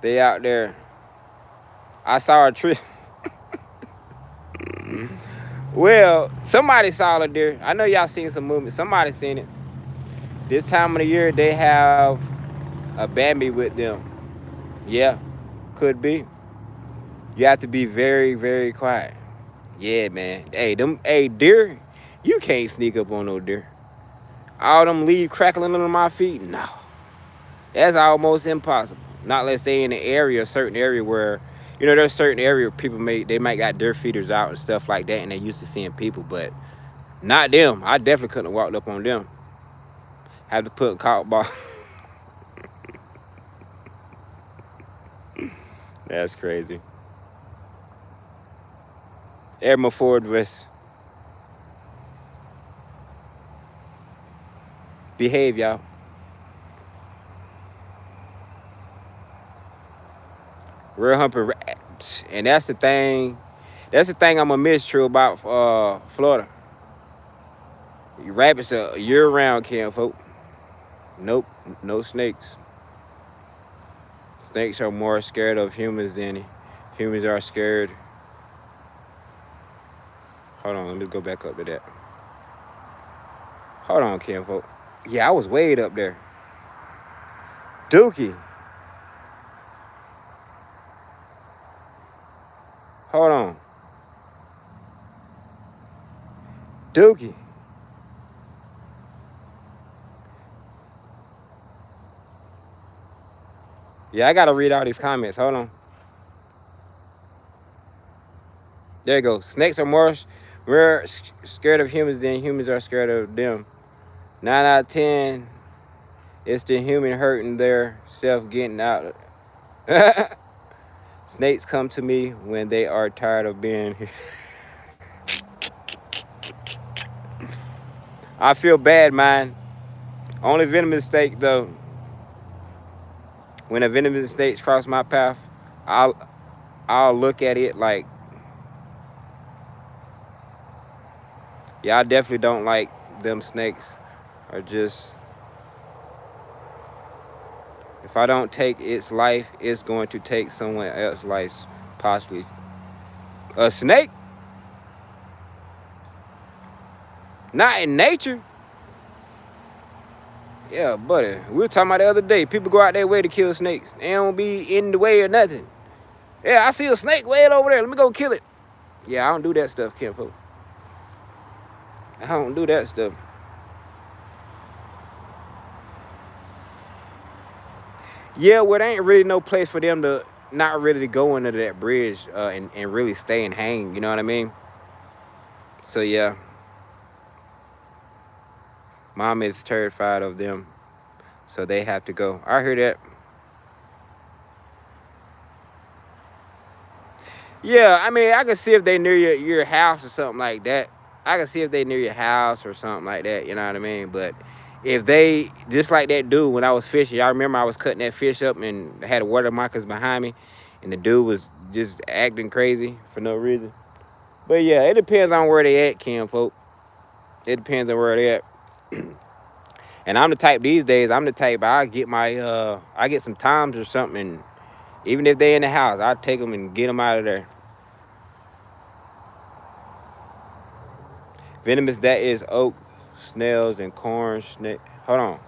They out there. I saw a tree. Well, somebody saw a deer. I know y'all seen some movement. Somebody seen it. This time of the year, they have a Bambi with them. Yeah, could be. You have to be very, very quiet. Yeah, man. Hey, deer, you can't sneak up on no deer. All them leaves crackling under my feet, no. That's almost impossible. Not unless they in an area, a certain area where, you know, there's certain area people they might got deer feeders out and stuff like that, and they used to seeing people, but not them. I definitely couldn't have walked up on them. Have to put caught ball. That's crazy. Air my forward vest. Behave, y'all. Real humping. And that's the thing. That's the thing I'm gonna miss, true, about Florida. Rabbits are year-round, folk. Nope, no snakes. Snakes are more scared of humans than humans are scared. Hold on, let me go back up to that. Hold on, folk. Yeah, I was way up there. Dookie. Hold on. Dookie. Yeah, I gotta read all these comments. Hold on. There you go. Snakes are more scared of humans than humans are scared of them. 9 out of 10, it's the human hurting their self getting out. Snakes come to me when they are tired of being here. I feel bad, man. Only venomous snake, though. When a venomous snake cross my path, I'll look at it like, yeah, I definitely don't like them snakes. Or just, if I don't take its life, it's going to take someone else's life, possibly. A snake? Not in nature. Yeah, buddy. We were talking about the other day. People go out their way to kill snakes. They don't be in the way or nothing. Yeah, I see a snake way over there. Let me go kill it. Yeah, I don't do that stuff, kinfolk. I don't do that stuff. Yeah, well, there ain't really no place for them to not really to go under that bridge and really stay and hang. You know what I mean? So, yeah. Mom is terrified of them, so they have to go. I hear that. Yeah, I mean, I can see if they near your house or something like that. I can see if they near your house or something like that, you know what I mean? But if they, just like that dude when I was fishing, y'all remember I was cutting that fish up and had water markers behind me, and the dude was just acting crazy for no reason. But yeah, it depends on where they at, kinfolk. It depends on where they at. And I'm the type these days, I get some Toms or something, and even if they in the house, I'll take them and get them out of there. Venomous, that is oak, snails, and corn snake. Hold on.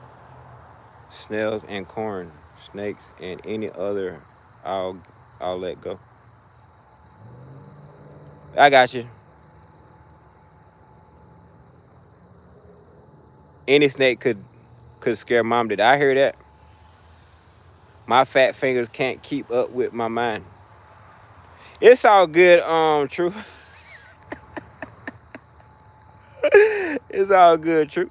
Snails and corn snakes and any other, I'll let go. I got you. Any snake could scare mom. Did I hear that? My fat fingers can't keep up with my mind. It's all good, True. It's all good, True.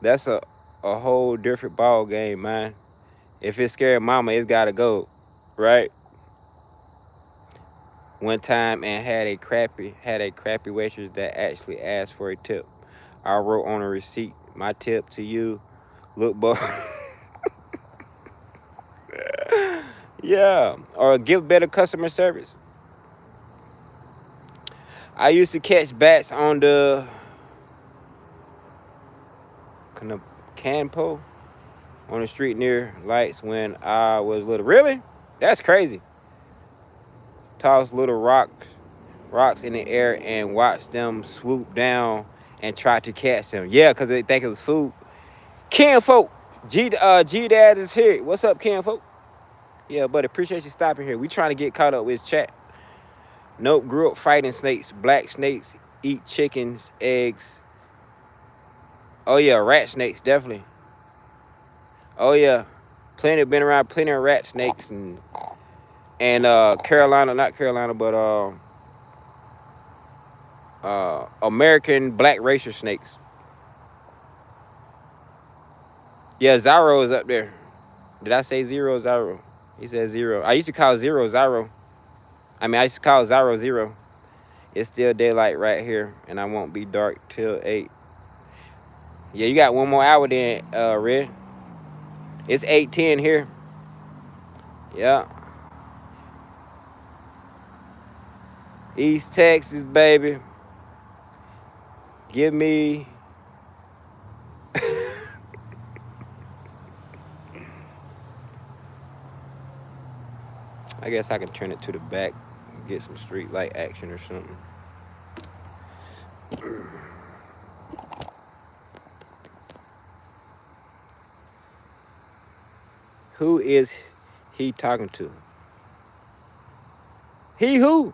That's a whole different ball game, man. If it's scared mama, it's gotta go, right? One time and had a crappy waitress that actually asked for a tip. I wrote on a receipt, my tip to you, look boy. Yeah, or give better customer service. I used to catch bats on the Canpo on the street near lights when I was little. Really? That's crazy. Toss little rocks in the air and watch them swoop down and try to catch them. Yeah, because they think it was food. Ken folk, G Dad is here. What's up, Ken folk? Yeah, but appreciate you stopping here. We trying to get caught up with chat. Nope, grew up fighting snakes. Black snakes eat chickens, eggs. Oh yeah, rat snakes definitely. Oh yeah, been around plenty of rat snakes and Carolina, not Carolina, but American black racer snakes. Yeah, Zyro is up there. Did I say zero, Zyro? He said zero. I used to call zero Zyro. I used to call Zyro zero. It's still daylight right here, and I won't be dark till 8. Yeah, you got one more hour then, Red. It's 8:10 here. Yeah. East Texas, baby. Give me... I guess I can turn it to the back and get some street light action or something. Who is he talking to? He who?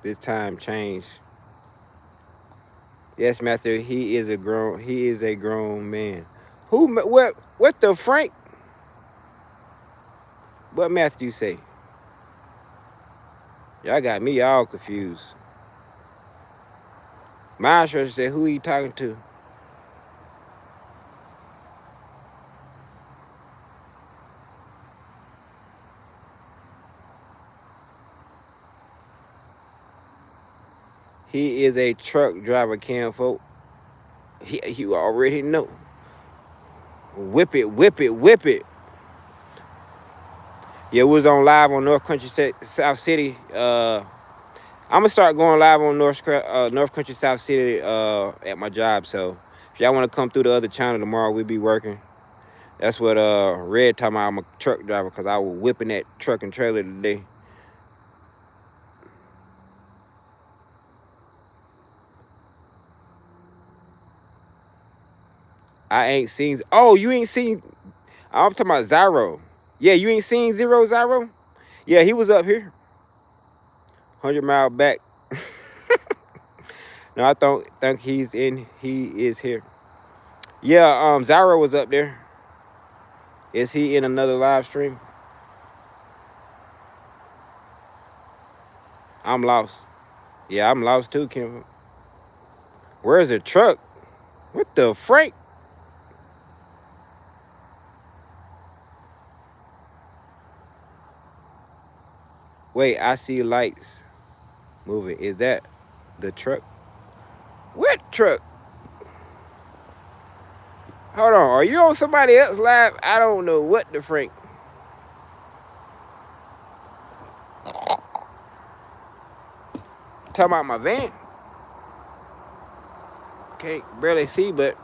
This time changed. Yes, Matthew, he is a grown man. What the Frank? What Matthew say? Y'all got me all confused. My instructor said, who he talking to? He is a truck driver, Cam folk. You already know. Whip it, whip it, whip it. Yeah, we was on live on North Country South City. I'm gonna start going live on North Country South City at my job. So if y'all want to come through the other channel tomorrow, we'll be working. That's what Red talking about. I'm a truck driver because I was whipping that truck and trailer today. I ain't seen. Oh, you ain't seen. I'm talking about Zyro. Yeah, you ain't seen Zyro? Yeah, he was up here. 100 mile back. No, I think he's in. He is here. Yeah, Zyro was up there. Is he in another live stream? I'm lost. Yeah, I'm lost too, Kim. Where's the truck? What the Frank? Wait, I see lights moving. Is that the truck? What truck? Hold on. Are you on somebody else live? I don't know what the Frank. Talking about my van. Can't barely see, but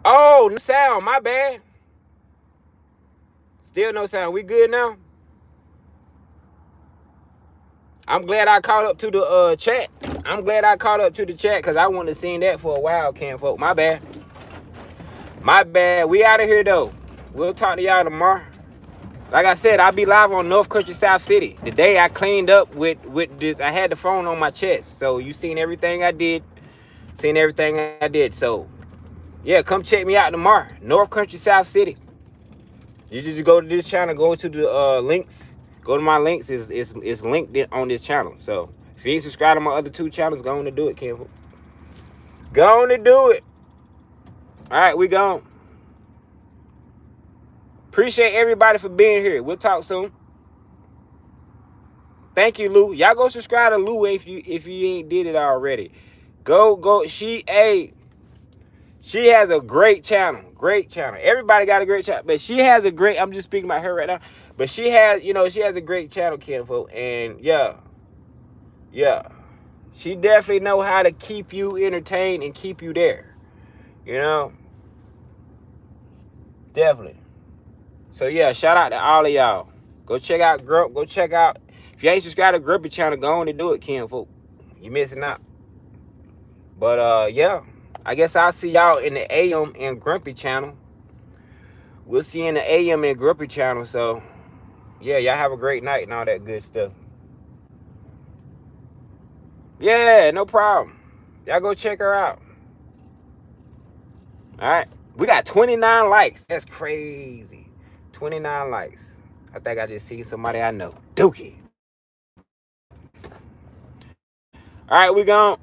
Oh, no sound. My bad. Still no sound. We good now? I'm glad I caught up to the chat. I'm glad I caught up to the chat because I wanted to see that for a while, Ken folk. My bad. My bad. We out of here, though. We'll talk to y'all tomorrow. Like I said, I'll be live on North Country, South City. Today I cleaned up with this. I had the phone on my chest. So you seen everything I did. So, yeah, come check me out tomorrow. North Country, South City. You just go to this channel, go to the links. Go to my links. It's linked on this channel. So, if you ain't subscribed to my other 2 channels, go on to do it, Campbell. Go on to do it. All right, we gone. Appreciate everybody for being here. We'll talk soon. Thank you, Lou. Y'all go subscribe to Lou if you ain't did it already. Go. She has a great channel. Great channel. Everybody got a great channel, but she has a great. I'm just speaking about her right now. But she has a great channel, Kenfo, and yeah. She definitely know how to keep you entertained and keep you there. Definitely. So yeah, shout out to all of y'all. Go check out Grup. Go check out. If you ain't subscribed to Grumpy channel, go on and do it, Kenfo. You missing out. But yeah. I guess I'll see y'all in the AM and Grumpy channel. We'll see you in the AM and Grumpy channel. So, yeah, y'all have a great night and all that good stuff. Yeah, no problem. Y'all go check her out. All right. We got 29 likes. That's crazy. 29 likes. I think I just seen somebody I know. Dookie. All right, we gone.